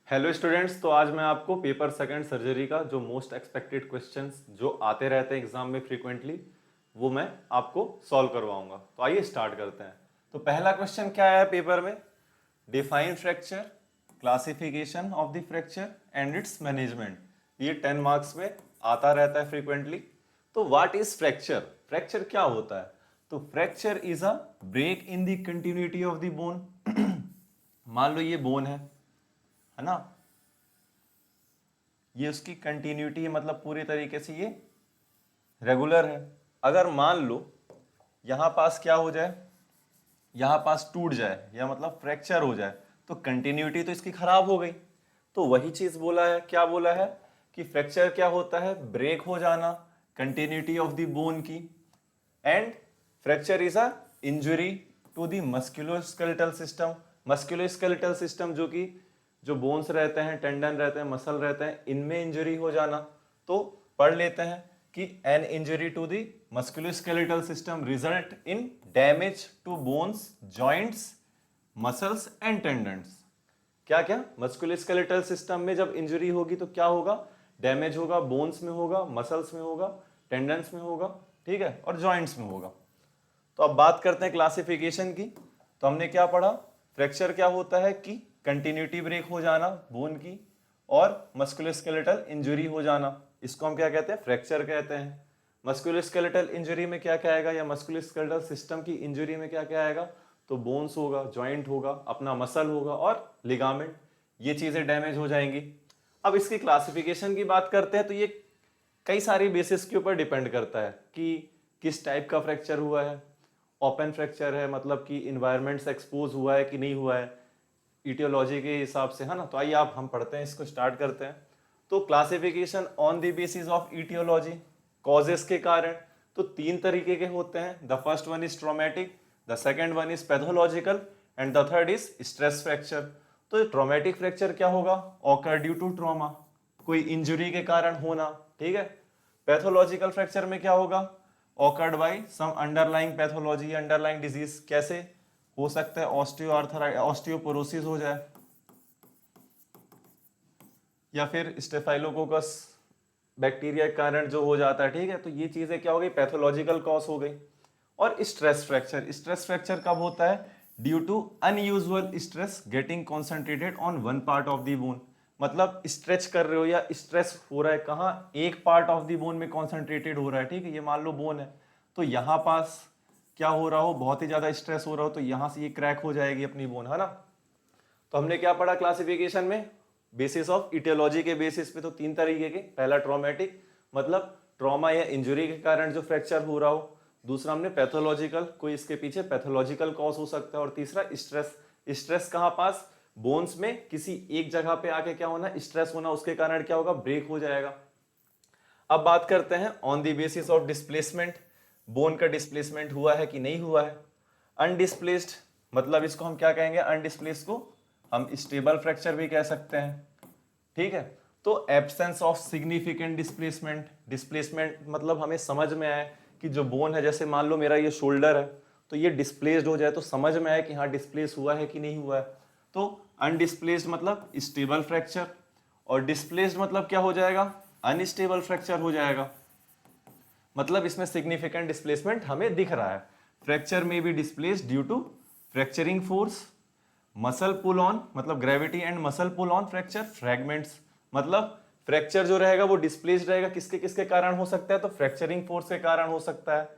Hello students, तो आज मैं आपको पेपर सेकंड सर्जरी का जो मोस्ट एक्सपेक्टेड क्वेश्चंस जो आते रहते हैं एग्जाम में फ्रीक्वेंटली वो मैं आपको सॉल्व करवाऊंगा। तो आइए स्टार्ट करते हैं। तो पहला क्वेश्चन क्या है पेपर में? Define fracture, classification of the fracture and it's management. ये 10 मार्क्स में आता रहता है फ्रीक्वेंटली। तो व्हाट इज फ्रैक्चर? फ्रैक्चर क्या होता है? तो fracture is a break in the continuity of the bone. मान लो ये बोन है ना, ये उसकी कंटिन्यूटी है, मतलब पूरी तरीके से ये रेगुलर है। अगर मान लो यहां पास क्या हो जाए, यहां पास टूट जाए या मतलब फ्रैक्चर हो जाए तो कंटिन्यूटी तो इसकी खराब हो गई। तो वही चीज बोला है, क्या बोला है कि फ्रैक्चर क्या होता है? ब्रेक हो जाना कंटिन्यूटी ऑफ द बोन की। And fracture is a injury to the musculoskeletal system. Musculoskeletal system जो कि जो बोन्स रहते हैं, टेंडन रहते हैं, मसल रहते हैं, इनमें इंजरी हो जाना। तो पढ़ लेते हैं कि an injury to the musculoskeletal system result in damage to bones, joints, muscles and tendons. क्या क्या? मस्कुलोस्केलेटल सिस्टम में जब इंजरी होगी तो क्या होगा? डैमेज होगा, बोन्स में होगा, मसल्स में होगा, टेंडन्स में होगा, ठीक है, और जॉइंट्स में होगा। तो अब बात करते हैं क्लासिफिकेशन की। तो हमने क्या पढ़ा? फ्रैक्चर क्या होता है कि कंटिन्यूटी ब्रेक हो जाना बोन की और मस्कुलोस्केलेटल इंजरी हो जाना, इसको हम क्या कहते हैं? फ्रैक्चर कहते हैं। मस्कुलोस्केलेटल इंजरी में क्या क्या आएगा, या मस्कुलोस्केलेटल सिस्टम की इंजरी में क्या क्या आएगा? तो बोन्स होगा, जॉइंट होगा, अपना मसल होगा और लिगामेंट, ये चीजें डैमेज हो जाएंगी। अब इसकी क्लासिफिकेशन की बात करते हैं तो ये कई सारी बेसिस के ऊपर डिपेंड करता है कि किस टाइप का फ्रैक्चर हुआ है। ओपन फ्रैक्चर है, मतलब कि इन्वायरमेंट से एक्सपोज हुआ है कि नहीं हुआ है, इटियोलॉजी के हिसाब से, है ना। तो आइए आप हम पढ़ते हैं, इसको स्टार्ट करते हैं। तो classification on the basis of aetiology, causes के कारण। तो तीन तरीके के होते हैं। The first one is traumatic, the second one is pathological and the third is stress fracture. तो ट्रोमेटिक फ्रैक्चर क्या होगा? ऑकर ड्यू टू ट्रॉमा, कोई इंजुरी के कारण होना, ठीक है। पैथोलॉजिकल फ्रैक्चर में क्या होगा? ऑकर्ड बाय सम अंडरलाइंग पैथोलॉजी, अंडरलाइंग डिजीज। कैसे हो सकता है? ऑस्टियोपोरोसिस हो जाए या फिर स्टेफाइलोकोकस बैक्टीरिया के कारण जो हो जाता है, ठीक है। तो ये चीजें क्या हो गई? पैथोलॉजिकल कॉज हो गई। और स्ट्रेस फ्रैक्चर, स्ट्रेस फ्रैक्चर कब होता है? Due to unusual stress getting concentrated on one part of the bone. मतलब स्ट्रेच कर रहे हो या स्ट्रेस हो रहा है कहाँ? एक पार्ट ऑफ द बोन में कॉन्सेंट्रेटेड हो रहा है, ठीक है। ये मान लो बोन है, तो यहां पास क्या हो रहा हो? बहुत ही ज्यादा स्ट्रेस हो रहा हो तो यहां से ये क्रैक हो जाएगी अपनी बोन, है ना। तो हमने क्या पढ़ा क्लासिफिकेशन में? बेसिस ऑफ इटियोलॉजी के बेसिस पे तो तीन तरीके के। पहला ट्रॉमेटिक, मतलब ट्रॉमा या इंजरी के कारण जो फ्रैक्चर हो रहा हो। दूसरा हमने पैथोलॉजिकल, कोई इसके पीछे पैथोलॉजिकल कॉज हो सकता है। और तीसरा स्ट्रेस, स्ट्रेस कहाँ पास? बोन्स में किसी एक जगह पे आके क्या होना? स्ट्रेस होना, उसके कारण क्या होगा? ब्रेक हो जाएगा। अब बात करते हैं on the basis of displacement, bone का डिस्प्लेसमेंट हुआ है कि नहीं हुआ है। अनडिस्प्लेस्ड, मतलब इसको हम क्या कहेंगे? अनडिस्प्लेस्ड को हम स्टेबल फ्रैक्चर भी कह सकते हैं, ठीक है। तो absence of significant displacement, displacement मतलब हमें समझ में आए कि जो बोन है, जैसे मान लो मेरा ये शोल्डर है, तो ये डिस्प्लेस्ड हो जाए तो समझ में आए कि हाँ डिस्प्लेस हुआ है कि नहीं हुआ है। तो अनडिस्प्लेस्ड मतलब स्टेबल फ्रैक्चर, और डिस्प्लेस्ड मतलब क्या हो जाएगा? अनस्टेबल फ्रैक्चर हो जाएगा। मतलब इसमें सिग्निफिकेंट डिस्प्लेसमेंट हमें दिख रहा है। फ्रैक्चर में be displaced due to fracturing force, muscle pull on, मतलब gravity and muscle pull on fracture fragments. मतलब फ्रैक्चर जो रहेगा वो डिस्प्लेस्ड रहेगा, किसके किसके कारण हो सकता है? तो फ्रैक्चरिंग फोर्स के कारण हो सकता है,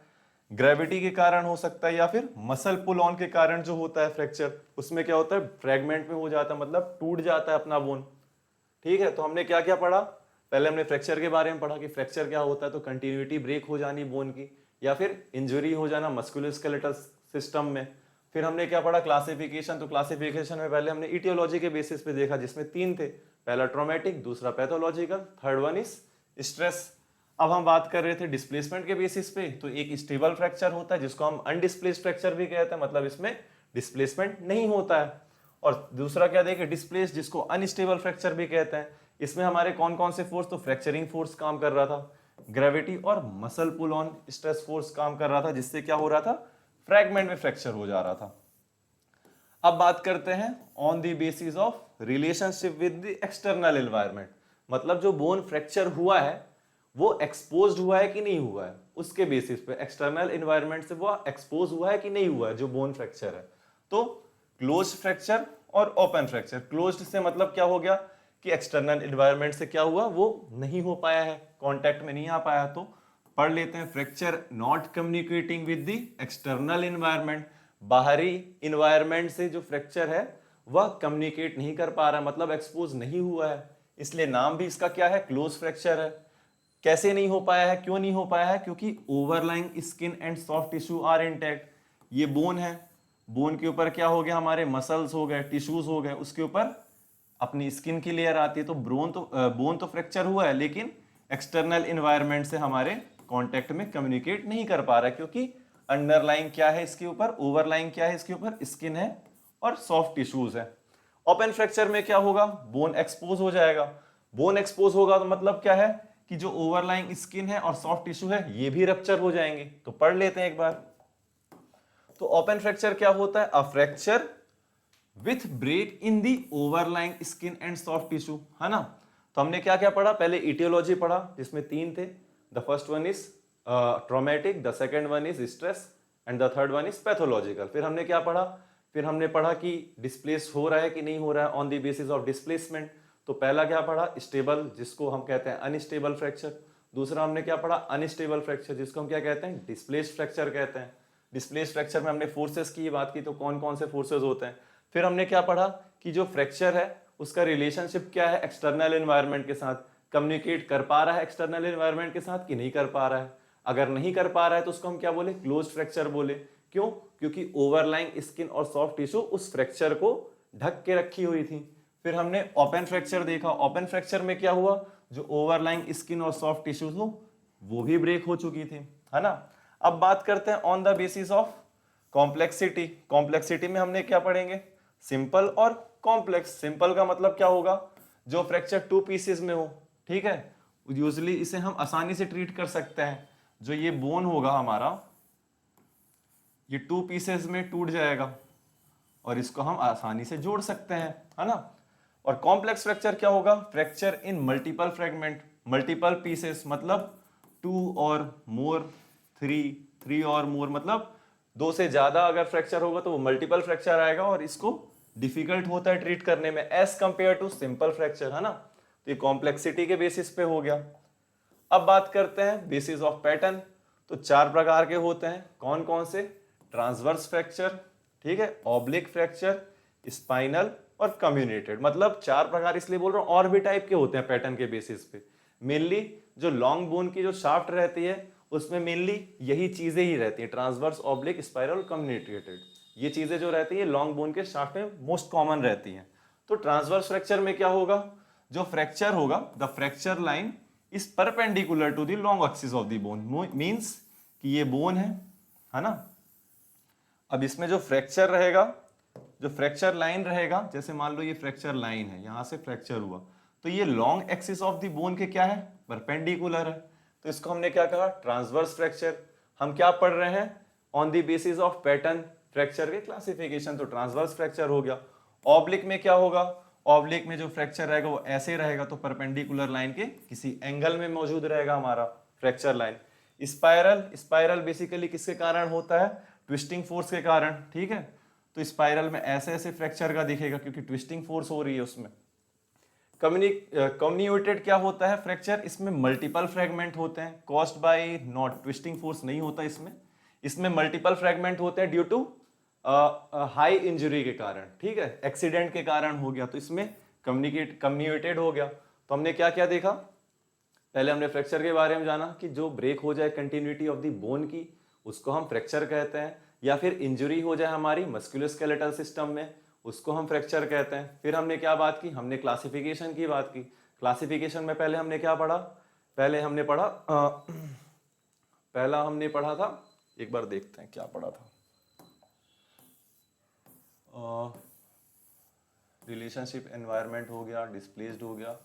ग्रेविटी के कारण हो सकता है, या फिर मसल पुल ऑन के कारण जो होता है फ्रैक्चर, उसमें क्या होता है? फ्रैगमेंट में हो जाता है, मतलब टूट जाता है अपना बोन, ठीक है। तो हमने क्या क्या पढ़ा? पहले हमने फ्रैक्चर के बारे में पढ़ा कि फ्रैक्चर क्या होता है, तो कंटिन्यूटी ब्रेक हो जानी बोन की, या फिर इंजरी हो जाना मस्कुलोस्केलेटल सिस्टम में। फिर हमने क्या पढ़ा? क्लासिफिकेशन। तो क्लासिफिकेशन में पहले हमने इटियोलॉजी के बेसिस पे देखा, जिसमें तीन थे। पहला ट्रोमेटिक, दूसरा pathological, third one is stress. अब हम बात कर रहे थे डिस्प्लेसमेंट के बेसिस पे। तो एक स्टेबल फ्रैक्चर होता है जिसको हम अनडिस्प्लेस्ड फ्रैक्चर भी कहते हैं, मतलब इसमें डिस्प्लेसमेंट नहीं होता है। और दूसरा क्या देखे? डिस्प्लेस, जिसको अनस्टेबल फ्रैक्चर भी कहते हैं। इसमें हमारे कौन कौन से फोर्स? तो फ्रैक्चरिंग फोर्स काम कर रहा था, ग्रेविटी और muscle pull on stress force काम कर रहा था, जिससे क्या हो रहा था? फ्रैगमेंट में फ्रैक्चर हो जा रहा था। अब बात करते हैं on the basis of relationship with the external environment, मतलब जो बोन फ्रैक्चर हुआ है वो एक्सपोज्ड हुआ है कि नहीं हुआ है, उसके बेसिस पे एक्सटर्नल एनवायरनमेंट से वो एक्सपोज हुआ है कि नहीं हुआ है जो बोन फ्रैक्चर है। तो क्लोज फ्रैक्चर और ओपन फ्रैक्चर, क्लोज्ड से मतलब क्या हो गया कि एक्सटर्नल एनवायरनमेंट से क्या हुआ, वो नहीं हो पाया है, कांटेक्ट में नहीं आ पाया। तो पढ़ लेते हैं, fracture not communicating with the external environment, बाहरी इन्वायरमेंट से जो फ्रैक्चर है वह कम्युनिकेट नहीं कर पा रहा है, मतलब एक्सपोज नहीं हुआ है, इसलिए नाम भी इसका क्या है, क्लोज फ्रैक्चर है। कैसे नहीं हो पाया है, क्यों नहीं हो पाया है, क्योंकि overlying skin and soft tissue are intact. ये बोन है, बोन के ऊपर क्या हो गया, हमारे मसल्स हो गए, टिश्यूज हो गए, उसके ऊपर अपनी स्किन की लेयर आती है। तो बोन तो फ्रैक्चर हुआ है, लेकिन एक्सटर्नल इन्वायरमेंट से हमारे कांटेक्ट में कम्युनिकेट नहीं कर पा रहा है, क्योंकि अंडरलाइंग क्या है इसके ऊपर, ओवरलाइंग क्या है इसके ऊपर, स्किन है और सॉफ्ट टिश्यूज है। ओपन फ्रैक्चर में क्या होगा, बोन एक्सपोज हो जाएगा। बोन एक्सपोज होगा तो मतलब क्या है कि जो ओवरलाइंग स्किन है और सॉफ्ट टिश्यू है ये भी रप्चर हो जाएंगे। तो पढ़ लेते हैं एक बार। तो ओपन फ्रैक्चर क्या होता है, a fracture with break in the overlying skin and soft tissue, है ना। तो हमने क्या क्या पढ़ा, पहले इटियोलॉजी पढ़ा जिसमें 3 थे। The first one is traumatic, the second one is stress and the third one is pathological. फिर हमने क्या पढ़ा, फिर हमने पढ़ा कि डिस्प्लेस हो रहा है कि नहीं हो रहा है on the basis of displacement. तो पहला क्या पढ़ा, स्टेबल, जिसको हम कहते हैं अनस्टेबल फ्रैक्चर। दूसरा हमने क्या पढ़ा, अनस्टेबल फ्रैक्चर, जिसको हम क्या कहते हैं, डिस्प्लेस्ड फ्रैक्चर कहते हैं। डिस्प्लेस्ड फ्रैक्चर में हमने फोर्सेस की बात की, तो कौन कौन से फोर्सेस होते हैं। फिर हमने क्या पढ़ा कि जो फ्रैक्चर है उसका रिलेशनशिप क्या है एक्सटर्नल एनवायरनमेंट के साथ, कम्युनिकेट कर पा रहा है एक्सटर्नल एनवायरनमेंट के साथ कि नहीं कर पा रहा है। अगर नहीं कर पा रहा है तो उसको हम क्या बोले, क्लोज फ्रैक्चर बोले। क्यों, क्योंकि ओवरलाइंग स्किन और सॉफ्ट टिश्यू उस फ्रैक्चर को ढक के रखी हुई थी। फिर हमने ओपन फ्रैक्चर देखा, ओपन फ्रैक्चर में क्या हुआ, जो ओवरलाइंग स्किन और सॉफ्ट टिश्यू थी वो भी ब्रेक हो चुकी थी, है ना। अब बात करते हैं on the basis of complexity. Complexity में हमने क्या पढ़ेंगे, सिंपल और कॉम्प्लेक्स। सिंपल का मतलब क्या होगा, जो फ्रैक्चर 2 पीसेस में हो, ठीक है, यूजली इसे हम आसानी से ट्रीट कर सकते हैं। जो ये बोन होगा हमारा, ये 2 पीसेस में टूट जाएगा और इसको हम आसानी से जोड़ सकते हैं, है ना। और कॉम्प्लेक्स फ्रैक्चर क्या होगा, फ्रैक्चर इन मल्टीपल फ्रेगमेंट, मल्टीपल पीसेस, मतलब 2 और मोर, 3 और मोर, मतलब 2 से ज्यादा अगर फ्रैक्चर होगा तो वो मल्टीपल फ्रैक्चर आएगा और इसको डिफिकल्ट होता है ट्रीट करने में as compare to simple fracture, है ना। तो ये कॉम्प्लेक्सिटी के बेसिस पे हो गया। अब बात करते हैं बेसिस ऑफ पैटर्न। तो 4 प्रकार के होते हैं, कौन कौन से, ट्रांसवर्स फ्रैक्चर, ठीक है, ऑब्लिक फ्रैक्चर, स्पाइनल और कम्युनेटेड। मतलब 4 प्रकार इसलिए बोल रहा हूं, और भी टाइप के होते हैं पैटर्न के बेसिस पे। मेनली जो लॉन्ग बोन की जो शाफ्ट रहती है उसमें मेनली यही चीजें ही रहती है, ट्रांसवर्स, ऑब्लिक, स्पाइरल, कम्युनिकेटेड। ये चीजें जो रहती है लॉन्ग बोन के शाफ्ट में मोस्ट कॉमन रहती हैं। तो ट्रांसवर्स फ्रैक्चर में क्या होगा, जो फ्रैक्चर होगा, the fracture line is perpendicular to the long axis of the bone, means कि ये बोन है ना। अब इसमें जो फ्रैक्चर रहेगा, जो फ्रैक्चर लाइन रहेगा, जैसे मान लो ये फ्रैक्चर लाइन है, यहां से फ्रैक्चर हुआ, तो ये long axis of the bone के क्या है, परपेंडिकुलर है। तो इसको हमने क्या कहा, ट्रांसवर्स फ्रैक्चर। हम क्या पढ़ रहे हैं, on the basis of pattern fracture के क्लासिफिकेशन, तो ट्रांसवर्स फ्रैक्चर हो गया। ऑब्लिक में क्या होगा, ऑब्लिक में जो फ्रैक्चर रहेगा वो ऐसे रहेगा, तो परपेंडिकुलर लाइन के किसी एंगल में मौजूद रहेगा हमारा fracture line. Spiral, spiral basically किसके कारण होता है, ट्विस्टिंग फोर्स के कारण, ठीक है। तो स्पाइरल में ऐसे ऐसे फ्रैक्चर का दिखेगा क्योंकि ट्विस्टिंग फोर्स हो रही है उसमें। कम्युनिकेटेड क्या होता है फ्रैक्चर, इसमें मल्टीपल फ्रैगमेंट होते हैं, caused by not twisting force नहीं होता इसमें, इसमें मल्टीपल फ्रैगमेंट होते हैं ड्यू टू हाई इंजरी के कारण, ठीक है, एक्सीडेंट के कारण हो गया, तो इसमें कम्युनिकेटेड हो गया। तो हमने क्या क्या देखा, पहले हमने फ्रैक्चर के बारे में जाना कि जो ब्रेक हो जाए कंटिन्यूटी ऑफ द बोन की उसको हम फ्रैक्चर कहते हैं, या फिर इंजरी हो जाए हमारी मस्कुलोस्केलेटल सिस्टम में उसको हम फ्रैक्चर कहते हैं। फिर हमने क्या बात की, हमने क्लासिफिकेशन की बात की। क्लासिफिकेशन में पहले हमने क्या पढ़ा, पहले हमने पढ़ा पहला हमने पढ़ा था, एक बार देखते हैं क्या पढ़ा था, रिलेशनशिप एनवायरनमेंट हो गया, डिस्प्लेस्ड हो गया।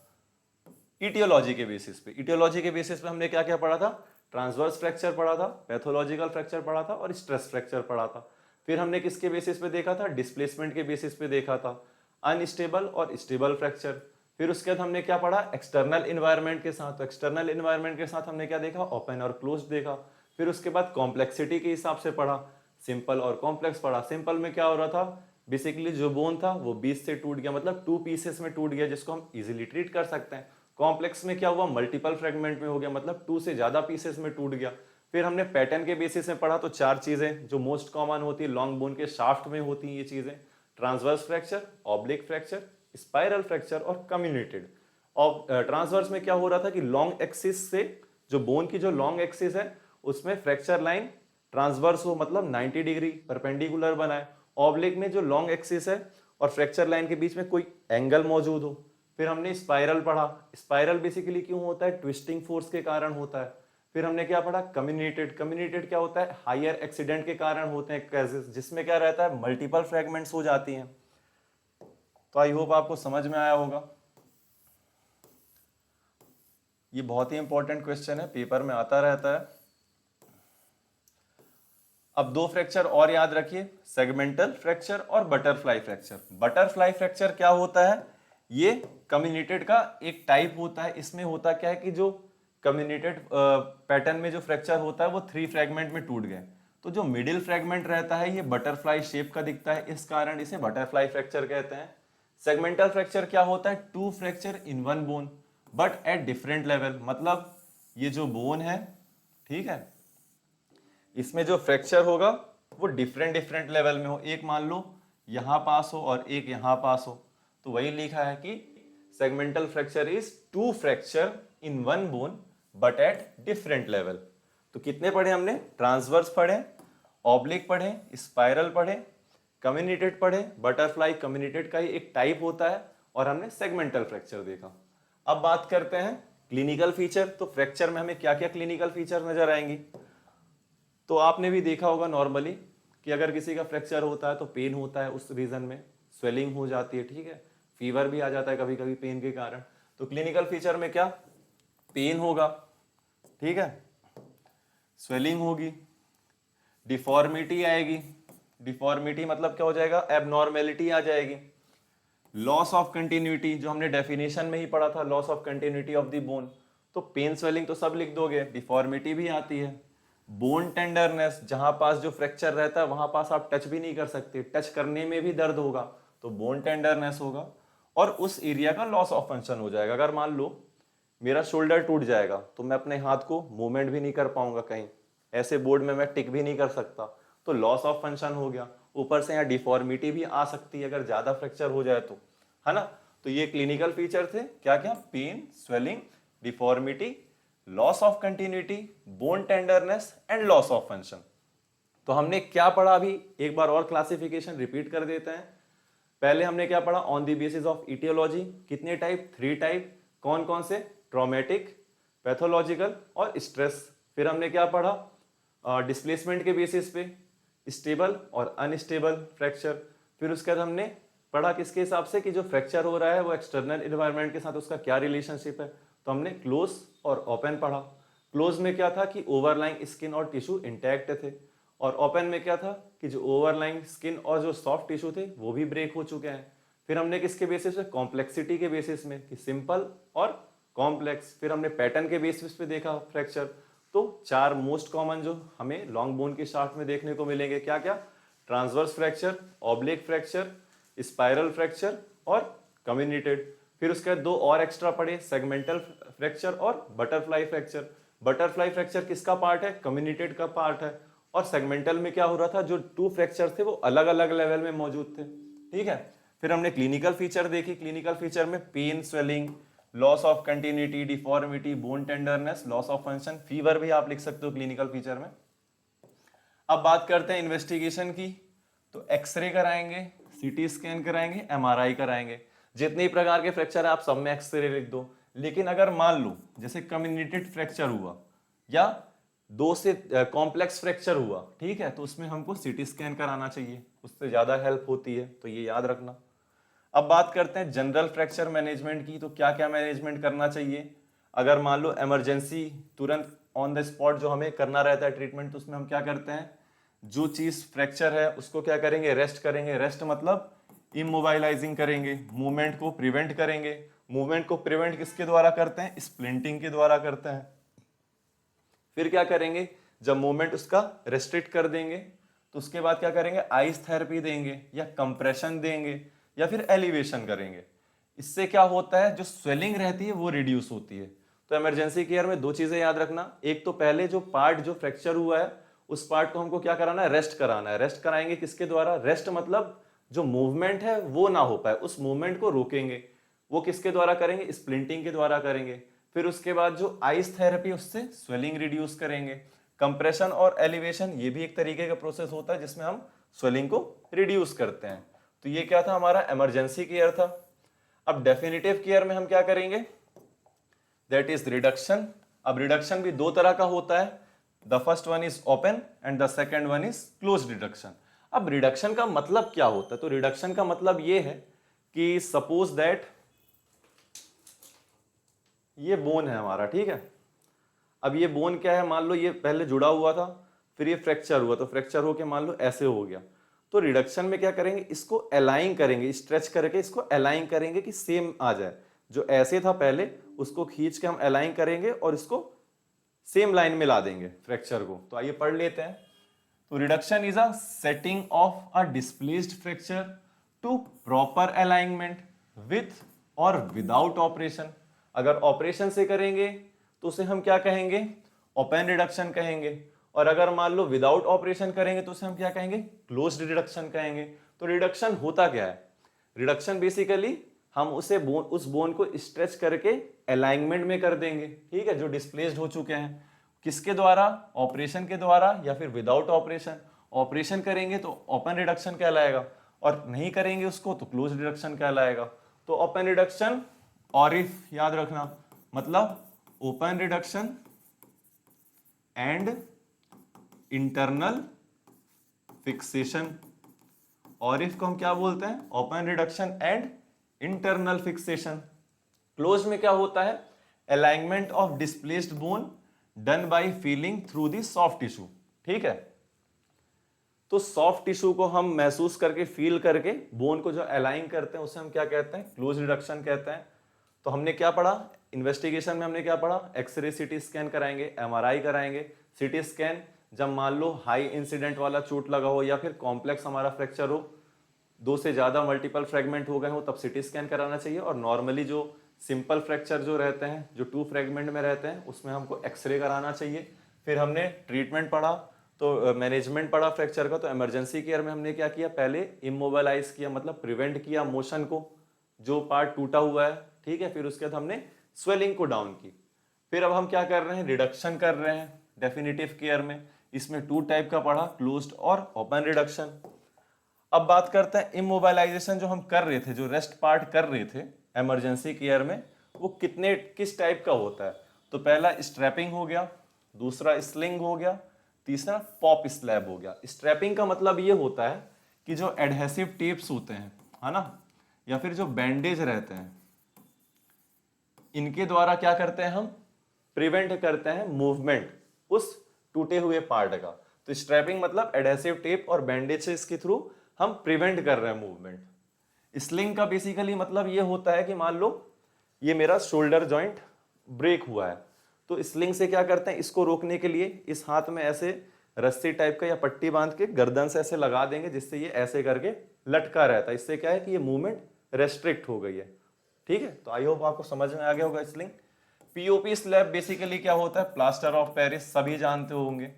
इटियोलॉजी के बेसिस पे, इटियोलॉजी के बेसिस पे हमने क्या क्या पढ़ा था, ट्रांसवर्स फ्रैक्चर पढ़ा था, पैथोलॉजिकल फ्रैक्चर पढ़ा था और स्ट्रेस फ्रैक्चर पढ़ा था। फिर हमने किसके बेसिस पे देखा था, डिस्प्लेसमेंट के बेसिस पे देखा था, अनस्टेबल और स्टेबल फ्रैक्चर। फिर उसके बाद हमने क्या पढ़ा, एक्सटर्नल इन्वायरमेंट के साथ। तो एक्सटर्नल इन्वायरमेंट के साथ हमने क्या देखा, ओपन और क्लोज देखा। फिर उसके बाद कॉम्प्लेक्सिटी के हिसाब से पढ़ा, सिंपल और कॉम्प्लेक्स पढ़ा। सिंपल में क्या हो रहा था, बेसिकली जो बोन था वो 20 से टूट गया, मतलब 2 पीसेस में टूट गया, जिसको हम इजीली ट्रीट कर सकते हैं। कॉम्प्लेक्स में क्या हुआ, मल्टीपल फ्रेगमेंट में हो गया, मतलब 2 से ज्यादा पीसेस में टूट गया। फिर हमने पैटर्न के बेसिस में पढ़ा, तो 4 चीजें जो मोस्ट कॉमन होती है लॉन्ग बोन के शाफ्ट में होती हैं ये चीजें, transverse fracture, oblique fracture, spiral fracture और कम्युनिटेड। और ट्रांसवर्स में क्या हो रहा था कि लॉन्ग एक्सिस से, जो बोन की जो लॉन्ग एक्सिस है उसमें फ्रैक्चर लाइन ट्रांसवर्स हो, मतलब 90 डिग्री परपेंडिकुलर बनाए। ऑब्लिक में जो लॉन्ग एक्सिस है और फ्रैक्चर लाइन के बीच में कोई एंगल मौजूद हो। फिर हमने स्पाइरल पढ़ा, स्पाइरल बेसिकली क्यों होता है, ट्विस्टिंग फोर्स के कारण होता है। फिर हमने क्या पढ़ा, कम्युनिटेड। कम्युनिटेड क्या होता है, हायर एक्सीडेंट के कारण होते हैं केसेस, जिसमें क्या रहता है, मल्टीपल फ्रैगमेंट्स हो जाती हैं। तो आई होप आपको समझ में आया होगा। ये बहुत ही इंपॉर्टेंट क्वेश्चन है, पेपर में आता रहता है। अब 2 फ्रैक्चर और याद रखिए, सेगमेंटल फ्रैक्चर और बटरफ्लाई फ्रैक्चर। बटरफ्लाई फ्रैक्चर क्या होता है, ये कम्युनिटेड का एक टाइप होता है। इसमें होता क्या है कि जो कम्युनिटेड पैटर्न में जो फ्रैक्चर होता है वो 3 फ्रैगमेंट में टूट गए, तो जो मिडिल फ्रैगमेंट रहता है ये बटरफ्लाई शेप का दिखता है, इस कारण इसे बटरफ्लाई फ्रैक्चर कहते हैं। सेगमेंटल फ्रैक्चर क्या होता है, 2 fracture in 1 bone but at different level, मतलब ये जो बोन है, ठीक है, इसमें जो फ्रैक्चर होगा वो डिफरेंट डिफरेंट लेवल में हो। एक मान लो यहां पास हो और एक यहां पास हो, तो वही लिखा है कि segmental fracture is 2 fracture in 1 bone but at different level. तो कितने पढ़े हमने, ट्रांसवर्स पढ़े, ऑब्लिक पढ़े, स्पाइरल पढ़े, कम्युनिटेड पढ़े। बटरफ्लाई कम्युनिटेड का ही एक टाइप होता है, और हमने सेगमेंटल फ्रैक्चर देखा। अब बात करते हैं क्लिनिकल फीचर। तो फ्रैक्चर में हमें क्या क्या क्लिनिकल फीचर नजर आएंगी। तो आपने भी देखा होगा नॉर्मली कि अगर किसी का फ्रैक्चर होता है तो पेन होता है, उस रीजन में स्वेलिंग हो जाती है, ठीक है, फीवर भी आ जाता है कभी कभी पेन के कारण। तो क्लिनिकल फीचर में क्या, पेन होगा, ठीक है, स्वेलिंग होगी, डिफॉर्मिटी आएगी। डिफॉर्मिटी मतलब क्या हो जाएगा, एबनॉर्मेलिटी आ जाएगी। लॉस ऑफ कंटिन्यूटी, जो हमने डेफिनेशन में ही पढ़ा था, loss of continuity of the bone. तो पेन स्वेलिंग तो सब लिख दोगे, डिफॉर्मिटी भी आती है। बोन टेंडरनेस, जहां पास जो फ्रैक्चर रहता है वहां पास आप टच भी नहीं कर सकते, टच करने में भी दर्द होगा, तो बोन टेंडरनेस होगा। और उस एरिया का लॉस ऑफ फंक्शन हो जाएगा। अगर मान लो मेरा शोल्डर टूट जाएगा तो मैं अपने हाथ को मूवमेंट भी नहीं कर पाऊंगा, कहीं ऐसे बोर्ड में मैं टिक भी नहीं कर सकता, तो लॉस ऑफ फंक्शन हो गया। ऊपर से यहाँ डिफॉर्मिटी भी आ सकती है अगर ज्यादा फ्रैक्चर हो जाए तो, है ना। तो ये क्लिनिकल फीचर थे, क्या क्या, pain, swelling, deformity, loss of continuity, bone tenderness and loss of function. तो हमने क्या पढ़ा, अभी एक बार और क्लासिफिकेशन रिपीट कर देते हैं। पहले हमने क्या पढ़ा, on the basis of aetiology, कितने टाइप, 3 टाइप, कौन कौन से, ट्रॉमेटिक, पैथोलॉजिकल और स्ट्रेस। फिर हमने क्या पढ़ा, डिस्प्लेसमेंट के बेसिस पे स्टेबल और अनस्टेबल फ्रैक्चर। फिर उसके बाद हमने पढ़ा किसके हिसाब से कि जो फ्रैक्चर हो रहा है वो एक्सटर्नल एनवायरनमेंट के साथ उसका क्या रिलेशनशिप है। तो हमने क्लोज और ओपन पढ़ा। क्लोज में क्या था कि ओवरलाइंग स्किन और टिश्यू इंटैक्ट थे, और ओपन में क्या था कि जो ओवरलाइंग स्किन और जो सॉफ्ट टिश्यू थे वो भी ब्रेक हो चुके हैं। फिर हमने किसके बेसिस पे, कॉम्प्लेक्सिटी के बेसिस में, कि सिंपल और कॉम्प्लेक्स। फिर हमने पैटर्न के बेसिस पे देखा फ्रैक्चर। तो 4 मोस्ट कॉमन जो हमें लॉन्ग बोन के शाफ्ट में देखने को मिलेंगे, क्या क्या, transverse fracture, oblique fracture, spiral fracture और कम्युनिटेड। फिर उसके बाद 2 और एक्स्ट्रा पढ़े, सेगमेंटल फ्रैक्चर और बटरफ्लाई फ्रैक्चर। बटरफ्लाई फ्रैक्चर किसका पार्ट है, कम्युनिटेड का पार्ट है। और सेगमेंटल में क्या हो रहा था, जो 2 फ्रैक्चर थे वो अलग अलग लेवल में मौजूद थे, ठीक है। फिर हमने क्लिनिकल फीचर देखी। क्लिनिकल फीचर में pain, swelling, loss of continuity, deformity, bone tenderness, loss of function, fever भी आप लिख सकते हो क्लिनिकल फीचर में। अब बात करते हैं इन्वेस्टिगेशन की। तो एक्सरे कराएंगे, सीटी स्कैन कराएंगे, एमआरआई कराएंगे। जितने प्रकार के फ्रैक्चर है आप सब में एक्सरे लिख दो। लेकिन अगर मान लो जैसे कम्युनिटेड फ्रैक्चर हुआ या 2 से कॉम्प्लेक्स फ्रैक्चर हुआ, ठीक है, तो उसमें हमको सीटी स्कैन कराना चाहिए, उससे ज्यादा हेल्प होती है, तो ये याद रखना। अब बात करते हैं जनरल फ्रैक्चर मैनेजमेंट की। तो क्या क्या मैनेजमेंट करना चाहिए अगर मान लो इमरजेंसी, तुरंत ऑन द स्पॉट जो हमें करना रहता है ट्रीटमेंट, तो उसमें हम क्या करते हैं, जो चीज फ्रैक्चर है उसको क्या करेंगे, रेस्ट करेंगे। रेस्ट मतलब इमोबाइलाइजिंग करेंगे, मूवमेंट को प्रिवेंट करेंगे। मूवमेंट को प्रिवेंट किसके द्वारा करते हैं, स्प्लिंटिंग के द्वारा करते हैं। फिर क्या करेंगे, जब मूवमेंट उसका रेस्ट्रिक्ट कर देंगे तो उसके बाद क्या करेंगे, आइस थेरेपी देंगे या कंप्रेशन देंगे या फिर एलिवेशन करेंगे। इससे क्या होता है, जो स्वेलिंग रहती है वो रिड्यूस होती है। तो इमरजेंसी केयर में दो चीजें याद रखना, एक तो पहले जो पार्ट जो फ्रैक्चर हुआ है उस पार्ट को हमको क्या कराना है, रेस्ट कराना है। रेस्ट कराएंगे किसके द्वारा, रेस्ट मतलब जो मूवमेंट है वो ना हो पाए, उस मूवमेंट को रोकेंगे। वो किसके द्वारा करेंगे, स्प्लिंटिंग के द्वारा करेंगे। फिर उसके बाद जो आइस थेरेपी उससे स्वेलिंग रिड्यूस करेंगे। कंप्रेशन और एलिवेशन ये भी एक तरीके का प्रोसेस होता है जिसमें हम स्वेलिंग को रिड्यूस करते हैं। तो ये क्या था, हमारा इमरजेंसी केयर था। अब डेफिनेटिव केयर में हम क्या करेंगे, दैट इज रिडक्शन। अब रिडक्शन भी दो तरह का होता है, the first one is open and the second one is close reduction. अब रिडक्शन का मतलब क्या होता है, तो रिडक्शन का मतलब ये है कि सपोज दैट ये बोन है हमारा, ठीक है। अब ये बोन क्या है, मान लो ये पहले जुड़ा हुआ था, फिर ये फ्रैक्चर हुआ, तो फ्रैक्चर होके मान लो ऐसे हो गया। तो रिडक्शन में क्या करेंगे, इसको अलाइन करेंगे, स्ट्रेच करके इसको अलाइन करेंगे कि सेम आ जाए। जो ऐसे था पहले उसको खींच के हम अलाइन करेंगे और इसको सेम लाइन में ला देंगे फ्रैक्चर को। तो आइए पढ़ लेते हैं। तो reduction is a setting of a displaced fracture to proper alignment with और विदाउट ऑपरेशन। अगर ऑपरेशन से करेंगे तो उसे हम क्या कहेंगे, ओपन रिडक्शन कहेंगे। और अगर मान लो विदाउट ऑपरेशन करेंगे तो उसे हम क्या कहेंगे, क्लोज्ड रिडक्शन कहेंगे। तो रिडक्शन होता क्या है, रिडक्शन बेसिकली हम उसे उस बोन को स्ट्रेच करके अलाइनमेंट में कर देंगे, ठीक है, जो डिस्प्लेस्ड हो चुके हैं। किसके द्वारा, ऑपरेशन के द्वारा या फिर विदाउट ऑपरेशन। ऑपरेशन करेंगे तो ओपन रिडक्शन कहलाएगा और नहीं करेंगे उसको तो क्लोज रिडक्शन कहलाएगा। तो ओपन रिडक्शन और इफ याद रखना, मतलब open reduction and internal fixation. और इफ को हम क्या बोलते हैं, open reduction and internal fixation. Close में क्या होता है, alignment of displaced bone done by feeling through the soft tissue, ठीक है। तो सॉफ्ट टिश्यू को हम महसूस करके फील करके बोन को जो अलाइन करते हैं उसे हम क्या कहते हैं, क्लोज रिडक्शन कहते हैं। तो हमने क्या पढ़ा इन्वेस्टिगेशन में, हमने क्या पढ़ा, एक्सरे सीटी स्कैन कराएंगे, एमआरआई कराएंगे। सीटी स्कैन जब मान लो हाई इंसिडेंट वाला चोट लगा हो या फिर कॉम्प्लेक्स हमारा फ्रैक्चर हो, दो से ज्यादा मल्टीपल फ्रेगमेंट हो गए हो, तब सीटी स्कैन कराना चाहिए। और नॉर्मली जो सिंपल फ्रैक्चर जो रहते हैं, जो 2 फ्रेगमेंट में रहते हैं, उसमें हमको एक्सरे कराना चाहिए। फिर हमने ट्रीटमेंट पढ़ा, तो मैनेजमेंट पढ़ा फ्रैक्चर का। तो इमरजेंसी केयर में हमने क्या किया, पहले इमोबाइलाइज किया, मतलब प्रिवेंट किया मोशन को, जो पार्ट टूटा हुआ है, ठीक है। फिर उसके बाद हमने स्वेलिंग को डाउन की। फिर अब हम क्या कर रहे हैं, रिडक्शन कर रहे हैं डेफिनेटिव केयर में। इसमें 2 टाइप का पढ़ा, क्लोज्ड और ओपन रिडक्शन। अब बात करते हैं इमोबाइलाइजेशन जो हम कर रहे थे, जो रेस्ट पार्ट कर रहे थे इमरजेंसी केयर में, वो किस टाइप का होता है। तो पहला स्ट्रैपिंग हो गया, दूसरा स्लिंग हो गया, तीसरा पॉप स्लैब हो गया। स्ट्रैपिंग का मतलब ये होता है कि जो एडहेसिव टेप्स होते हैं, है ना, या फिर जो बैंडेज रहते हैं, इनके द्वारा क्या करते हैं हम, प्रिवेंट करते हैं मूवमेंट उस टूटे हुए पार्ट का। तो स्ट्रैपिंग मतलब एडहेसिव टेप और बैंडेजेस के थ्रू हम प्रिवेंट कर रहे हैं मूवमेंट। स्लिंग का बेसिकली मतलब ये होता है कि मान लो ये मेरा शोल्डर जॉइंट ब्रेक हुआ है, तो स्लिंग से क्या करते हैं, इसको रोकने के लिए इस हाथ में ऐसे रस्सी टाइप का या पट्टी बांध के गर्दन से ऐसे लगा देंगे, जिससे ये ऐसे करके लटका रहता है। इससे क्या है कि ये मूवमेंट रेस्ट्रिक्ट हो गई है, ठीक है। तो आई होप आपको समझ में आ गया होगा स्लिंग। पीओपी स्लैब बेसिकली क्या होता है, प्लास्टर ऑफ पेरिस, सभी जानते होंगे,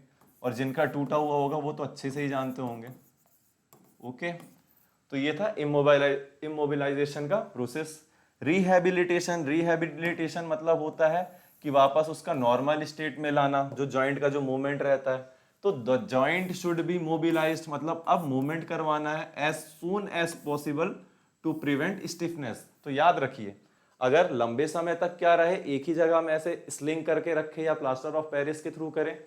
और जिनका टूटा हुआ होगा वो तो अच्छे से ही जानते होंगे। ओके, तो ये था इमोबिलाइजेशन का प्रोसेस। रिहैबिलिटेशन मतलब होता है कि वापस उसका नॉर्मल स्टेट में लाना, जो जॉइंट का जो मूवमेंट रहता है। तो the joint should be mobilised, मतलब अब मूवमेंट करवाना है as soon as possible to prevent stiffness. तो याद रखिए, अगर लंबे समय तक क्या रहे, एक ही जगह में ऐसे स्लिंग करके रखे या प्लास्टर ऑफ पेरिस के थ्रू करें,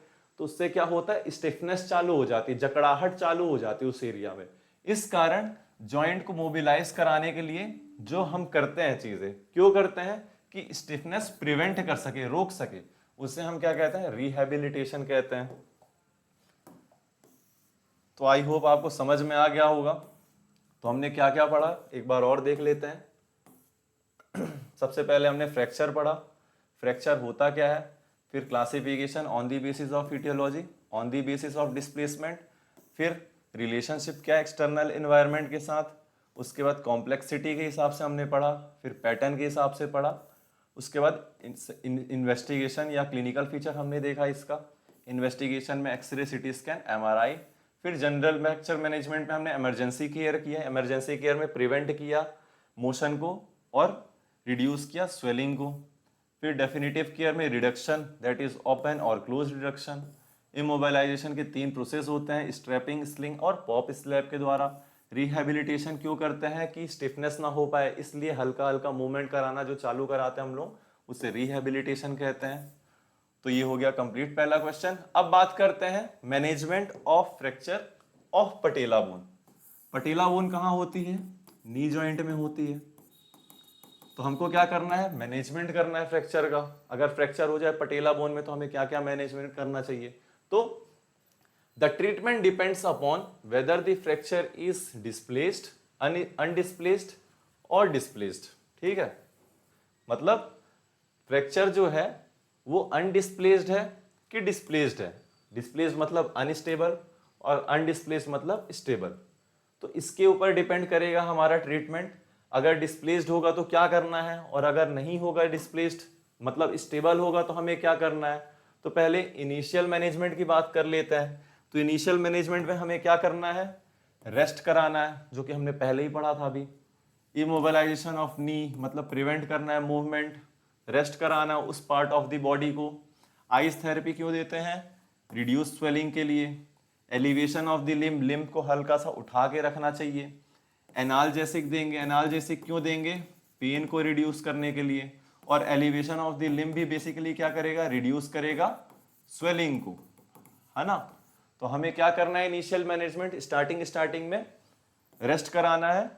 तो उससे क्या होता है, स्टिफनेस चालू हो जाती है, जकड़ाहट चालू हो जाती है उस एरिया में। इस कारण जॉइंट को मोबिलाइज कराने के लिए जो हम करते हैं चीजें, क्यों करते हैं, कि स्टिफनेस प्रिवेंट कर सके, रोक सके, उसे हम क्या कहते हैं, रिहैबिलिटेशन कहते हैं। तो आई होप आपको समझ में आ गया होगा। तो हमने क्या क्या पढ़ा एक बार और देख लेते हैं। सबसे पहले हमने फ्रैक्चर पढ़ा, फ्रैक्चर होता क्या है, फिर classification on the basis of aetiology, on the basis of displacement, फिर रिलेशनशिप क्या एक्सटर्नल एनवायरनमेंट के साथ, उसके बाद कॉम्प्लेक्सिटी के हिसाब से हमने पढ़ा, फिर पैटर्न के हिसाब से पढ़ा, उसके बाद इन्वेस्टिगेशन या क्लिनिकल फीचर हमने देखा इसका, इन्वेस्टिगेशन में एक्सरे, सिटी स्कैन, एमआरआई, फिर जनरल फ्रैक्चर मैनेजमेंट में हमने इमरजेंसी केयर किया, इमरजेंसी केयर में प्रिवेंट किया मोशन को और रिड्यूस किया स्वेलिंग को, फिर डेफिनेटिव केयर में रिडक्शन दैट इज ओपन और क्लोज रिडक्शन, इमोबिलाइजेशन के 3 प्रोसेस होते हैं, स्ट्रैपिंग, स्लिंग और पॉप स्लैब के द्वारा, रिहेबिलिटेशन क्यों करते हैं कि स्टिफनेस ना हो पाए इसलिए हल्का हल्का मूवमेंट कराना जो चालू कराते हैं हम लोग उसे रिहेबिलिटेशन कहते हैं। तो ये हो गया कंप्लीट पहला क्वेश्चन। अब बात करते हैं management of fracture of patella bone. Patella bone कहाँ होती है, नी जॉइंट में होती है। तो हमको क्या करना है, मैनेजमेंट करना है फ्रैक्चर का। अगर फ्रैक्चर हो जाए पटेला बोन में तो हमें क्या क्या मैनेजमेंट करना चाहिए। तो the treatment depends upon whether the fracture is displaced, undisplaced और डिस्प्लेस्ड। ठीक है, मतलब फ्रैक्चर जो है वो अनडिस्प्लेस्ड है कि डिस्प्लेस्ड है। डिस्प्लेस्ड मतलब अनस्टेबल और अनडिस्प्लेस्ड मतलब स्टेबल। तो इसके ऊपर डिपेंड करेगा हमारा ट्रीटमेंट। अगर डिस्प्लेस्ड होगा तो क्या करना है, और अगर नहीं होगा डिस्प्लेस्ड मतलब स्टेबल होगा तो हमें क्या करना है। तो पहले इनिशियल मैनेजमेंट की बात कर लेते हैं। तो इनिशियल मैनेजमेंट में हमें क्या करना है, रेस्ट कराना है, जो कि हमने पहले ही पढ़ा था अभी। इमोबिलाइजेशन ऑफ नी मतलब प्रिवेंट करना है मूवमेंट, रेस्ट कराना उस पार्ट ऑफ द बॉडी को। आइस थेरेपी क्यों देते हैं, रिड्यूस स्वेलिंग के लिए। Elevation of the limb, limb को हल्का सा उठा के रखना चाहिए। एनाल्जेसिक देंगे, एनाल्जेसिक क्यों देंगे, पेन को रिड्यूस करने के लिए। और एलिवेशन ऑफ द लिम्ब भी बेसिकली क्या करेगा, रिड्यूस करेगा स्वेलिंग को, है ना। तो हमें क्या करना है, इनिशियल मैनेजमेंट स्टार्टिंग में रेस्ट कराना है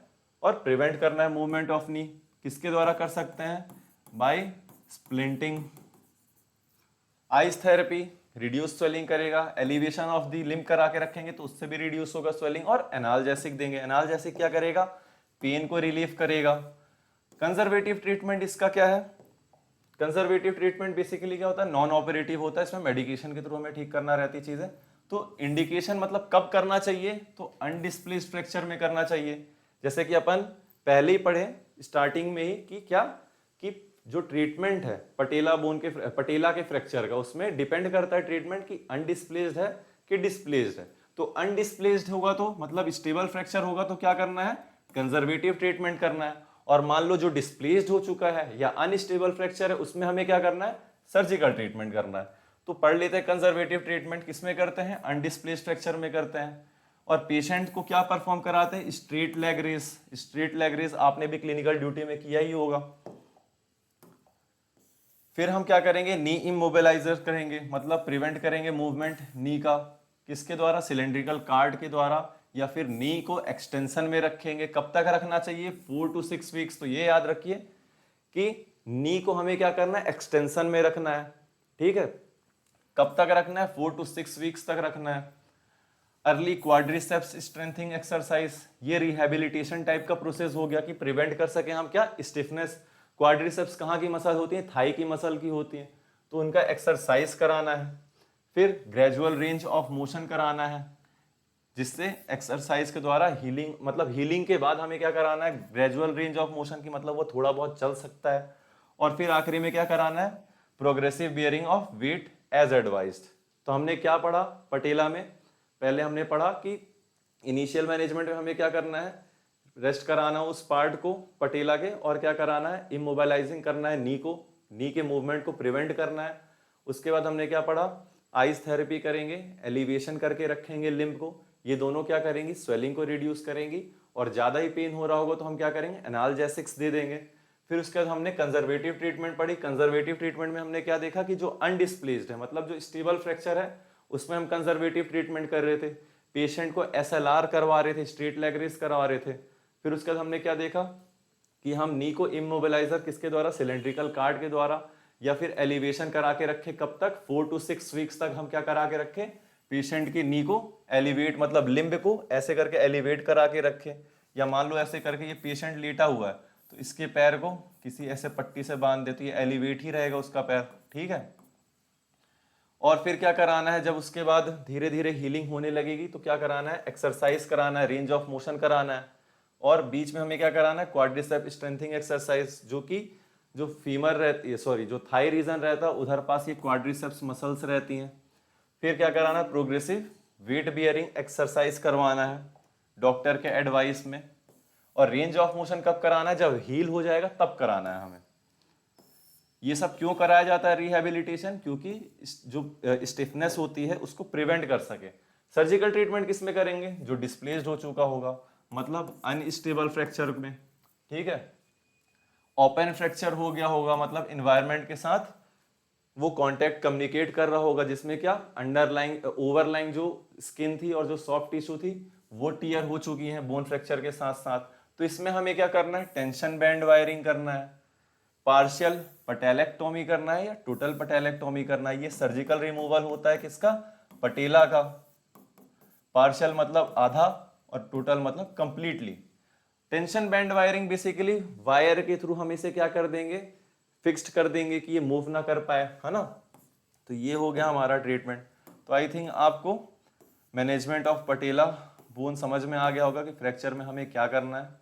और प्रिवेंट करना है मूवमेंट ऑफ नी। किसके द्वारा कर सकते हैं, by splinting. Ice therapy reduce swelling करेगा। एलिवेशन ऑफ द लिम्ब करा के रखेंगे तो उससे भी रिड्यूस होगा स्वेलिंग। और एनाल्जेसिक देंगे, एनाल्जेसिक क्या करेगा, पेन को रिलीफ करेगा। कंजर्वेटिव ट्रीटमेंट इसका क्या है, कंजर्वेटिव ट्रीटमेंट बेसिकली क्या होता है, नॉन ऑपरेटिव होता है। इसमें मेडिकेशन के थ्रू हमें ठीक करना रहती चीजें। तो इंडिकेशन मतलब कब करना चाहिए, तो अनडिस्प्लेस्ड फ्रैक्चर में करना चाहिए। जैसे कि अपन पहले ही पढ़े स्टार्टिंग में ही कि क्या, कि जो ट्रीटमेंट है पटेला बोन के, पटेला के फ्रैक्चर का, उसमें डिपेंड करता है ट्रीटमेंट कि अनडिस्प्लेस्ड है कि डिस्प्लेस्ड है। तो अनडिस्प्लेस्ड होगा तो मतलब स्टेबल फ्रैक्चर होगा तो क्या करना है, कंजर्वेटिव ट्रीटमेंट करना है। और मान लो जो डिस्प्लेस्ड हो चुका है या अनस्टेबल फ्रैक्चर है उसमें हमें क्या करना है, सर्जिकल ट्रीटमेंट करना है। तो पढ़ लेते हैं कंजर्वेटिव ट्रीटमेंट किसमें करते हैं, अनडिस्प्लेस्ड फ्रैक्चर में करते हैं। और पेशेंट को क्या परफॉर्म कराते हैं, straight leg raise. Straight leg raise आपने भी क्लिनिकल ड्यूटी में किया ही होगा। फिर हम क्या करेंगे, नी इमोबिलाइजर करेंगे, मतलब प्रिवेंट करेंगे मूवमेंट नी का। किसके द्वारा, सिलेंड्रिकल कार्ड के द्वारा। या फिर नी को एक्सटेंशन में रखेंगे। कब तक रखना चाहिए, 4 to 6 वीक्स। तो ये याद रखिए कि नी को हमें क्या करना है, एक्सटेंशन में रखना है। ठीक है, कब तक रखना है, 4 to 6 वीक्स तक रखना है। अर्ली क्वाड्रिसेप्स स्ट्रेंथिंग एक्सरसाइज, ये रिहेबिलिटेशन टाइप का प्रोसेस हो गया कि प्रिवेंट कर सके हम क्या, स्टिफनेस। क्वाड्रिसेप्स कहाँ की मसल होती है, थाई की मसल की होती है, तो उनका एक्सरसाइज कराना है। फिर ग्रेजुअल रेंज ऑफ मोशन कराना है, जिससे एक्सरसाइज के द्वारा हीलिंग, मतलब हीलिंग के बाद हमें क्या कराना है, ग्रेजुअल रेंज ऑफ मोशन की मतलब वो थोड़ा बहुत चल सकता है। और फिर आखिरी में क्या कराना है, progressive bearing of weight as advised. तो हमने क्या पढ़ा पटेला में, पहले हमने पढ़ा कि इनिशियल मैनेजमेंट में हमें क्या करना है, रेस्ट कराना उस पार्ट को पटेला के, और क्या कराना है, इमोबिलाइजिंग करना है नी को, नी के मूवमेंट को प्रिवेंट करना है। उसके बाद हमने क्या पढ़ा, आइस थेरेपी करेंगे, एलिवेशन करके रखेंगे लिम्ब को। ये दोनों क्या करेंगी, स्वेलिंग को रिड्यूस करेंगी। और ज्यादा ही पेन हो रहा होगा तो हम क्या करेंगे, एनाल्जेसिक्स दे देंगे। फिर उसके बाद हमने कंजर्वेटिव ट्रीटमेंट पढ़ी। कंजर्वेटिव ट्रीटमेंट में हमने क्या देखा कि जो अनडिस्प्लेस्ड है, मतलब जो स्टेबल फ्रैक्चर है, उसमें हम कंजर्वेटिव ट्रीटमेंट कर रहे थे। पेशेंट को SLR करवा रहे थे, स्ट्रेट लेग रेस करवा रहे थे। फिर उसके बाद हमने क्या देखा कि हम नी को इमोबिलाइजर किसके द्वारा, सिलेंड्रिकल कार्ड के द्वारा। या फिर एलिवेशन करा के रखे, कब तक, 4 to 6 वीक्स तक हम क्या करा के रखे, पेशेंट की नी को एलिवेट, मतलब लिम्ब को ऐसे करके एलिवेट करा के रखे, या मान लो ऐसे करके ये पेशेंट लेटा हुआ है तो इसके पैर को किसी ऐसे पट्टी से बांध दे तो ये एलिवेट ही रहेगा उसका पैर, ठीक है। और फिर क्या कराना है, जब उसके बाद धीरे धीरे हीलिंग होने लगेगी तो क्या कराना है, एक्सरसाइज कराना है, रेंज ऑफ मोशन कराना है, और बीच में हमें क्या कराना है, क्वाड्रिसेप्स स्ट्रेंथिंग एक्सरसाइज, जो कि जो फीमर रहती है, सॉरी जो थाई रीजन रहता है उधर पास ये क्वाड्रिसेप्स मसल्स रहती हैं। फिर क्या कराना है, प्रोग्रेसिव वेट बियरिंग एक्सरसाइज करवाना है डॉक्टर के एडवाइस में। और रेंज ऑफ मोशन कब कराना है, जब हील हो जाएगा तब कराना है हमें। ये सब क्यों कराया जाता है रिहैबिलिटेशन, क्योंकि जो स्टिफनेस होती है उसको प्रिवेंट कर सके। सर्जिकल ट्रीटमेंट किस में करेंगे, जो डिस्प्लेस्ड हो चुका होगा, मतलब अनस्टेबल फ्रैक्चर में, ठीक है। ओपन फ्रैक्चर हो गया होगा, मतलब इन्वायरमेंट के साथ वो कांटेक्ट कम्युनिकेट कर रहा होगा, जिसमें क्या अंडरलाइंग ओवरलाइंग जो स्किन थी और जो सॉफ्ट टिश्यू थी वो टीयर हो चुकी है बोन फ्रैक्चर के साथ साथ। तो इसमें हमें क्या करना है, टेंशन बैंड वायरिंग करना है, पार्शियल पटेलेक्टोमी करना है या टोटल पटेलेक्टोमी करना है। ये सर्जिकल रिमूवल होता है किसका, पटेला का। पार्शियल मतलब आधा और टोटल मतलब completely. Tension band wiring basically wire के थ्रू हम इसे क्या कर देंगे, फिक्स्ड कर देंगे कि ये मूव ना कर पाए, है ना। तो ये हो गया हमारा ट्रीटमेंट। तो आई थिंक आपको मैनेजमेंट ऑफ पटेला बोन समझ में आ गया होगा कि फ्रैक्चर में हमें क्या करना है।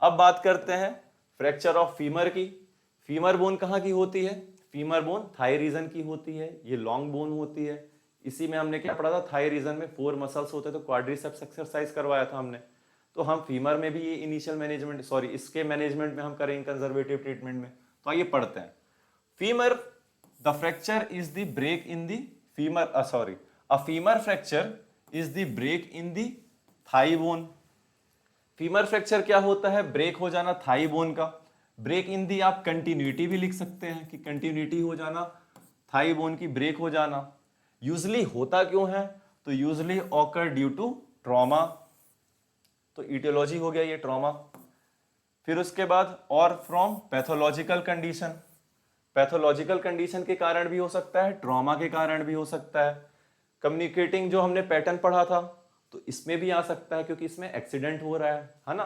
अब बात करते हैं फ्रैक्चर ऑफ फीमर की। फीमर बोन कहाँ की होती है, फीमर बोन थाई रीजन की होती है, ये लॉन्ग बोन होती है। इसी में हमने क्या पढ़ा था, थाई रीजन में 4 मसल्स होते, तो क्वाड्रिसेप्स एक्सरसाइज करवाया था हमने। तो हम फीमर में भी ये इनिशियल मैनेजमेंट, सॉरी इसके मैनेजमेंट में हम करेंगे कंजर्वेटिव ट्रीटमेंट में। तो आइए पढ़ते हैं। Femur, the fracture is the break in the femur, sorry a femur fracture is the break in the thigh bone. Femur fracture क्या होता है, ब्रेक हो जाना थाई बोन का। ब्रेक इन दी आप कंटिन्यूटी भी लिख सकते हैं कि कंटिन्यूटी हो जाना, थाई बोन की ब्रेक हो जाना। यूजली होता क्यों है, तो usually occur due to trauma, तो इटियोलॉजी हो गया ये ट्रॉमा। फिर उसके बाद और from pathological condition, pathological condition के कारण भी हो सकता है, ट्रॉमा के कारण भी हो सकता है। कम्युनिकेटिंग जो हमने पैटर्न पढ़ा था तो इसमें भी आ सकता है क्योंकि इसमें एक्सीडेंट हो रहा है ना।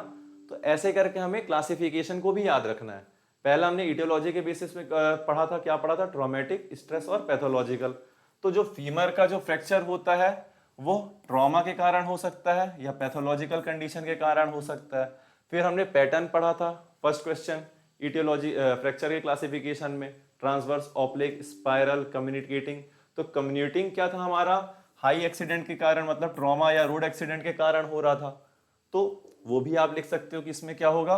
तो ऐसे करके हमें क्लासिफिकेशन को भी याद रखना है। पहला हमने इटियोलॉजी के बेसिस में पढ़ा था, क्या पढ़ा था, ट्रॉमेटिक, स्ट्रेस और पैथोलॉजिकल। तो जो फीमर का जो फ्रैक्चर होता है वो ट्रॉमा के कारण हो सकता है या पैथोलॉजिकल कंडीशन के कारण हो सकता है। फिर हमने पैटर्न पढ़ा था, फर्स्ट क्वेश्चन इटियोलॉजी फ्रैक्चर के क्लासिफिकेशन में, ट्रांसवर्स, ऑब्लिक, स्पाइरल, कम्युनिकेटिंग। तो कम्युनिकेटिंग क्या था हमारा, हाई एक्सीडेंट के कारण, मतलब ट्रॉमा या रोड एक्सीडेंट के कारण हो रहा था। तो वो भी आप लिख सकते हो कि इसमें क्या होगा,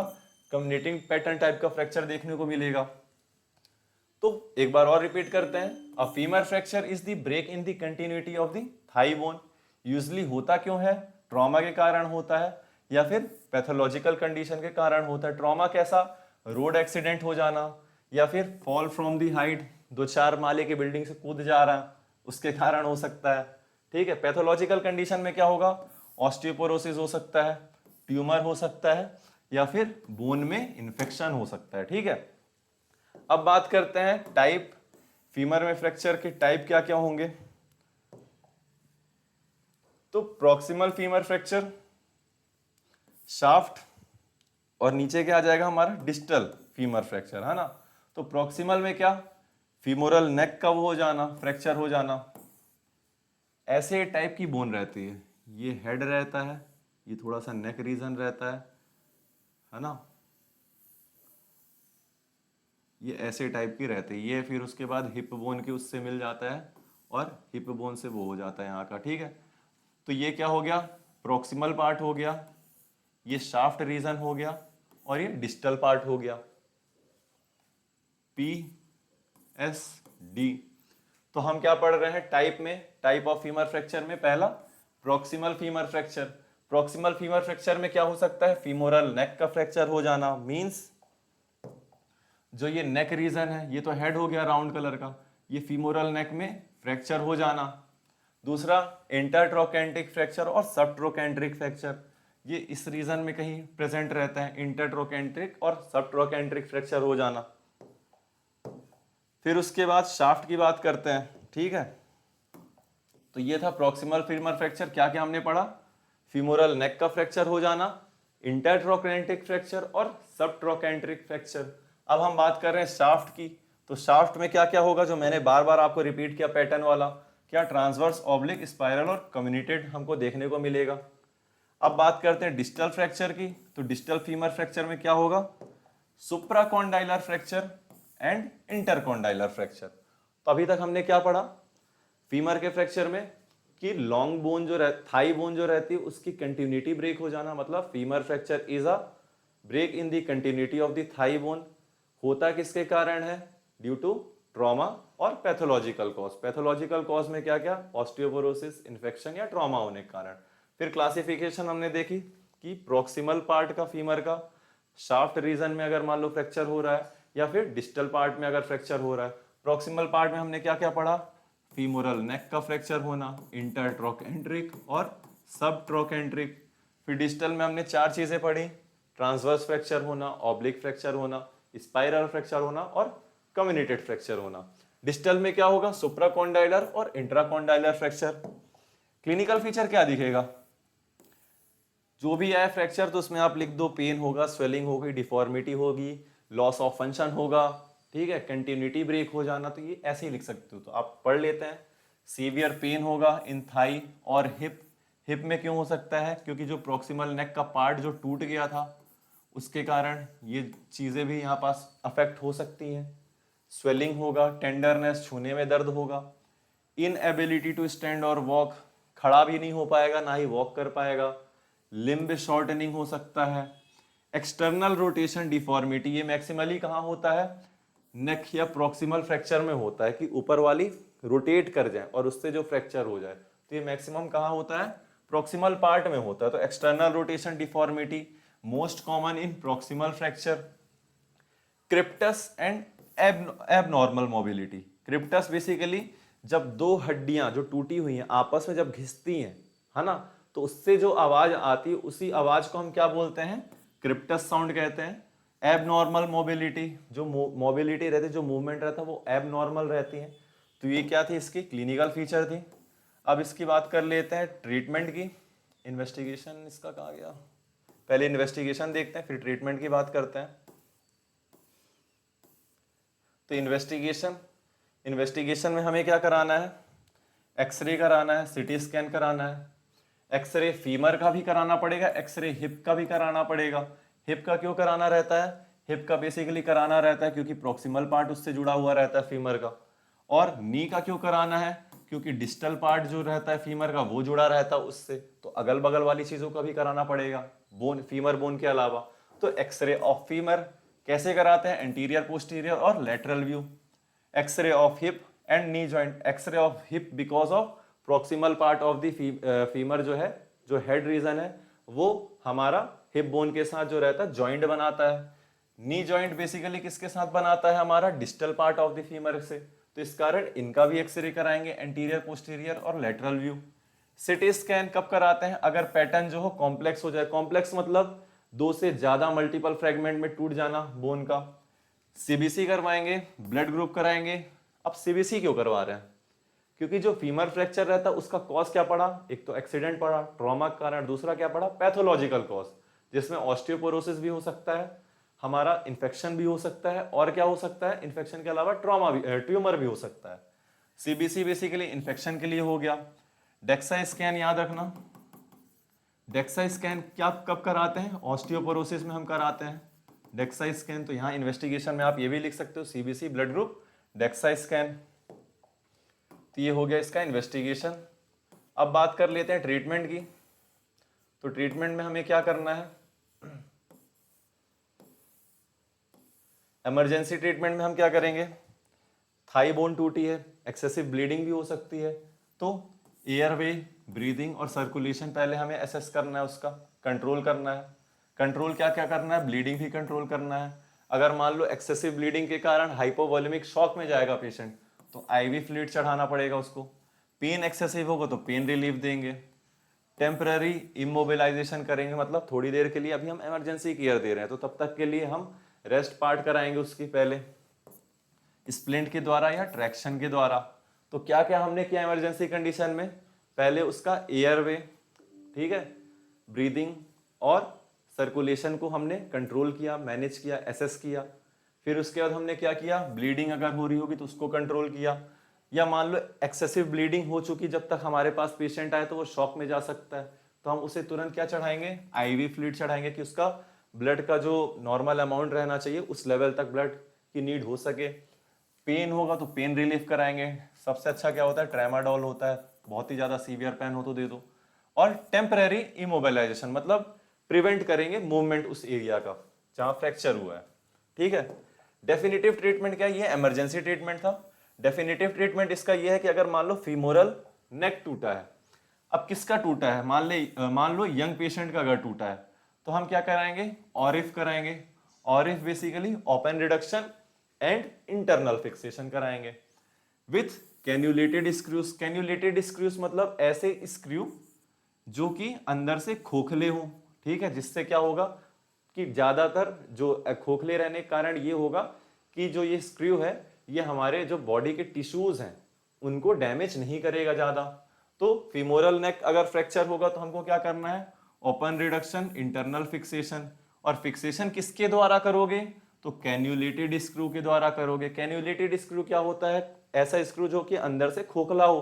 कम्युनिकेटिंग पैटर्न टाइप का फ्रैक्चर देखने को मिलेगा। तो एक बार और रिपीट करते हैं, a femur fracture is the break in the continuity of the thigh bone. Usually होता क्यों है, ट्रॉमा के कारण होता है या फिर पैथोलॉजिकल कंडीशन के कारण होता है। ट्रॉमा कैसा, रोड एक्सीडेंट हो जाना या फिर फॉल फ्रॉम दी हाइट, 2-4 माले की बिल्डिंग से कूद जा रहा उसके कारण हो सकता है, ठीक है। पैथोलॉजिकल कंडीशन में क्या होगा, ऑस्टियोपोरोसिस हो सकता है, ट्यूमर हो सकता है या फिर बोन में इंफेक्शन हो सकता है, ठीक है। अब बात करते हैं टाइप, फीमर में फ्रैक्चर के टाइप क्या क्या होंगे। तो प्रॉक्सिमल फीमर फ्रैक्चर, शाफ्ट, और नीचे क्या आ जाएगा हमारा, डिस्टल फीमर फ्रैक्चर, है ना। तो प्रॉक्सिमल में क्या, फीमोरल नेक का हो जाना, फ्रैक्चर हो जाना। ऐसे टाइप की बोन रहती है, ये हेड रहता है, ये थोड़ा सा नेक रीजन रहता है ना, ये ऐसे टाइप की रहती है। ये फिर उसके बाद हिप बोन के उससे मिल जाता है और हिप बोन से वो हो जाता है यहाँ का, ठीक है। तो ये क्या हो गया, प्रॉक्सिमल पार्ट हो गया, ये शाफ्ट रीजन हो गया और ये डिस्टल पार्ट हो गया, PSD। तो हम क्या पढ़ रहे हैं टाइप में, टाइप ऑफ फीमर फ्रैक्चर में पहला proximal femur fracture. Proximal femur fracture में क्या हो सकता है, फीमोरल नेक का फ्रैक्चर हो जाना, मींस जो ये नेक रीजन है, ये तो हेड हो गया राउंड कलर का, ये फीमोरल नेक में फ्रैक्चर हो जाना। दूसरा इंटरट्रोकेंट्रिक फ्रैक्चर और सबट्रोकेंट्रिक फ्रैक्चर, ये इस रीजन में कहीं प्रेजेंट रहता है, इंटरट्रोकेंट्रिक और सबट्रोकेंट्रिक फ्रैक्चर हो जाना। फिर उसके बाद शाफ्ट की बात करते हैं, ठीक है। तो ये था प्रॉक्सिमल फीमर फ्रैक्चर। क्या क्या हमने पढ़ा? फीमोरल नेक का फ्रैक्चर हो जाना, इंटरट्रोकेंट्रिक फ्रैक्चर और सबट्रोकेंट्रिक फ्रैक्चर। अब हम बात कर रहे हैं शाफ्ट की। तो शाफ्ट में क्या क्या होगा, जो मैंने बार बार आपको रिपीट किया पैटर्न वाला, क्या ट्रांसवर्स, ऑब्लिक, स्पाइरल और कम्युनिटेड हमको देखने को मिलेगा। अब बात करते हैं डिस्टल फ्रैक्चर की। तो डिस्टल फीमर फ्रैक्चर में क्या होगा? Supracondylar fracture and इंटरकॉन्डाइलर fracture. तो अभी तक हमने क्या पढ़ा फीमर के फ्रैक्चर में कि लॉन्ग बोन जो थाई बोन जो रहती है उसकी कंटिन्यूटी ब्रेक हो जाना, मतलब femur fracture is a break in the continuity of the thigh bone. होता किसके कारण है? ड्यू टू ट्रॉमा और पैथोलॉजिकल कॉज। पैथोलॉजिकल कॉज में क्या क्या? ऑस्टियोपोरोसिस, इन्फेक्शन या ट्रॉमा होने के कारण। फिर क्लासिफिकेशन हमने देखी कि प्रोक्सिमल पार्ट का फीमर का शाफ्ट रीजन में अगर मान लो फ्रैक्चर हो रहा है या फिर डिस्टल पार्ट में अगर फ्रैक्चर हो रहा है। प्रोक्सिमल पार्ट में हमने क्या क्या पढ़ा? फीमोरल नेक का फ्रैक्चर होना, इंटरट्रोकेंट्रिक और सब ट्रोकेंट्रिक। फिर डिस्टल में हमने चार चीजें पढ़ी, ट्रांसवर्स फ्रैक्चर होना, ऑब्लिक फ्रैक्चर होना, स्पाइरल फ्रैक्चर होना और कम्युनिटेड फ्रैक्चर होना। डिस्टल में क्या होगा? सुप्राकॉन्डाइलर और इंट्राकॉन्डाइलर फ्रैक्चर। क्लिनिकल फीचर क्या दिखेगा? जो भी आए फ्रैक्चर तो उसमें आप लिख दो, पेन होगा, स्वेलिंग होगी, डिफॉर्मिटी होगी, लॉस ऑफ फंक्शन होगा, ठीक है, कंटिन्यूटी ब्रेक हो जाना। तो ये ऐसे ही लिख सकते हो, तो आप पढ़ लेते हैं। सीवियर पेन होगा इन थाई और हिप। हिप में क्यों हो सकता है? क्योंकि जो प्रोक्सिमल नेक का पार्ट जो टूट गया था उसके कारण ये चीजें भी यहाँ पास अफेक्ट हो सकती हैं। स्वेलिंग होगा, टेंडरनेस, छूने में दर्द होगा, इनएबिलिटी टू स्टैंड और वॉक, खड़ा भी नहीं हो पाएगा ना ही वॉक कर पाएगा, लिम्ब शॉर्टनिंग हो सकता है, एक्सटर्नल रोटेशन डिफॉर्मिटी। ये मैक्सिमली कहाँ होता है? नेक या प्रॉक्सिमल फ्रैक्चर में होता है कि ऊपर वाली रोटेट कर जाए और उससे जो फ्रैक्चर हो जाए। तो ये मैक्सिमम कहाँ होता है? प्रॉक्सिमल पार्ट में होता है। तो external rotation deformity most common in proximal fracture. Crepitus and abnormal mobility. Crepitus basically जब दो हड्डियां जो टूटी हुई हैं आपस में जब घिसती हैं, है ना, तो उससे जो आवाज आती है उसी आवाज को हम क्या बोलते हैं? क्रिप्टस साउंड कहते हैं। एबनॉर्मल मोबिलिटी, जो मोबिलिटी रहती है, जो मूवमेंट रहता है वो एबनॉर्मल रहती है। तो ये क्या थी? इसकी क्लिनिकल फीचर थी। अब इसकी बात कर लेते हैं ट्रीटमेंट की। इन्वेस्टिगेशन इसका कहाँ गया? पहले इन्वेस्टिगेशन देखते हैं फिर ट्रीटमेंट की बात करते हैं। तो इन्वेस्टिगेशन में हमें क्या कराना है? एक्सरे कराना है, सीटी स्कैन कराना है। एक्सरे फीमर का भी कराना पड़ेगा, एक्सरे हिप का भी कराना पड़ेगा। हिप का क्यों कराना रहता है? हिप का बेसिकली कराना रहता है क्योंकि प्रॉक्सिमल पार्ट उससे जुड़ा हुआ रहता है फीमर का। और नी का क्यों कराना है? क्योंकि डिस्टल पार्ट जो रहता है फीमर का वो जुड़ा रहता है उससे। तो अगल बगल वाली चीजों का भी कराना पड़ेगा, बोन, फीमर बोन के अलावा। तो एक्सरे ऑफ फीमर कैसे कराते हैं? एंटीरियर, पोस्टीरियर और lateral view. X-ray of hip and knee joint. X-ray of hip because of proximal part of the femur जो है, जो हेड रीजन है, वो हमारा हिप बोन के साथ जो रहता है जॉइंट बनाता है। नी जॉइंट बेसिकली किसके साथ बनाता है? हमारा distal part of the femur से। तो इस कारण इनका भी एक्सरे कराएंगे, एंटीरियर, पोस्टीरियर और लेटरल व्यू। सिटी स्कैन कब कराते हैं? अगर पैटर्न जो हो कॉम्प्लेक्स हो जाए। कॉम्प्लेक्स मतलब दो से ज्यादा मल्टीपल फ्रेगमेंट में टूट जाना बोन का। सीबीसी करवाएंगे, ब्लड ग्रुप कराएंगे। अब सीबीसी क्यों करवा रहे हैं? क्योंकि जो फीमर फ्रैक्चर रहता है उसका कॉज क्या पड़ा? एक तो एक्सीडेंट पड़ा, ट्रॉमा का कारण। दूसरा क्या पड़ा? पैथोलॉजिकल कॉज, जिसमें ऑस्टियोपोरोसिस भी हो सकता है, हमारा इन्फेक्शन भी हो सकता है, और क्या हो सकता है? इन्फेक्शन के अलावा ट्रॉमा भी, ट्यूमर भी हो सकता है। सीबीसी बेसिकली इन्फेक्शन के लिए हो गया। डेक्सा स्कैन याद रखना। डेक्सा स्कैन क्या कब कराते हैं? ऑस्टियोपोरोसिस में हम कराते हैं डेक्सा स्कैन। तो यहाँ इन्वेस्टिगेशन में आप ये भी लिख सकते हो, CBC, blood group, DEXA scan. तो ये हो गया इसका इन्वेस्टिगेशन। अब बात कर लेते हैं ट्रीटमेंट की। तो ट्रीटमेंट में हमें क्या करना है? इमरजेंसी ट्रीटमेंट में हम क्या करेंगे? थाई बोन टूटी है, एक्सेसिव ब्लीडिंग भी हो सकती है, तो एयरवे, ब्रीदिंग और सर्कुलेशन पहले हमें असेस करना है, उसका कंट्रोल करना है। कंट्रोल क्या क्या करना है? ब्लीडिंग भी कंट्रोल करना है। अगर मान लो एक्सेसिव ब्लीडिंग के कारण हाइपोवोलेमिक शॉक में जाएगा पेशेंट, तो आईवी फ्लूइड चढ़ाना पड़ेगा उसको। पेन एक्सेसिव होगा तो पेन रिलीफ देंगे। टेम्पररी इमोबिलाइजेशन करेंगे, मतलब थोड़ी देर के लिए, अभी हम इमरजेंसी केयर दे रहे हैं तो तब तक के लिए हम रेस्ट पार्ट कराएंगे उसकी पहले, स्प्लिंट के द्वारा या ट्रैक्शन के द्वारा। तो क्या क्या हमने किया इमरजेंसी कंडीशन में? पहले उसका एयरवे, ठीक है, ब्रीदिंग और सर्कुलेशन को हमने कंट्रोल किया, मैनेज किया, एसेस किया। फिर उसके बाद हमने क्या किया, ब्लीडिंग अगर हो रही होगी तो उसको कंट्रोल किया, या मान लो एक्सेसिव ब्लीडिंग हो चुकी, जब तक हमारे पास पेशेंट आए तो वो शॉक में जा सकता है, तो हम उसे तुरंत क्या चढ़ाएंगे, आईवी फ्लूइड चढ़ाएंगे कि उसका ब्लड का जो नॉर्मल अमाउंट रहना चाहिए उस लेवल तक ब्लड की नीड हो सके। पेन होगा तो पेन रिलीफ कराएंगे। सबसे अच्छा क्या होता है, ट्रेमाडोल होता है, बहुत ही ज्यादा सीवियर पेन हो तो दे दो। और टेम्पररी इमोबिलाइजेशन, मतलब प्रिवेंट करेंगे मूवमेंट उस एरिया का जहां फ्रैक्चर हुआ है, ठीक है। डेफिनेटिव ट्रीटमेंट क्या है, ये इमरजेंसी ट्रीटमेंट था। डेफिनेटिव ट्रीटमेंट इसका ये है कि अगर मान लो फीमोरल नेक टूटा है, अब किसका टूटा है, मान लो यंग पेशेंट का अगर टूटा है, तो हम क्या कराएंगे, ऑरिफ कराएंगे। ORIF basically open reduction and internal fixation कराएंगे with cannulated screws. Cannulated screws मतलब ऐसे स्क्रू जो कि अंदर से खोखले हों, ठीक है, जिससे क्या होगा कि ज्यादातर जो खोखले रहने के कारण ये होगा कि जो ये स्क्रू है ये हमारे जो बॉडी के टिश्यूज हैं उनको डैमेज नहीं करेगा ज्यादा। तो फीमोरल नेक अगर फ्रैक्चर होगा तो हमको क्या करना है, ओपन रिडक्शन, इंटरनल फिक्सेशन। और फिक्सेशन किसके द्वारा करोगे, तो कैन्युलेटेड स्क्रू के द्वारा करोगे। कैन्युलेटेड स्क्रू क्या होता है, ऐसा स्क्रू जो कि अंदर से खोखला हो।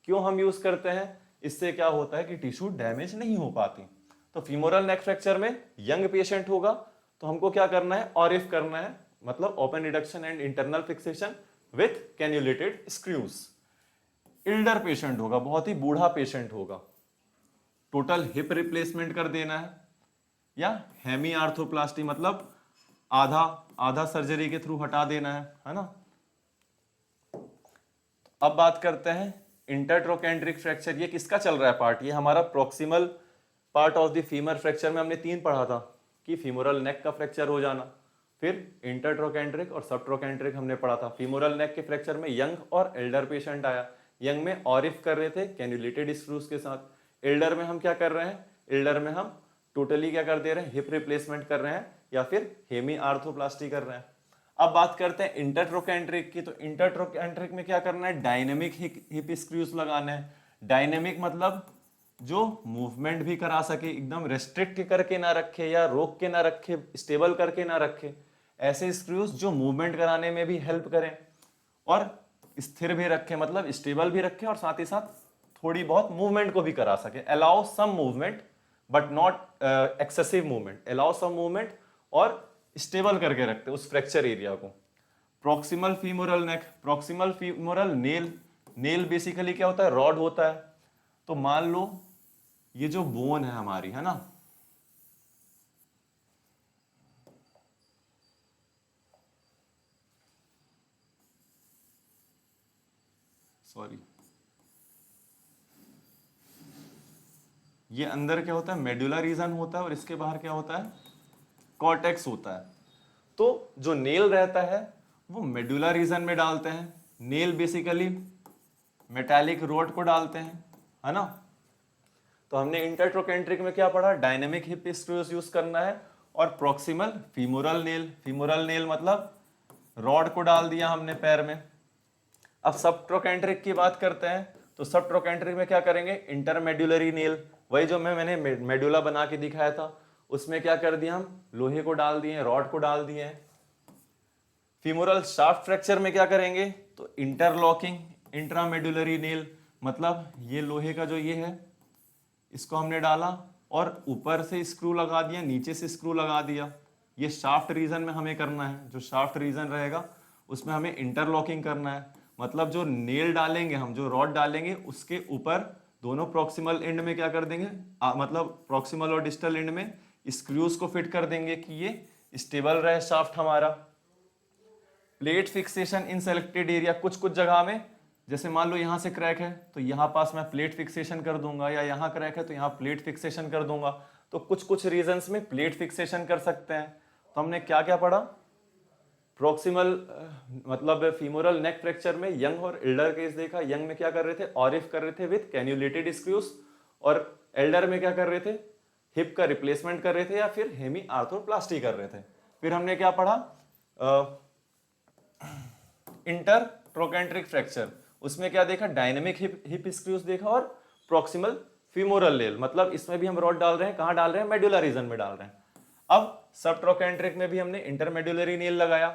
क्यों हम यूज करते हैं, इससे क्या होता है कि टिश्यू डैमेज नहीं हो पाती। तो फीमोरल नेक फ्रैक्चर में यंग पेशेंट होगा तो हमको क्या करना है, ऑरिफ करना है, मतलब open reduction and internal fixation with cannulated screws. Elder patient होगा, बहुत ही बूढ़ा पेशेंट होगा, टोटल हिप रिप्लेसमेंट कर देना है, या हेमी आर्थोप्लास्टी मतलब आधा आधा सर्जरी के थ्रू हटा देना है ना। अब बात करते हैं इंटरट्रोकेंड्रिक फ्रैक्चर। ये किसका चल रहा है पार्ट, ये हमारा proximal part of the femur fracture में हमने 3 पढ़ा था कि फीमोरल नेक का फ्रैक्चर हो जाना, फिर इंटरट्रोकेंड्रिक और सबट्रोकेंड्रिक हमने पढ़ा था। फीमोरल नेक के फ्रैक्चर में यंग और एल्डर पेशेंट आया। यंग में ऑरिफ कर रहे थे कैन्युलेटेड स्क्रूज के साथ। एल्डर में हम क्या कर रहे हैं, एल्डर में हम टोटली क्या कर दे रहे हैं, हिप रिप्लेसमेंट कर रहे हैं या फिर हेमी आर्थोप्लास्टी कर रहे हैं। अब बात करते हैं इंटरट्रोकेंट्रिक की। तो इंटरट्रोकेंट्रिक में क्या करना है, डायनेमिक हिप स्क्रूज लगाना है। डायनेमिक मतलब जो मूवमेंट भी करा सके, एकदम रेस्ट्रिक्ट करके ना रखे या रोक के ना रखे, स्टेबल करके ना रखे, ऐसे स्क्रूज जो मूवमेंट कराने में भी हेल्प करें और स्थिर भी रखे, मतलब स्टेबल भी रखे और साथ ही साथ थोड़ी बहुत मूवमेंट को भी करा सके। Allow some movement but not excessive movement, allow some movement और स्टेबल करके रखते उस फ्रैक्चर एरिया को। Proximal femoral neck, proximal femoral nail, nail basically क्या होता है, रॉड होता है। तो मान लो ये जो बोन है हमारी, है ना, सॉरी, ये अंदर क्या होता है, मेडुला रीजन होता है और इसके बाहर क्या होता है, कॉर्टेक्स होता है। तो जो नेल रहता है वो मेडुला रीजन में डालते हैं। नेल बेसिकली मेटालिक रोड को डालते हैं, है ना। तो हमने इंटरट्रोकेंट्रिक में क्या पढ़ा, डायनेमिक हिप स्क्रूज यूज करना है और proximal femoral nail, femoral nail मतलब रॉड को डाल दिया हमने पैर में। अब सबट्रोकेंट्रिक की बात करते हैं। तो सबट्रोकेंट्रिक में क्या करेंगे, इंटरमेड्युलरी नेल, वही जो मैंने मेडुला बना के दिखाया था, उसमें क्या कर दिया, हम लोहे को डाल दिए, रॉड को डाल दिए। फीमोरल शाफ्ट फ्रैक्चर में क्या करेंगे, तो इंटरलॉकिंग इंट्रामेडुलरी नेल, मतलब ये लोहे का जो ये है इसको हमने डाला और ऊपर से स्क्रू लगा दिया, नीचे से स्क्रू लगा दिया। ये शाफ्ट रीजन में हमें करना है, जो शाफ्ट रीजन रहेगा उसमें हमें इंटरलॉकिंग करना है। मतलब जो नेल डालेंगे हम, जो रॉड डालेंगे उसके ऊपर दोनों प्रॉक्सिमल एंड में क्या कर देंगे, मतलब प्रॉक्सिमल और डिस्टल एंड में स्क्रूज को फिट कर देंगे कि ये स्टेबल रहे शाफ्ट हमारा। प्लेट फिक्सेशन इन सेलेक्टेड एरिया, कुछ कुछ जगह में, जैसे मान लो यहाँ से क्रैक है तो यहाँ पास मैं प्लेट फिक्सेशन कर दूंगा, या यहाँ क्रैक है तो यहाँ प्लेट फिक्सेशन कर दूंगा। तो कुछ कुछ रीजन्स में प्लेट फिक्सेशन कर सकते हैं। तो हमने क्या क्या पढ़ा, प्रोक्सिमल मतलब फीमोरल नेक फ्रैक्चर में यंग और एल्डर केस देखा। यंग में क्या कर रहे थे, ऑरिफ कर रहे थे विथ कैन्युलेटेड स्क्रूज, और एल्डर में क्या कर रहे थे, हिप का रिप्लेसमेंट कर रहे थे या फिर हेमी आर्थोप्लास्टी कर रहे थे। फिर हमने क्या पढ़ा, इंटरट्रोकेंट्रिक फ्रैक्चर, उसमें क्या देखा, डायनेमिक हिप स्क्रूज देखा और प्रॉक्सिमल फीमोरल नेल, मतलब इसमें भी हम रॉड डाल रहे हैं, कहाँ डाल रहे हैं, मेडुला रीजन में डाल रहे हैं। अब सब ट्रोकेंट्रिक में भी हमने इंटरमेडुलरी नेल लगाया।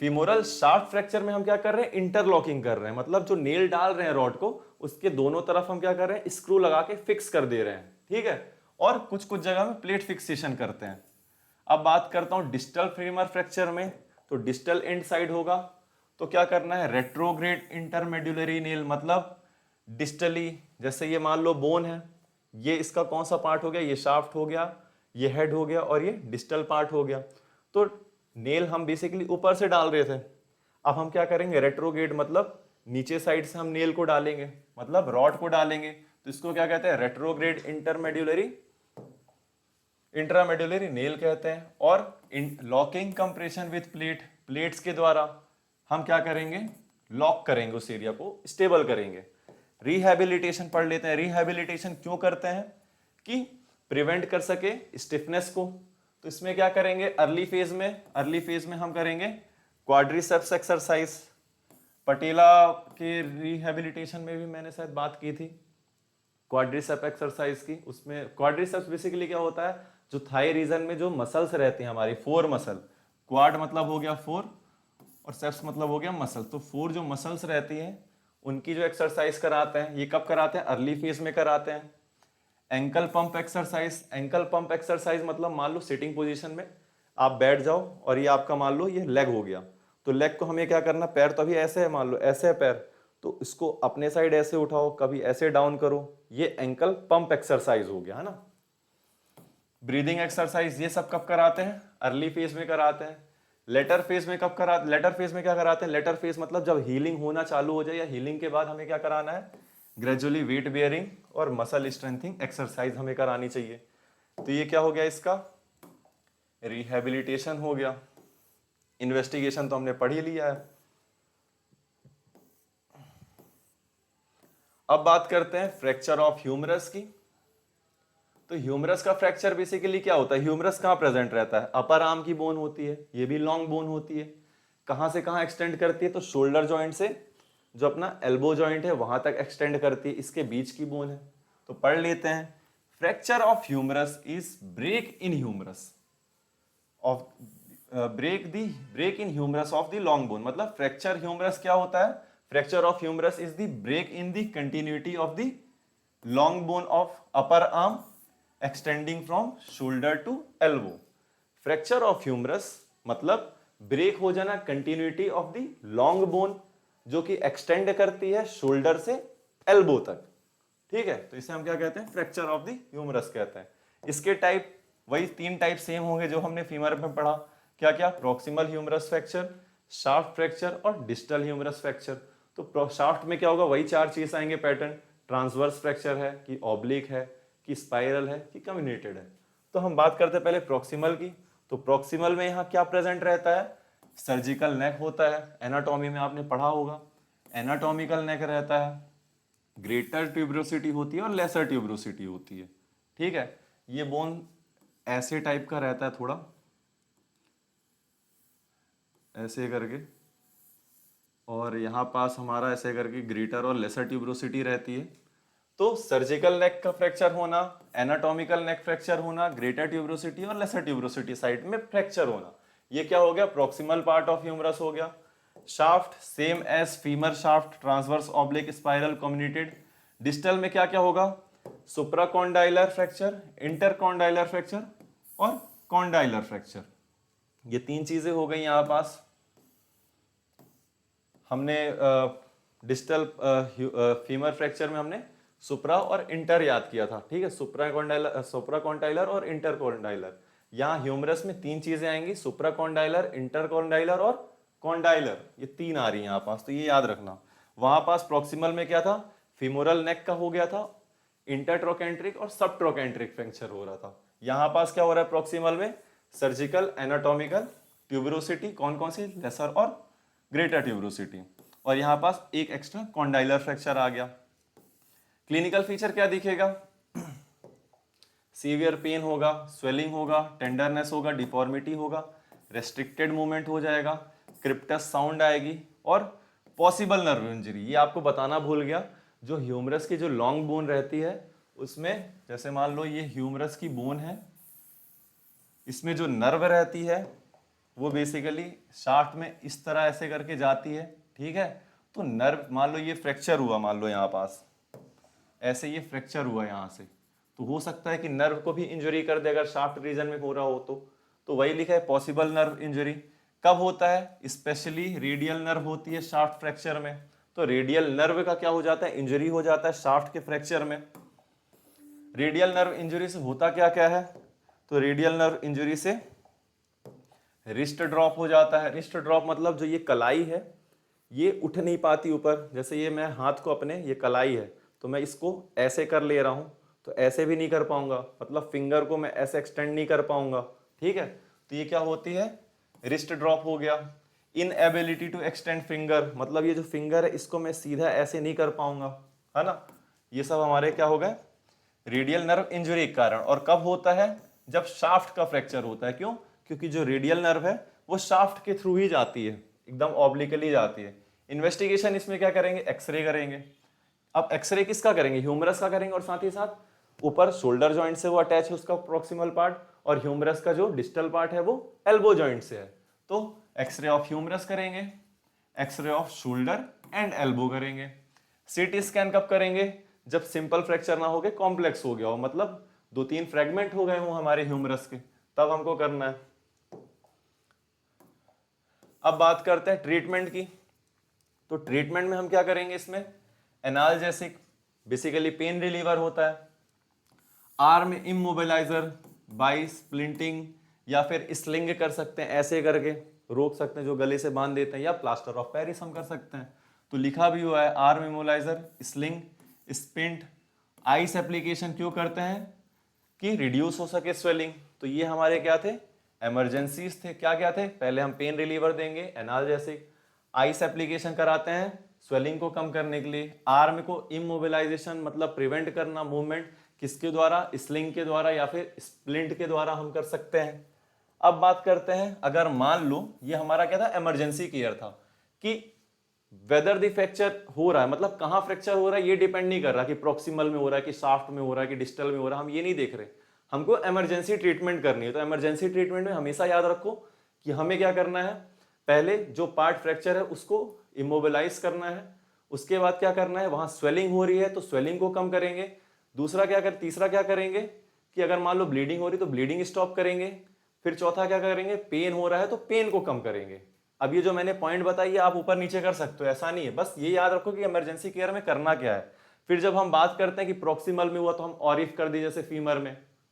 फीमोरल शाफ्ट फ्रैक्चर में हम क्या कर रहे हैं, इंटरलॉकिंग कर रहे हैं, मतलब जो नेल डाल रहे हैं रॉड को उसके दोनों तरफ हम क्या कर रहे हैं, स्क्रू लगा के फिक्स कर दे रहे हैं, ठीक है। और कुछ कुछ जगह में प्लेट फिक्सेशन करते हैं। अब बात करता हूं डिस्टल फीमर फ्रैक्चर में, तो डिस्टल एंड साइड होगा, तो क्या करना है, रेट्रोग्रेड इंटरमेडुलरी नेल, मतलब डिस्टली, जैसे ये मान लो बोन है, ये इसका कौन सा पार्ट हो गया, ये शाफ्ट हो गया, ये हेड हो गया और ये डिस्टल पार्ट हो गया। तो नेल हम बेसिकली ऊपर से डाल रहे थे, अब हम क्या करेंगे, रेट्रोग्रेड मतलब नीचे साइड से हम नेल को डालेंगे, मतलब रॉड को डालेंगे, तो इसको क्या कहते हैं, रेट्रोग्रेड इंट्रामेडुलरी नेल कहते हैं। और लॉकिंग कंप्रेशन विथ प्लेट्स के द्वारा हम क्या करेंगे, लॉक करेंगे, उस एरिया को स्टेबल करेंगे। रिहैबिलिटेशन पढ़ लेते हैं। रिहैबिलिटेशन क्यों करते हैं, कि प्रिवेंट कर सके स्टिफनेस को। तो इसमें क्या करेंगे, अर्ली फेज में हम करेंगे क्वाड्रिसेप्स एक्सरसाइज। पटेला के रिहैबिलिटेशन में भी मैंने शायद बात की थी क्वाड्रिसेप एक्सरसाइज की। उसमें क्वाड्रिसेप्स बेसिकली क्या होता है, जो थाई रीजन में जो मसल्स रहती हैं हमारी, फोर मसल, क्वाड मतलब हो गया फोर और सेप्स मतलब हो गया मसल, तो फोर जो मसल्स रहती हैं उनकी जो एक्सरसाइज कराते हैं। ये कब कराते हैं, अर्ली फेज में कराते हैं। एंकल पंप एक्सरसाइज मतलब मान लो सिटिंग पोजीशन में आप बैठ जाओ और ये आपका मान लो ये लेग हो गया, तो लेग को हमें क्या करना, पैर तो अभी ऐसे है, मान लो ऐसे है पैर, तो इसको अपने साइड ऐसे उठाओ, कभी ऐसे डाउन करो, ये एंकल पंप एक्सरसाइज हो गया, है ना। ब्रीदिंग एक्सरसाइज, ये सब कब कराते हैं, अर्ली फेज में कराते हैं। लेटर फेज में क्या कराते हैं, लेटर फेज मतलब जब हीलिंग होना चालू हो जाए या हीलिंग के बाद हमें क्या कराना है, ग्रेजुअली वेट बियरिंग और मसल स्ट्रेंथिंग एक्सरसाइज हमें करानी चाहिए। तो ये क्या हो गया, इसका रिहैबिलिटेशन हो गया। इन्वेस्टिगेशन तो हमने पढ़ ही लिया है। अब बात करते हैं फ्रैक्चर ऑफ ह्यूमरस की। तो ह्यूमरस का फ्रैक्चर बेसिकली क्या होता है, ह्यूमरस कहाँ प्रेजेंट रहता है, अपर आर्म की बोन होती है, ये भी लॉन्ग बोन होती है। कहां से कहां एक्सटेंड करती है, तो शोल्डर जॉइंट से जो अपना एल्बो जॉइंट है वहां तक एक्सटेंड करती है, इसके बीच की बोन है। तो पढ़ लेते हैं, fracture of humerus is break in humerus of break in humerus of the long bone. मतलब फ्रैक्चर ह्यूमरस क्या होता है, fracture of humerus is the break in the continuity of the long bone of upper arm extending from shoulder to elbow. Fracture of humerus मतलब break हो जाना continuity of the long bone जो कि extend करती है shoulder से elbow तक, ठीक है। तो इसे हम क्या कहते हैं, फ्रैक्चर ऑफ द ह्यूमरस कहते हैं। इसके टाइप वही तीन टाइप सेम होंगे जो हमने फीमर में पढ़ा, क्या क्या, proximal humerus fracture, shaft fracture और डिस्टल ह्यूमरस फ्रैक्चर। तो शाफ्ट में क्या होगा, वही चार चीज आएंगे पैटर्न, ट्रांसवर्स फ्रैक्चर है कि ऑब्लिक है कि स्पाइरल है कि कम्युनेटेड है। तो हम बात करते हैं पहले प्रॉक्सिमल की। तो प्रॉक्सिमल में यहाँ क्या प्रेजेंट रहता है, सर्जिकल नेक होता है, एनाटॉमी में आपने पढ़ा होगा, एनाटॉमिकल नेक रहता है, ग्रेटर ट्यूब्रोसिटी होती है और लेसर ट्यूब्रोसिटी होती है, ठीक है। ये बोन ऐसे टाइप का रहता है, थोड़ा ऐसे करके, और यहाँ पास हमारा ऐसे करके ग्रेटर और लेसर ट्यूब्रोसिटी रहती है। तो सर्जिकल नेक का फ्रैक्चर होना, एनाटॉमिकल नेक फ्रैक्चर होना, ग्रेटर ट्यूब्रोसिटी और लेसर ट्यूब्रोसिटी साइड में फ्रैक्चर होना, ये क्या हो गया, प्रॉक्सिमल पार्ट ऑफ ह्यूमरस हो गया। Shaft same as femur shaft, transverse oblique spiral comminuted. Distal में क्या क्या होगा, सुप्राकॉन्डाइलर फ्रैक्चर, इंटरकॉन्डाइलर फ्रैक्चर और कॉन्डाइलर फ्रैक्चर। ये तीन चीजें हो गई यहाँ पास। हमने डिस्टल फीमर फ्रैक्चर में हमने सुप्रा और इंटर याद किया था, ठीक है, सुप्राकॉन्डाइलर और इंटरकॉन्डाइलर। यहाँ ह्यूमरस में तीन चीजें आएंगी, सुप्राकॉन्डाइलर, इंटरकॉन्डाइलर और कॉन्डाइलर, ये तीन आ रही है यहाँ पास, तो ये याद रखना। वहां पास प्रॉक्सिमल में क्या था, फीमोरल नेक का हो गया था, इंटरट्रोकेंट्रिक और सब ट्रोकेंट्रिक फ्रैक्चर हो रहा था। यहाँ पास क्या हो रहा है प्रॉक्सिमल में, सर्जिकल, एनाटॉमिकल, ट्यूबरोसिटी, कौन कौन सी, लेसर और ग्रेटर ट्यूबरोसिटी, और यहाँ पास एक एक्स्ट्रा कॉन्डाइलर फ्रैक्चर आ गया। क्लिनिकल फीचर क्या दिखेगा, सीवियर पेन होगा, स्वेलिंग होगा, टेंडरनेस होगा, डिफॉर्मिटी होगा, रेस्ट्रिक्टेड मूवमेंट हो जाएगा, क्रिप्टस साउंड आएगी और पॉसिबल नर्व इंजरी। ये आपको बताना भूल गया, जो ह्यूमरस की जो लॉन्ग बोन रहती है उसमें, जैसे मान लो ये ह्यूमरस की बोन है, इसमें जो नर्व रहती है वो बेसिकली शाफ्ट में इस तरह ऐसे करके जाती है, ठीक है। तो नर्व मान लो ये फ्रैक्चर हुआ, मान लो यहाँ पास ऐसे ये फ्रैक्चर हुआ यहाँ से, तो हो सकता है कि नर्व को भी इंजरी कर दे अगर शाफ्ट रीजन में हो रहा हो तो वही लिखा है पॉसिबल नर्व इंजरी। कब होता है? स्पेशली रेडियल नर्व होती है शाफ्ट फ्रैक्चर में, तो रेडियल नर्व का क्या हो जाता है? इंजरी हो जाता है शाफ्ट के फ्रैक्चर में। रेडियल नर्व इंजरी से होता क्या क्या है? तो रेडियल नर्व इंजरी से रिस्ट ड्रॉप हो जाता है। रिस्ट ड्रॉप मतलब जो ये कलाई है ये उठ नहीं पाती ऊपर, जैसे ये मैं हाथ को अपने, ये कलाई है तो मैं इसको ऐसे कर ले रहा हूं तो ऐसे भी नहीं कर पाऊंगा, मतलब फिंगर को मैं ऐसे एक्सटेंड नहीं कर पाऊंगा, ठीक है। तो ये क्या होती है? रिस्ट ड्रॉप हो गया। इनएबिलिटी टू एक्सटेंड फिंगर, मतलब ये जो फिंगर है इसको मैं सीधा ऐसे नहीं कर पाऊंगा, है ना। ये सब हमारे क्या हो गए? रेडियल नर्व इंजरी के कारण। और कब होता है? जब शाफ्ट का फ्रैक्चर होता है। क्यों? क्योंकि जो रेडियल नर्व है वो शाफ्ट के थ्रू ही जाती है, एकदम ऑब्लिकली जाती है। इन्वेस्टिगेशन इसमें क्या करेंगे? एक्सरे करेंगे। अब एक्सरे किसका करेंगे? ह्यूमरस का करेंगे, और साथ ही साथ ऊपर शोल्डर जॉइंट से वो अटैच है उसका प्रॉक्सिमल पार्ट, और ह्यूमरस का जो डिस्टल पार्ट है वो एल्बो जॉइंट से है। तो एक्सरे ऑफ ह्यूमरस करेंगे, X ray of shoulder and elbow करेंगे। सीटी स्कैन कब करेंगे? जब सिंपल फ्रैक्चर ना हो गए, कॉम्प्लेक्स हो गया हो, मतलब 2-3 फ्रेगमेंट हो गए हो हमारे ह्यूमरस के, तब हमको करना है। अब बात करते हैं ट्रीटमेंट की। तो ट्रीटमेंट में हम क्या करेंगे? इसमें एनाल्जेसिक, बेसिकली पेन रिलीवर होता है। आर्म इमोबिलाइजर बाई स्प्लिंटिंग, या फिर स्लिंग कर सकते हैं, ऐसे करके रोक सकते हैं जो गले से बांध देते हैं, या प्लास्टर ऑफ पेरिस हम कर सकते हैं। तो लिखा भी हुआ है arm immobiliser, sling, splint. Ice application क्यों करते हैं? कि रिड्यूस हो सके स्वेलिंग। तो ये हमारे क्या थे? इमरजेंसीज थे। क्या क्या थे? पहले हम पेन रिलीवर देंगे, एनाल्जेसिक। आइस एप्लीकेशन कराते हैं स्वेलिंग को कम करने के लिए। आर्म को इमोबिलाइजेशन, मतलब प्रिवेंट करना मूवमेंट, किसके द्वारा? स्लिंग के द्वारा या फिर स्प्लिंट के द्वारा हम कर सकते हैं। अब बात करते हैं, अगर मान लो ये हमारा क्या था? इमरजेंसी केयर था, कि वेदर द फ्रैक्चर हो रहा है, मतलब कहां फ्रैक्चर हो रहा है ये डिपेंड नहीं कर रहा कि प्रॉक्सिमल में हो रहा है कि शाफ्ट में हो रहा है कि डिस्टल में हो रहा है, हम ये नहीं देख रहे, हमको इमरजेंसी ट्रीटमेंट करनी है। तो इमरजेंसी ट्रीटमेंट में हमेशा याद रखो कि हमें क्या करना है? पहले जो पार्ट फ्रैक्चर है उसको इमोबिलाइज करना है। उसके बाद क्या करना है? वहां स्वेलिंग हो रही है तो स्वेलिंग को कम करेंगे। तीसरा क्या करेंगे कि अगर मान लो ब्लीडिंग हो रही तो ब्लीडिंग स्टॉप करेंगे। फिर चौथा क्या करेंगे? पेन हो रहा है तो पेन को कम करेंगे। अब ये जो मैंने पॉइंट बताई है आप ऊपर नीचे कर सकते हो, ऐसा नहीं है, बस ये याद रखो कि इमरजेंसी केयर में करना क्या है। फिर जब हम बात करते हैं कि प्रोक्सिमल में हुआ तो हम ऑरिफ कर दी, जैसे फीमर में,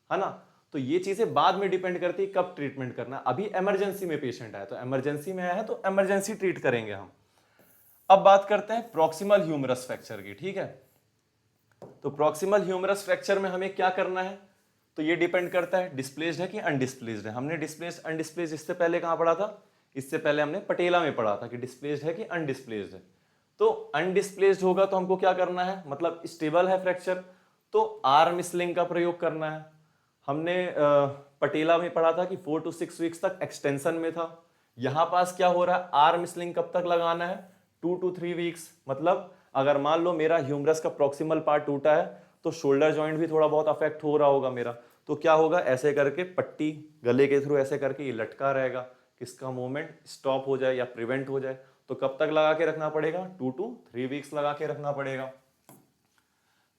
है ना। तो ये चीजें बाद में डिपेंड करती है कब ट्रीटमेंट करना। अभी इमरजेंसी में पेशेंट आया, तो इमरजेंसी में आया है तो इमरजेंसी ट्रीट करेंगे हम। अब बात करते हैं प्रॉक्सिमल ह्यूमरस फ्रैक्चर की, ठीक है। तो प्रॉक्सिमल ह्यूमरस फ्रैक्चर में हमें क्या करना है? तो ये डिपेंड करता है डिस्प्लेस्ड है कि अनडिस्प्लेस्ड है। हमने डिस्प्लेस्ड अनडिस्प्लेस्ड इससे पहले कहां पढ़ा था? इससे पहले हमने पटेला में पढ़ा था कि डिस्प्लेस्ड है कि अनडिस्प्लेस्ड है। तो अनडिस्प्लेस्ड होगा तो हमको क्या करना है? मतलब स्टेबल है फ्रैक्चर, तो आर्म स्लिंग का प्रयोग करना है। हमने पटेला में पढ़ा था कि 4 to 6 वीक्स तक एक्सटेंशन में था। यहां पास क्या हो रहा है? आर्म स्लिंग कब तक लगाना है? 2 to 3 वीक्स। मतलब अगर मान लो मेरा ह्यूमरस का प्रॉक्सिमल पार्ट टूटा है तो शोल्डर जॉइंट भी थोड़ा बहुत अफेक्ट हो रहा होगा मेरा, तो क्या होगा? ऐसे करके पट्टी गले के थ्रू ऐसे करके ये लटका रहेगा, किसका मूवमेंट स्टॉप हो जाए या प्रिवेंट हो जाए। तो कब तक लगा के रखना पड़ेगा? 2 to 3 वीक्स लगा के रखना पड़ेगा।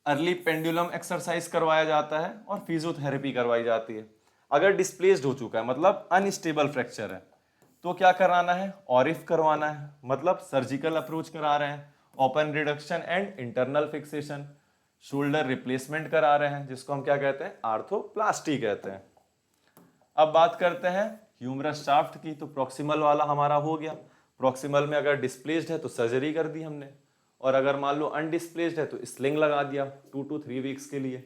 अर्ली पेंडुलम एक्सरसाइज करवाया जाता है और फिजियोथेरेपी करवाई जाती है। अगर डिस्प्लेस्ड हो चुका है, मतलब अनस्टेबल फ्रैक्चर है, तो क्या कराना है? ऑरिफ करवाना है, मतलब सर्जिकल अप्रोच करा रहे हैं, open reduction and internal fixation. Shoulder replacement करा रहे हैं, जिसको हम क्या कहते हैं? आर्थोप्लास्टी कहते हैं। अब बात करते हैं ह्यूमरस शाफ्ट की। तो प्रॉक्सिमल वाला हमारा हो गया। प्रॉक्सिमल में अगर डिस्प्लेस्ड है तो सर्जरी कर दी हमने, और अगर मान लो अनडिस्प्लेस्ड है तो स्लिंग लगा दिया 2 to 3 वीक्स के लिए।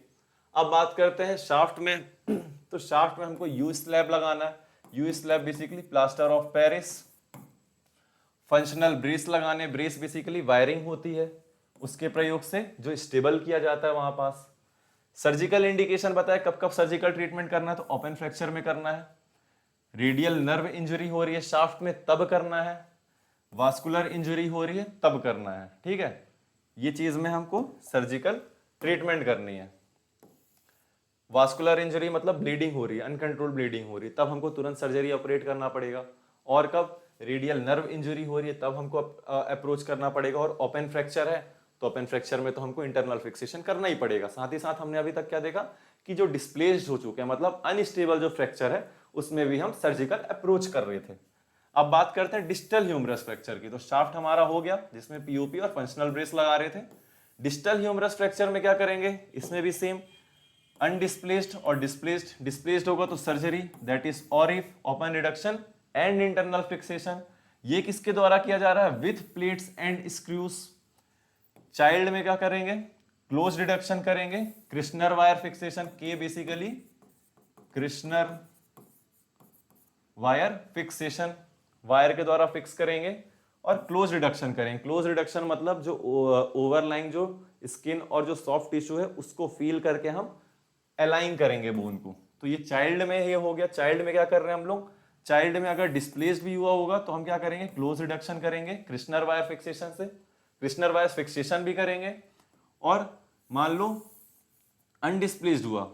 अब बात करते हैं शाफ्ट में। तो शाफ्ट में हमको यू स्लैब लगाना है। You slab basically plaster of Paris. Functional brace लगाने, ब्रेस बेसिकली वायरिंग होती है, उसके प्रयोग से जो स्टेबल किया जाता है वहां पास। सर्जिकल इंडिकेशन बताया कब कब सर्जिकल ट्रीटमेंट करना है, तो ओपन फ्रैक्चर में करना है। रेडियल नर्व इंजरी हो रही है शाफ्ट में तब करना है। वास्कुलर इंजरी हो रही है तब करना है, ठीक है। ये चीज में हमको सर्जिकल ट्रीटमेंट करनी है। वास्कुलर इंजरी मतलब ब्लीडिंग हो रही है, अनकंट्रोल ब्लीडिंग हो रही है, तब हमको तुरंत सर्जरी ऑपरेट करना पड़ेगा। और कब रेडियल नर्व इंजरी हो रही है तब हमको अप्रोच करना पड़ेगा। और ओपन फ्रैक्चर है तो ओपन फ्रैक्चर में तो हमको इंटरनल फिक्सेशन करना ही पड़ेगा। साथ ही साथ हमने अभी तक क्या देखा कि जो डिस्प्लेस्ड हो चुके हैं मतलब अनस्टेबल जो फ्रैक्चर है उसमें भी हम सर्जिकल अप्रोच कर रहे थे। अब बात करते हैं डिस्टल ह्यूमरस फ्रैक्चर की। तो शाफ्ट हमारा हो गया जिसमें पीओपी और फंक्शनल ब्रेस लगा रहे थे। डिस्टल ह्यूमरस फ्रैक्चर में क्या करेंगे, इसमें भी सेम अनडिस्प्लेस्ड और डिस्प्लेस्ड। डिस्प्लेस्ड होगा तो surgery that is ORIF, open reduction and internal fixation. ये किसके द्वारा किया जा रहा है, with plates and screws. Child में क्या करेंगे, क्लोज रिडक्शन करेंगे, क्रिश्नर वायर फिक्सेशन के basically Kirschner wire fixation, wire के द्वारा फिक्स करेंगे और क्लोज रिडक्शन करेंगे। क्लोज रिडक्शन मतलब जो ओवरलाइंग जो स्किन और जो सॉफ्ट टिश्यू है उसको फील करके हम अलाइन करेंगे बोन को। तो ये चाइल्ड में ये हो गया। चाइल्ड में क्या कर रहे हैं हम लोग, चाइल्ड में अगर डिस्प्लेस्ड भी हुआ होगा तो हम क्या करेंगे, क्लोज रिडक्शन करेंगे क्रिश्नर वायर फिक्सेशन से, क्रिश्नर वायर फिक्सेशन भी करेंगे। और मान लो अनडिस्प्लेस्ड हुआ,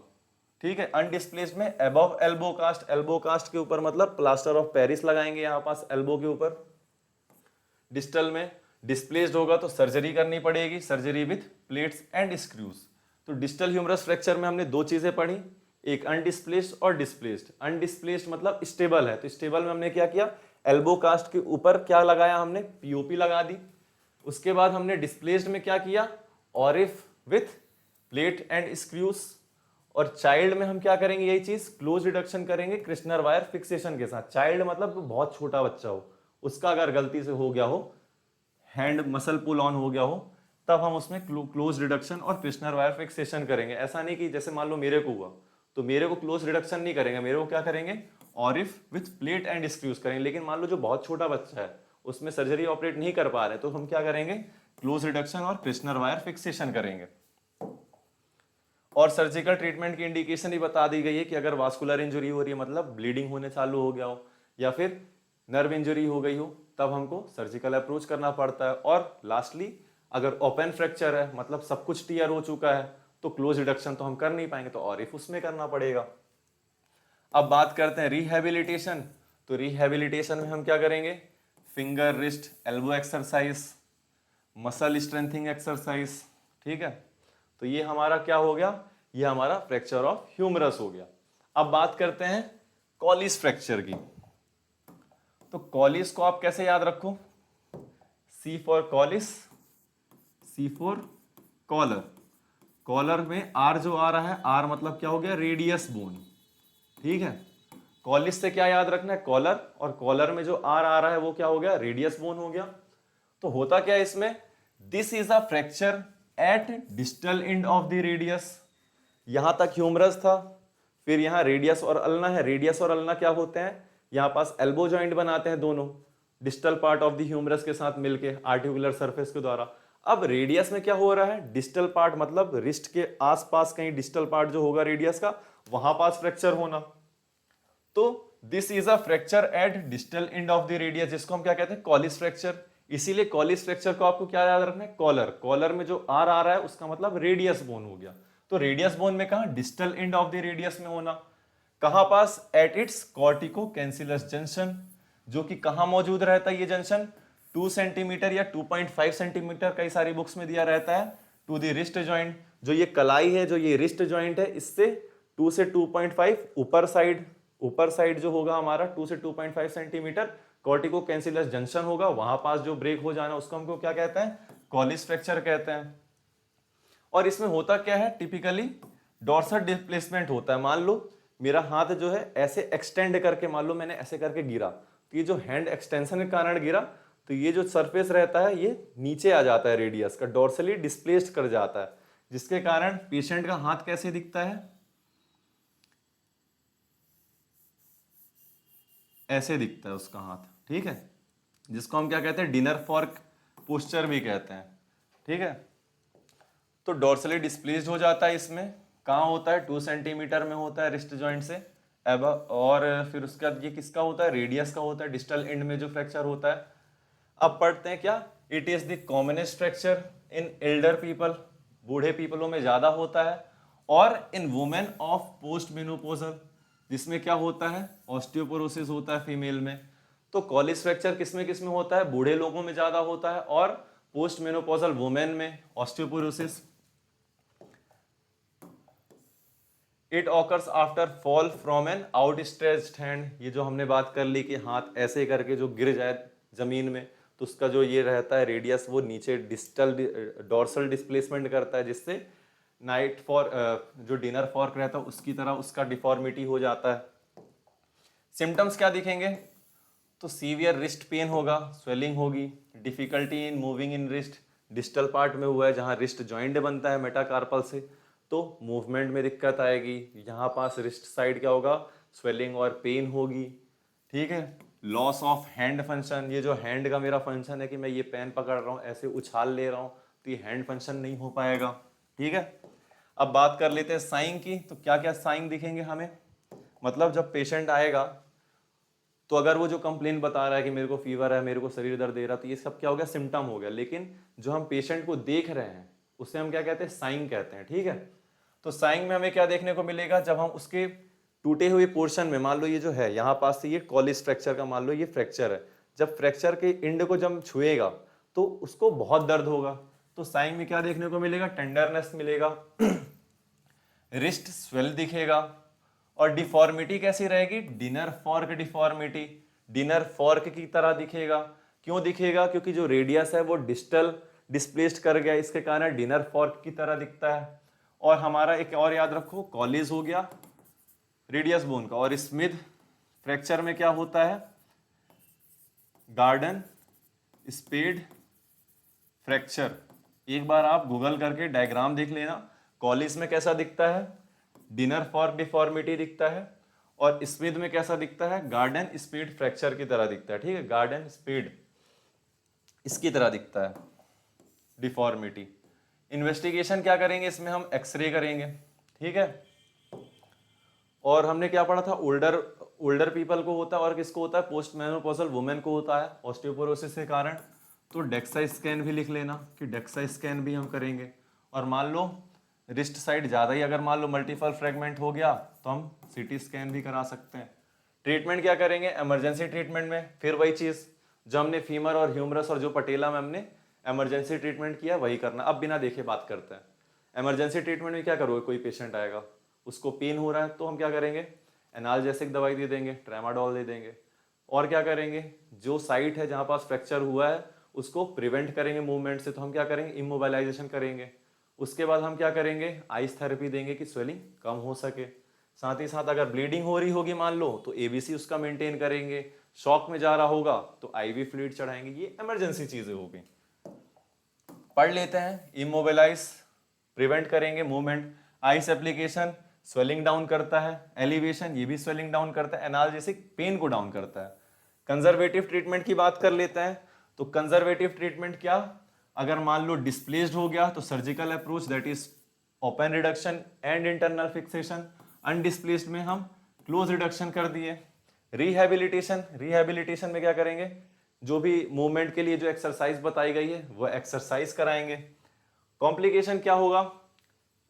ठीक है, अनडिस्प्लेस्ड में above elbow cast, elbow cast के ऊपर मतलब प्लास्टर ऑफ पेरिस लगाएंगे यहाँ पास एल्बो के ऊपर। डिस्टल में डिस्प्लेस्ड होगा तो सर्जरी करनी पड़ेगी, surgery with plates and screws. तो डिस्टल ह्यूमरस फ्रैक्चर में हमने दो चीजें पढ़ी, एक अनडिस्प्लेस्ड और डिस्प्लेस्ड। अनडिस्प्लेस्ड मतलब स्टेबल है, तो स्टेबल में हमने क्या किया, एल्बो कास्ट के ऊपर क्या लगाया हमने, पीओपी लगा दी। उसके बाद हमने डिस्प्लेस्ड में क्या किया, ऑरिफ विथ प्लेट एंड स्क्रूज। और चाइल्ड में हम क्या करेंगे, यही चीज क्लोज रिडक्शन करेंगे क्रिश्नर वायर फिक्सेशन के साथ। चाइल्ड मतलब बहुत छोटा बच्चा हो, उसका अगर गलती से हो गया हो, हैंड मसल पुल ऑन हो गया हो, तब हम उसमें क्लोज रिडक्शन और क्रिश्नर वायर फिक्सेशन करेंगे। ऐसा नहीं कि जैसे मान लो मेरे को हुआ तो मेरे को क्लोज रिडक्शन नहीं करेंगे, मेरे को क्या करेंगे, ऑरिफ विथ प्लेट एंड स्क्रूज करेंगे। लेकिन मान लो जो बहुत छोटा बच्चा है उसमें सर्जरी ऑपरेट नहीं कर पा रहे तो हम क्या करेंगे, क्लोज रिडक्शन और क्रिश्नर वायर फिक्सेशन करेंगे। और सर्जिकल ट्रीटमेंट की इंडिकेशन ही बता दी गई है कि अगर वास्कुलर इंजरी हो रही है मतलब ब्लीडिंग होने चालू हो गया हो या फिर नर्व इंजरी हो गई हो तब हमको सर्जिकल अप्रोच करना पड़ता है। और लास्टली अगर ओपन फ्रैक्चर है मतलब सब कुछ टीयर हो चुका है तो क्लोज रिडक्शन तो हम कर नहीं पाएंगे, तो ऑरिफ उसमें करना पड़ेगा। अब बात करते हैं रिहैबिलिटेशन। तो रिहैबिलिटेशन में हम क्या करेंगे, finger wrist elbow exercise, muscle strengthening exercise, ठीक है। तो ये हमारा क्या हो गया, ये हमारा फ्रैक्चर ऑफ ह्यूमरस हो गया। अब बात करते हैं कॉलिस फ्रैक्चर की। तो कॉलिस को आप कैसे याद रखो, C for Colles, C for collar. Collar में आर जो आ रहा है, आर मतलब क्या हो गया, रेडियस बोन, ठीक है। कॉलिस से क्या याद रखना है, कॉलर, और कॉलर में जो आर आ रहा है वो क्या हो गया, रेडियस बोन हो गया। तो होता क्या है इसमें, this is a fracture at distal end of the radius. यहां तक ह्यूमरस था, फिर यहां रेडियस और अल्ना है। रेडियस और अल्ना क्या होते हैं, यहां पास एल्बो जॉइंट बनाते हैं दोनों, distal part of the humerus के साथ मिलके आर्टिकुलर सरफेस के द्वारा। अब रेडियस में क्या हो रहा है, डिस्टल पार्ट मतलब रिस्ट के आसपास कहीं डिस्टल पार्ट जो होगा रेडियस का वहां पास फ्रैक्चर होना। तो this is a fracture at distal end of the radius, जिसको हम क्या कहते हैं, कॉलिस फ्रैक्चर। इसीलिए कॉलिस फ्रैक्चर को आपको क्या याद रखना है, कॉलर। कॉलर में जो आर आ रहा है उसका मतलब रेडियस बोन हो गया। तो रेडियस बोन में कहा, distal end of the radius में होना। कहां पास, at its cortico cancellous junction, जो कि कहां मौजूद रहता है ये जंक्शन, 2 सेंटीमीटर या 2.5 सेंटीमीटर कई सारी बुक्स में दिया रहता है, टू द रिस्ट जॉइंट। जो ये कलाई है, जो ये रिस्ट जॉइंट है, इससे 2 से 2.5 ऊपर साइड जो होगा हमारा 2 से 2.5 सेंटीमीटर कॉर्टिको कैंसिलस जंक्शन होगा, वहां पास जो ब्रेक हो जाना उसको हमको क्या कहते हैं, कॉलिस फ्रैक्चर कहते हैं। और इसमें होता क्या है, टिपिकली डॉर्सल डिस्प्लेसमेंट होता है। मान लो मेरा हाथ जो है ऐसे एक्सटेंड करके, मान लो मैंने ऐसे करके गिरा, तो ये जो हैंड एक्सटेंशन के कारण गिरा तो ये जो सरफेस रहता है ये नीचे आ जाता है, रेडियस का डॉर्सली डिस्प्लेस्ड कर जाता है, जिसके कारण पेशेंट का हाथ कैसे दिखता है, ऐसे दिखता है उसका हाथ, ठीक है, जिसको हम क्या कहते हैं, डिनर फॉर्क पोस्चर भी कहते हैं, ठीक है। तो डॉर्सली डिस्प्लेस्ड हो जाता है, इसमें कहाँ होता है, 2 सेंटीमीटर में होता है रिस्ट जॉइंट से अब। और फिर उसके बाद ये किसका होता है, रेडियस का होता है, डिस्टल एंड में जो फ्रैक्चर होता है। अब पढ़ते हैं क्या, it is the commonest fracture in Elder people, बूढ़े पीपलों में ज्यादा होता है, और इन वुमेन ऑफ पोस्ट मेनोपोजल, जिसमें क्या होता है, ऑस्टियोपोरोसिस होता है फीमेल में। तो कॉलिस फ्रैक्चर किस में होता है, बूढ़े लोगों में ज्यादा होता है, और पोस्ट मेनोपोजल वुमेन में osteoporosis. It occurs after fall from an outstretched hand, ये जो हमने बात कर ली कि हाथ ऐसे करके जो गिर जाए जमीन में, तो उसका जो ये रहता है रेडियस, वो नीचे डिस्टल डोर्सल डिस्प्लेसमेंट करता है, जिससे नाइट फॉर जो डिनर फॉर्क रहता है उसकी तरह उसका डिफॉर्मिटी हो जाता है। सिम्टम्स क्या दिखेंगे, तो सीवियर रिस्ट पेन होगा, स्वेलिंग होगी, difficulty in moving in wrist, distal part में हुआ है जहां रिस्ट जॉइंट बनता है मेटाकार्पल से, तो मूवमेंट में दिक्कत आएगी। यहाँ पास रिस्ट साइड क्या होगा, स्वेलिंग और पेन होगी, ठीक है। लॉस ऑफ हैंड फंक्शन, ये जो हैंड का मेरा फंक्शन है कि मैं ये पेन पकड़ रहा हूँ, ऐसे उछाल ले रहा हूँ, तो ये हैंड फंक्शन नहीं हो पाएगा, ठीक है। अब बात कर लेते हैं साइन की, तो क्या क्या साइन दिखेंगे हमें, मतलब जब पेशेंट आएगा तो अगर वो जो कंप्लेन बता रहा है कि मेरे को फीवर है, मेरे को शरीर दर्द दे रहा, तो ये सब क्या हो गया, सिम्टम हो गया। लेकिन जो हम पेशेंट को देख रहे हैं उसे हम क्या कहते हैं, साइन कहते हैं, ठीक है। तो साइन में हमें क्या देखने को मिलेगा, जब हम उसके टूटे हुए पोर्शन में, मान लो ये जो है यहाँ पास से ये कॉलिस फ्रैक्चर का मान लो ये फ्रैक्चर है, जब फ्रैक्चर के एंड को जब छुएगा तो उसको बहुत दर्द होगा, तो साइन में क्या देखने को मिलेगा, टेंडरनेस मिलेगा, रिस्ट स्वेल दिखेगा, और डिफॉर्मिटी कैसी रहेगी, dinner fork deformity, dinner fork की तरह दिखेगा। क्यों दिखेगा, क्योंकि जो रेडियस है वो डिस्टल डिस्प्लेस्ड कर गया, इसके कारण डिनर फॉर्क की तरह दिखता है। और हमारा एक और याद रखो, कॉलिस हो गया रेडियस बोन का, और स्मिथ फ्रैक्चर में क्या होता है, गार्डन स्पेड फ्रैक्चर। एक बार आप गूगल करके डायग्राम देख लेना, कॉलिस में कैसा दिखता है, डिनर फॉर्क डिफॉर्मिटी दिखता है, और स्मिथ में कैसा दिखता है, गार्डन स्पीड फ्रैक्चर की तरह दिखता है, ठीक है, गार्डन स्पीड इसकी तरह दिखता है डिफॉर्मिटी। इन्वेस्टिगेशन क्या करेंगे इसमें, हम एक्सरे करेंगे, ठीक है। और हमने क्या पढ़ा था, ओल्डर पीपल को होता है, और किसको होता है, पोस्ट मेनोपॉजल वुमेन को होता है ऑस्टियोपोरोसिस के कारण। तो डेक्सा स्कैन भी लिख लेना कि डेक्सा स्कैन भी हम करेंगे। और मान लो रिस्ट साइड ज़्यादा ही अगर मान लो मल्टीपल फ्रेगमेंट हो गया तो हम सीटी स्कैन भी करा सकते हैं। ट्रीटमेंट क्या करेंगे, इमरजेंसी ट्रीटमेंट में फिर वही चीज़ जो हमने फीमर और ह्यूमरस और जो पटेला में हमने इमरजेंसी ट्रीटमेंट किया वही करना। अब बिना देखे बात करते हैं, इमरजेंसी ट्रीटमेंट में क्या करोगे, कोई पेशेंट आएगा उसको पेन हो रहा है तो हम क्या करेंगे, एनाल्जेसिक दवाई दे देंगे, ट्रेमाडोल दे देंगे। और क्या करेंगे, जो साइट है जहाँ पास फ्रैक्चर हुआ है उसको प्रिवेंट करेंगे मूवमेंट से, तो हम क्या करेंगे, इमोबाइलाइजेशन करेंगे। उसके बाद हम क्या करेंगे, आइस थेरेपी देंगे कि स्वेलिंग कम हो सके। साथ ही साथ अगर ब्लीडिंग हो रही होगी मान लो तो एबीसी उसका मेंटेन करेंगे। शॉक में जा रहा होगा तो आईवी फ्लूइड चढ़ाएंगे। ये इमरजेंसी चीजें होगी, पढ़ लेते हैं। इमोबिलाइज प्रिवेंट करेंगे movement, ice application swelling down करता है, एलिवेशन ये भी स्वेलिंग डाउन करता है, एनाल्जेसिक पेन को डाउन करता है। कंजर्वेटिव ट्रीटमेंट की बात कर लेते हैं, तो कंजर्वेटिव ट्रीटमेंट क्या, अगर मान लो डिस्प्लेस्ड हो गया तो surgical approach that is open reduction and internal fixation, undisplaced में हम क्लोज रिडक्शन कर दिए। रिहैबिलिटेशन में क्या करेंगे, जो भी मूवमेंट के लिए जो एक्सरसाइज बताई गई है वो एक्सरसाइज कराएंगे। कॉम्प्लिकेशन क्या होगा,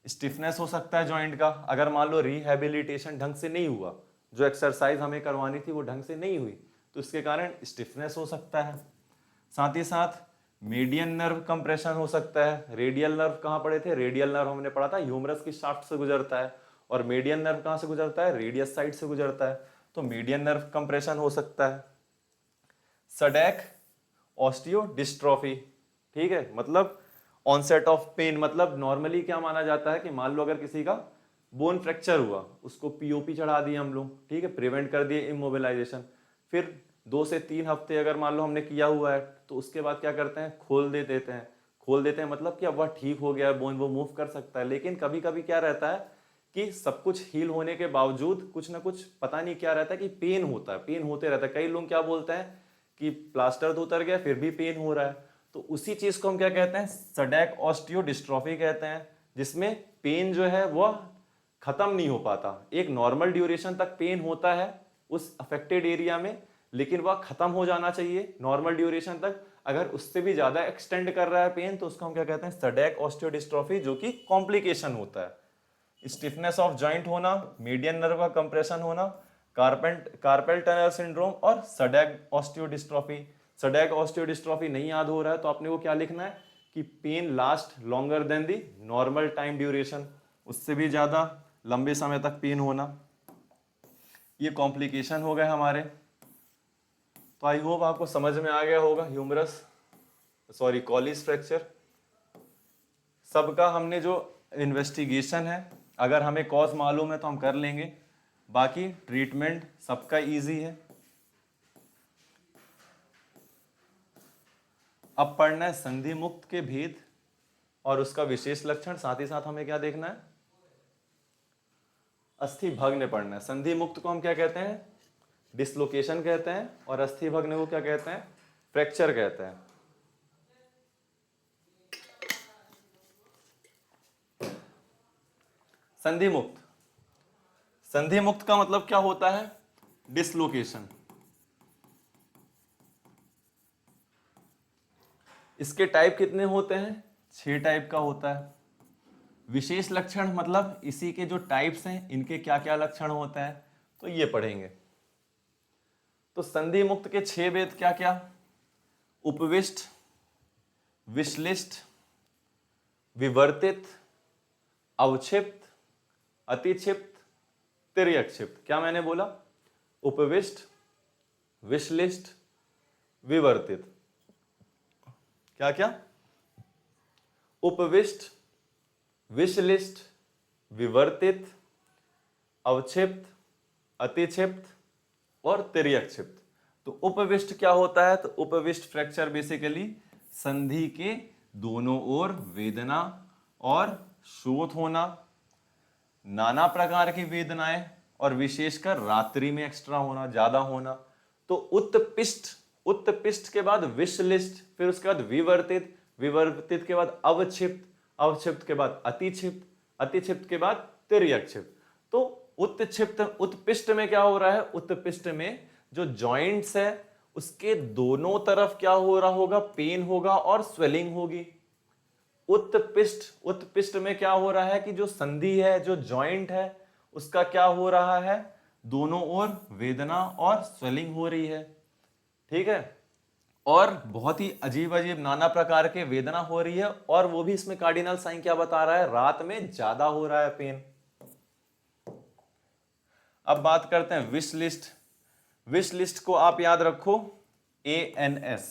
स्टिफनेस हो सकता है जॉइंट का, अगर मान लो रिहैबिलिटेशन ढंग से नहीं हुआ, जो एक्सरसाइज हमें करवानी थी वो ढंग से नहीं हुई तो इसके कारण स्टिफनेस हो सकता है। साथ ही साथ मीडियन नर्व कंप्रेशन हो सकता है। रेडियल नर्व कहाँ पढ़े थे, रेडियल नर्व हमने पढ़ा था ह्यूमरस की शाफ्ट से गुजरता है, और मीडियन नर्व कहाँ से गुजरता है, रेडियस साइड से गुजरता है, तो मीडियन नर्व कंप्रेशन हो सकता है। सडैक ऑस्टियो डिस्ट्रॉफी, ठीक है, मतलब ऑनसेट ऑफ पेन, मतलब नॉर्मली क्या माना जाता है कि मान लो अगर किसी का बोन फ्रैक्चर हुआ उसको पीओपी चढ़ा दिए हम लोग, ठीक है, प्रिवेंट कर दिए इमोबिलाइजेशन, फिर 2 से 3 हफ्ते अगर मान लो हमने किया हुआ है तो उसके बाद क्या करते हैं, खोल देते हैं मतलब कि अब वह ठीक हो गया है बोन, वो मूव कर सकता है। लेकिन कभी कभी क्या रहता है कि सब कुछ हील होने के बावजूद कुछ ना कुछ पता नहीं क्या रहता है कि पेन होता है, पेन होते रहता है। कई लोग क्या बोलते हैं कि प्लास्टर तो उतर गया फिर भी पेन हो रहा है, तो उसी चीज को हम क्या कहते हैं, सडैक ऑस्टियो डिस्ट्रॉफी कहते हैं, जिसमें पेन जो है वह खत्म नहीं हो पाता, एक नॉर्मल ड्यूरेशन तक पेन होता है उस अफेक्टेड एरिया में, लेकिन वह खत्म हो जाना चाहिए नॉर्मल ड्यूरेशन तक। अगर उससे भी ज्यादा एक्सटेंड कर रहा है पेन तो उसको हम क्या कहते हैं, सडैक ऑस्टियोडिस्ट्रोफी, जो कि कॉम्प्लिकेशन होता है। स्टिफनेस ऑफ जॉइंट होना, मीडियन नर्व का कंप्रेशन होना, कार्पेल टनल सिंड्रोम और सडैक ऑस्टियोडिस्ट्रोफी। सडैक ऑस्टियोडिस्ट्रोफी नहीं याद हो रहा है तो आपने वो क्या लिखना है कि pain last longer than the normal time duration, उससे भी ज्यादा लंबे समय तक पेन होना। ये कॉम्प्लिकेशन हो गए हमारे। तो आई होप आपको समझ में आ गया होगा ह्यूमरस कॉलिस फ्रैक्चर सबका। हमने जो इन्वेस्टिगेशन है, अगर हमें कॉज मालूम है तो हम कर लेंगे, बाकी ट्रीटमेंट सबका इजी है। अब पढ़ना है संधि मुक्त के भेद और उसका विशेष लक्षण, साथ ही साथ हमें क्या देखना है, अस्थि भग्न पढ़ना है। संधि मुक्त को हम क्या कहते हैं, डिसलोकेशन कहते हैं, और अस्थि भग्न को क्या कहते हैं, फ्रैक्चर कहते हैं। संधि मुक्त, संधि मुक्त का मतलब क्या होता है, डिसलोकेशन। इसके टाइप कितने होते हैं, 6 टाइप का होता है। विशेष लक्षण मतलब इसी के जो टाइप्स हैं इनके क्या क्या लक्षण होते हैं, तो ये पढ़ेंगे। तो संधि मुक्त के 6 भेद क्या क्या, उपविष्ट, विश्लिष्ट, विवर्तित, अवक्षिप्त, अतिक्षिप्त, तिर्यक्षिप्त। क्या मैंने बोला, उपविष्ट, विश्लिष्ट, विवर्तित, क्या क्या, उपविष्ट, विश्लिष्ट, विवर्तित, अवक्षिप्त, अतिक्षिप्त और तिर्यक्षिप्त। तो उपविष्ट क्या होता है, तो उपविष्ट फ्रैक्चर बेसिकली संधि के दोनों ओर वेदना और शोथ होना, नाना प्रकार की वेदनाएं, और विशेषकर रात्रि में एक्स्ट्रा होना, ज्यादा होना। तो उत्पिष्ट, उत्पिष्ट के बाद विश्लिष्ट, फिर उसके बाद विवर्तित, विवर्तित के बाद अवक्षिप्त, अवक्षिप्त के बाद अतिक्षिप्त, अतिक्षिप्त के बाद तिर्यक्षिप्त। तो उत्क्षिप्त, उत्पिष्ट में क्या हो रहा है, उत्पिष्ट में जो जॉइंट्स है उसके दोनों तरफ क्या हो रहा होगा, पेन होगा और स्वेलिंग होगी। उत्पिष्ट, उत्पिष्ट में क्या हो रहा है कि जो संधि है, जो जॉइंट है, उसका क्या हो रहा है, दोनों ओर वेदना और स्वेलिंग हो रही है, ठीक है। और बहुत ही अजीब अजीब नाना प्रकार के वेदना हो रही है, और वो भी इसमें कार्डिनल साइन क्या बता रहा है, रात में ज्यादा हो रहा है पेन। अब बात करते हैं विश लिस्ट। विश लिस्ट को आप याद रखो ANS,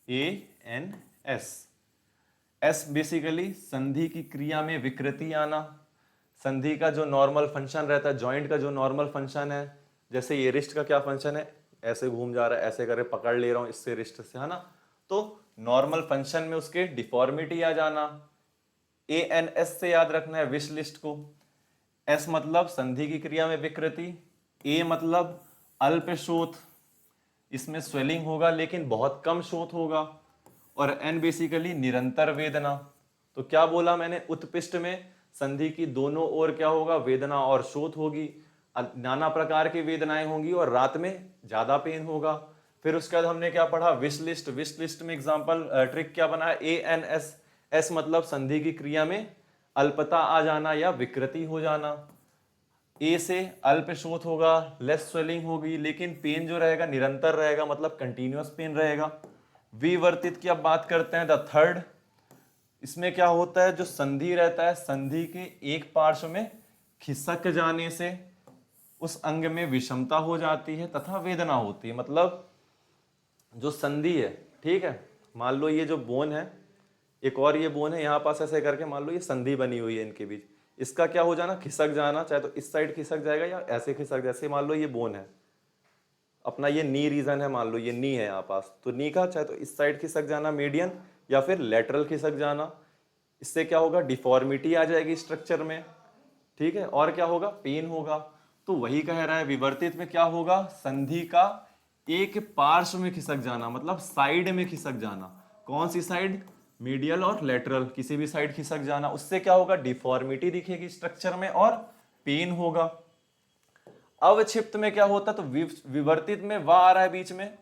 ANS। एस बेसिकली संधि की क्रिया में विकृति आना, संधि का जो नॉर्मल फंक्शन रहता है, जॉइंट का जो नॉर्मल फंक्शन है, जैसे ये रिस्ट का क्या फंक्शन है, ऐसे घूम जा रहा है, ऐसे करके पकड़ ले रहा हूं इससे रिस्ट से, है ना। तो नॉर्मल फंक्शन में उसके डिफॉर्मिटी आ जाना, ANS से याद रखना है विश लिस्ट को। एस मतलब संधि की क्रिया में विकृति, ए मतलब अल्प शोथ, इसमें स्वेलिंग होगा लेकिन बहुत कम शोथ होगा, और एन बेसिकली निरंतर वेदना। तो क्या बोला मैंने, उत्पिष्ट में संधि की दोनों ओर क्या होगा, वेदना और शोथ होगी, नाना प्रकार की वेदनाएं होंगी और रात में ज्यादा पेन होगा। फिर उसके बाद हमने क्या पढ़ा, विश लिस्ट। विश लिस्ट में एग्जांपल ट्रिक क्या बना, ANS। एस मतलब संधि की क्रिया में अल्पता आ जाना या विकृति हो जाना। ए से अल्प शोथ होगा, लेस स्वेलिंग होगी, लेकिन पेन जो रहेगा निरंतर रहेगा, मतलब कंटिन्यूअस पेन रहेगा। विवर्तित की अब बात करते हैं, द थर्ड। इसमें क्या होता है, जो संधि रहता है, संधि के एक पार्श्व में खिसक जाने से उस अंग में विषमता हो जाती है तथा वेदना होती है। मतलब जो संधि है, ठीक है, मान लो ये जो बोन है, एक और ये बोन है, यहाँ पास ऐसे करके मान लो ये संधि बनी हुई है इनके बीच, इसका क्या हो जाना, खिसक जाना, चाहे तो इस साइड खिसक जाएगा या ऐसे खिसक, जैसे मान लो ये बोन है अपना, ये नी रीजन है, मान लो ये नी है यहाँ पास, तो नी का चाहे तो इस साइड खिसक जाना मीडियन, या फिर लेटरल खिसक जाना। इससे क्या होगा, डिफॉर्मिटी आ जाएगी स्ट्रक्चर में, ठीक है, और क्या होगा, पेन होगा। तो वही कह रहा है, विवर्तित में क्या होगा, संधि का एक पार्श्व में खिसक जाना, मतलब साइड में खिसक जाना। कौन सी साइड, मीडियल और लेटरल, किसी भी साइड खिसक जाना। उससे क्या होगा, डिफॉर्मिटी दिखेगी स्ट्रक्चर में और पेन होगा। अवक्षिप्त में क्या होता है, तो विवर्तित में वा आ रहा है बीच में,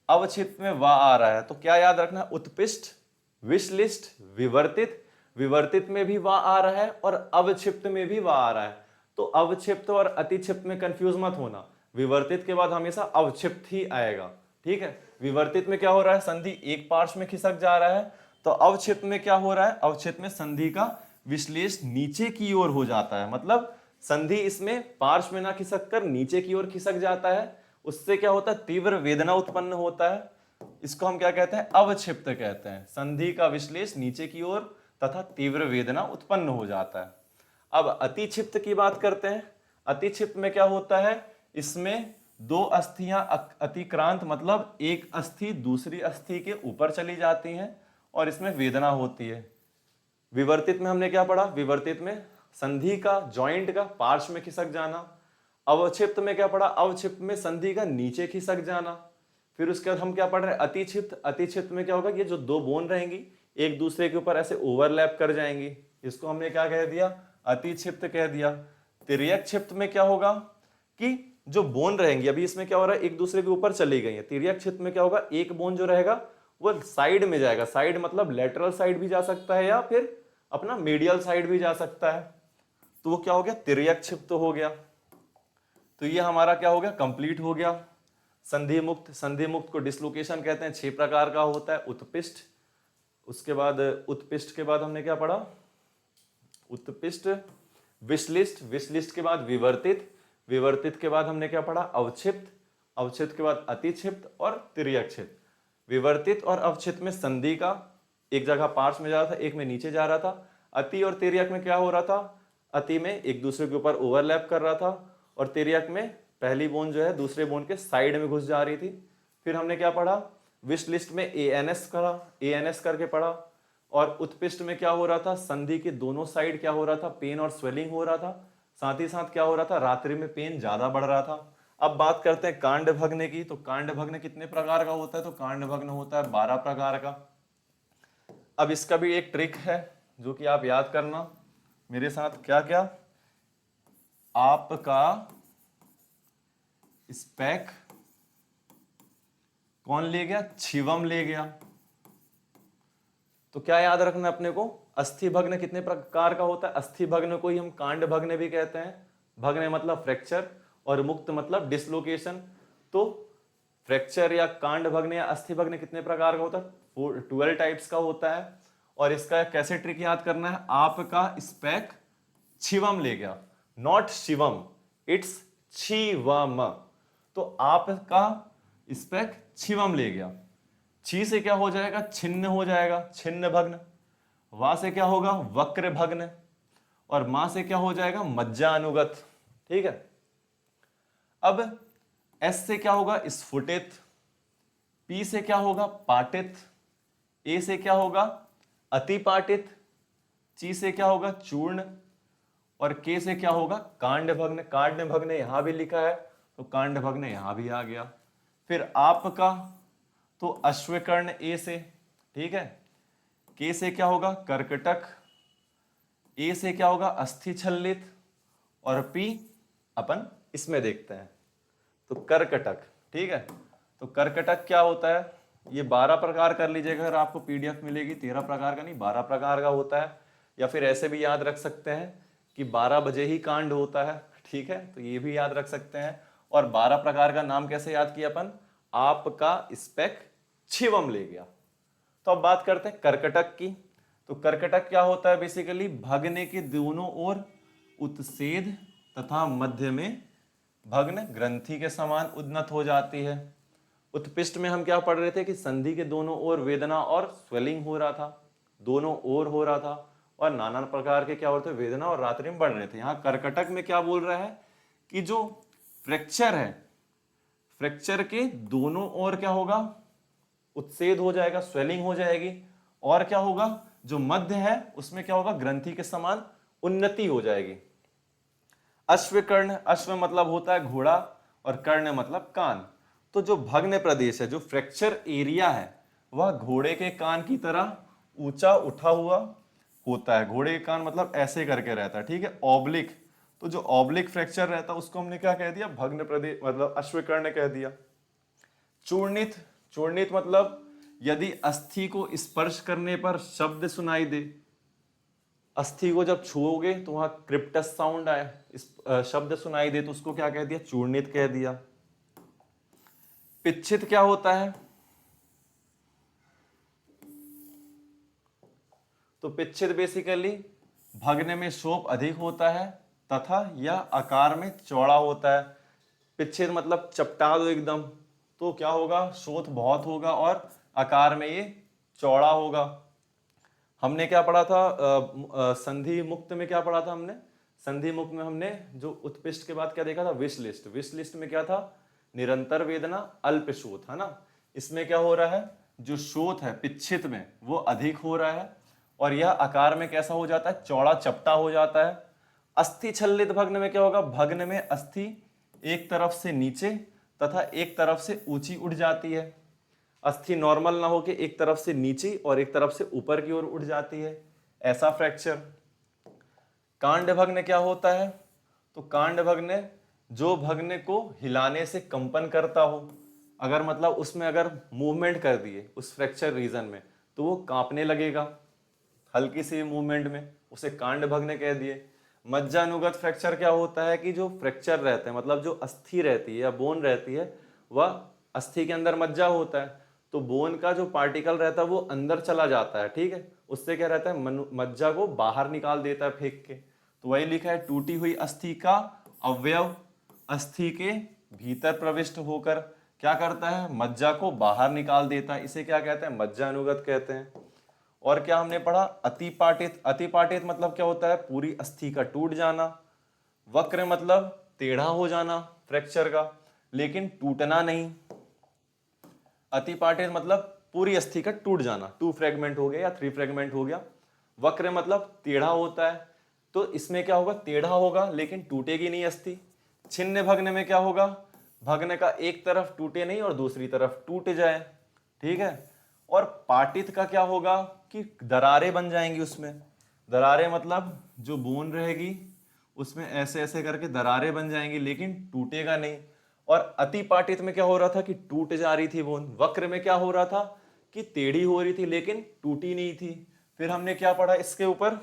अवक्षिप्त में वा आ रहा है, तो क्या याद रखना, उत्पिष्ट, विश्लिष्ट, विवर्तित, विवर्तित में भी वा आ रहा है और अवक्षिप्त में भी वा आ रहा है। तो अवक्षिप्त और अतिक्षिप्त में कंफ्यूज मत होना, विवर्तित के बाद हमेशा अवक्षिप्त ही आएगा, ठीक है। विवर्तित में क्या हो रहा है, संधि एक पार्श्व में खिसक जा रहा है, तो अवक्षिप्त में क्या हो रहा है, अवक्षिप्त में संधि का विश्लेष नीचे की ओर हो जाता है, मतलब संधि इसमें पार्श्व में ना खिसक कर नीचे की ओर खिसक जाता है, उससे क्या होता है, तीव्र वेदना उत्पन्न होता है, इसको हम क्या कहते हैं, अवक्षिप्त कहते हैं। संधि का विश्लेष नीचे की ओर तथा तीव्र वेदना उत्पन्न हो जाता है। अब अतिक्षिप्त की बात करते हैं। अतिक्षिप्त में क्या होता है, इसमें दो अस्थियां अतिक्रांत, मतलब एक अस्थि दूसरी अस्थि के ऊपर चली जाती हैं और इसमें वेदना होती है। विवर्तित में हमने क्या पढ़ा, विवर्तित में संधि का जॉइंट का पार्श्व में खिसक जाना। अवक्षिप्त में क्या पढ़ा, अवक्षिप्त में संधि का नीचे खिसक जाना। फिर उसके बाद हम क्या पढ़ रहे हैं, अतिक्षिप्त। अतिक्षिप्त में क्या होगा, ये जो दो बोन रहेंगी एक दूसरे के ऊपर ऐसे ओवरलैप कर जाएंगी, इसको हमने क्या कह दिया, अतिक्षिप्त कह दिया। तिर्यकक्षिप्त में क्या होगा कि जो बोन रहेंगी, अभी इसमें क्या हो रहा है, एक दूसरे के ऊपर चली गई है। तिर्यकक्षिप्त में क्या होगा, एक बोन जो रहेगा वो साइड में जाएगा, साइड मतलब लेटरल साइड भी जा सकता है या फिर अपना मीडियल साइड भी जा सकता है, तो वो क्या हो गया, तिर्यकक्षिप्त हो गया। तो ये हमारा क्या हो गया, कंप्लीट हो गया। संधि मुक्त, संधि मुक्त को डिसलोकेशन कहते हैं, 6 प्रकार का होता है। उत्पिष्ट, उसके बाद उत्पिष्ट के बाद हमने क्या पढ़ा, उत्पिष्ट, विश्लिष्ट, विश्लिष्ट के बाद विवर्तित, विवर्तित के बाद हमने क्या पढ़ा, अवक्षिप्त, अवक्षिप्त के बाद अतिक्षिप्त और तिर्यकक्षिप्त। विवर्तित और अवक्षिप्त में संधि का एक जगह पार्श्व में जा रहा था, एक में नीचे जा रहा था। अति और तिर्यक में क्या हो रहा था, अति में एक दूसरे के ऊपर ओवरलैप कर रहा था और तिर्यक में पहली बोन जो है दूसरे बोन के साइड में घुस जा रही थी। फिर हमने क्या पढ़ा, विश्लिष्ट में एएनएस करा, एएनएस करके पढ़ा। और उत्पिष्ट में क्या हो रहा था, संधि के दोनों साइड क्या हो रहा था, पेन और स्वेलिंग हो रहा था, साथ ही साथ क्या हो रहा था, रात्रि में पेन ज्यादा बढ़ रहा था। अब बात करते हैं कांड भग्न की। तो कांड भग्न कितने प्रकार का होता है, तो कांड भग्न होता है 12 प्रकार का। अब इसका भी एक ट्रिक है जो कि आप याद करना मेरे साथ, क्या क्या, आपका स्पेक कौन ले गया, छिवम ले गया। तो क्या याद रखना अपने को, अस्थि भग्न कितने प्रकार का होता है, अस्थि भग्न को ही हम कांड भग्न भी कहते हैं। भग्न मतलब फ्रैक्चर और मुक्त मतलब डिसलोकेशन। तो फ्रैक्चर या कांड भग्न या अस्थि भग्न कितने प्रकार का होता है, 12 टाइप्स का होता है। और इसका कैसे ट्रिक याद करना है, आपका स्पेक छिवम ले गया, नॉट शिवम, इट्स छिवम। तो आपका स्पेक छिवम ले गया, छी से क्या हो जाएगा, छिन्न हो जाएगा, छिन्न भग्न। वा से क्या होगा, वक्र भग्न। और मां से क्या हो जाएगा, मज्जानुगत। ठीक है। अब एस से क्या होगा, स्फुटित। पी से क्या होगा, पाटित। ए से क्या होगा, अतिपाटित। ची से क्या होगा, चूर्ण। और के से क्या होगा, कांड भग्न। कांड भग्न यहां भी लिखा है तो कांड भग्न यहां भी आ गया। फिर आपका तो अश्वकर्ण ए से, ठीक है। के से क्या होगा, कर्कटक। ए से क्या होगा, अस्थि छल्लित। और पी अपन इसमें देखते हैं तो कर्कटक। ठीक है। तो कर्कटक क्या होता है, ये 12 प्रकार कर लीजिएगा, अगर आपको पीडीएफ मिलेगी 13 प्रकार का नहीं 12 प्रकार का होता है। या फिर ऐसे भी याद रख सकते हैं कि 12 बजे ही कांड होता है। ठीक है, तो ये भी याद रख सकते हैं। और 12 प्रकार का नाम कैसे याद किया अपन, आपका स्पेक छिवम ले गया। तो अब बात करते हैं कर्कटक की। तो कर्कटक क्या होता है, बेसिकली भग्न के दोनों ओर उत्सेद तथा मध्य में भग्न ग्रंथि के समान उन्नत हो जाती है। उत्पिष्ट में हम क्या पढ़ रहे थे कि संधि के दोनों ओर वेदना और स्वेलिंग हो रहा था, दोनों ओर हो रहा था, और नाना प्रकार के क्या होते वेदना और रात्रि में बढ़ रहे थे। यहाँ कर्कटक में क्या बोल रहा है कि जो फ्रैक्चर है, फ्रैक्चर के दोनों ओर क्या होगा, उत्सेद हो जाएगा, स्वेलिंग हो जाएगी। और क्या होगा, जो मध्य है उसमें क्या होगा, ग्रंथि के समान उन्नति हो जाएगी। अश्वकर्ण, अश्व मतलब होता है घोड़ा और कर्ण मतलब कान। तो जो भग्न प्रदेश है, जो फ्रैक्चर एरिया है, वह घोड़े के कान की तरह ऊंचा उठा हुआ होता है। घोड़े के कान मतलब ऐसे करके रहता है, ठीक है, ऑब्लिक। तो जो ऑब्लिक फ्रैक्चर रहता है उसको हमने क्या कह दिया, भग्न प्रदेश मतलब अश्वकर्ण कह दिया। चूर्णित, चूर्णित मतलब यदि अस्थि को स्पर्श करने पर शब्द सुनाई दे, अस्थि को जब छुओगे तो वहां क्रिप्टस साउंड आए, शब्द सुनाई दे, तो उसको क्या कह दिया, चूर्णित कह दिया। पिच्छित क्या होता है, तो पिच्छित बेसिकली भग्न में शोप अधिक होता है तथा यह आकार में चौड़ा होता है। पिच्छित मतलब चपटा दो एकदम, तो क्या होगा, शोथ बहुत होगा और आकार में ये चौड़ा होगा। हमने क्या पढ़ा था संधि मुक्त में, क्या पढ़ा था हमने, संधि मुक्त में हमने जो उत्पिष्ट के बाद क्या देखा था, विश लिस्ट। विश लिस्ट में क्या था, निरंतर वेदना अल्प शोथ, है ना। इसमें क्या हो रहा है, जो शोथ है पिच्छित में वो अधिक हो रहा है और यह आकार में कैसा हो जाता है, चौड़ा चपटा हो जाता है। अस्थि छल्लित भग्न में क्या होगा, भग्न में अस्थि एक तरफ से नीचे तथा एक तरफ से ऊंची उठ जाती है। अस्थि नॉर्मल ना होके एक तरफ से नीचे और एक तरफ से ऊपर की ओर उठ जाती है, ऐसा फ्रैक्चर। कांड भग्न क्या होता है, तो कांड भग्न जो भग्न को हिलाने से कंपन करता हो, अगर मतलब उसमें अगर मूवमेंट कर दिए उस फ्रैक्चर रीजन में तो वो कांपने लगेगा हल्की सी मूवमेंट में, उसे कांड भग्न कह दिए। मज्जानुगत फ्रैक्चर क्या होता है कि जो फ्रैक्चर रहते हैं मतलब जो अस्थि रहती है या बोन रहती है वह अस्थि के अंदर मज्जा होता है, तो बोन का जो पार्टिकल रहता है वो अंदर चला जाता है, ठीक है, उससे क्या रहता है, मज्जा को बाहर निकाल देता है फेंक के। तो वही लिखा है, टूटी हुई अस्थि का अवयव अस्थि के भीतर प्रविष्ट होकर क्या करता है, मज्जा को बाहर निकाल देता है, इसे क्या कहते हैं, मज्जानुगत कहते हैं। और क्या हमने पढ़ा, अतिपाटित। अतिपाटित मतलब क्या होता है, पूरी अस्थि का टूट जाना। वक्र मतलब टेढ़ा हो जाना फ्रैक्चर का, लेकिन टूटना नहीं। अतिपाटित मतलब पूरी अस्थि का टूट जाना, 2 फ्रेगमेंट हो गया या 3 फ्रेगमेंट हो गया। वक्र मतलब टेढ़ा होता है, तो इसमें क्या होगा, टेढ़ा होगा लेकिन टूटेगी नहीं अस्थि। छिन्न भग्न में क्या होगा, भग्न का एक तरफ टूटे नहीं और दूसरी तरफ टूट जाए, ठीक है। और पाटित का क्या होगा कि दरारें बन जाएंगी उसमें। दरारें मतलब जो बोन रहेगी उसमें ऐसे ऐसे करके दरारें बन जाएंगी लेकिन टूटेगा नहीं। और अतिपाटित में क्या हो रहा था कि टूट जा रही थी बोन। वक्र में क्या हो रहा था कि टेढ़ी हो रही थी लेकिन टूटी नहीं थी। फिर हमने क्या पढ़ा इसके ऊपर,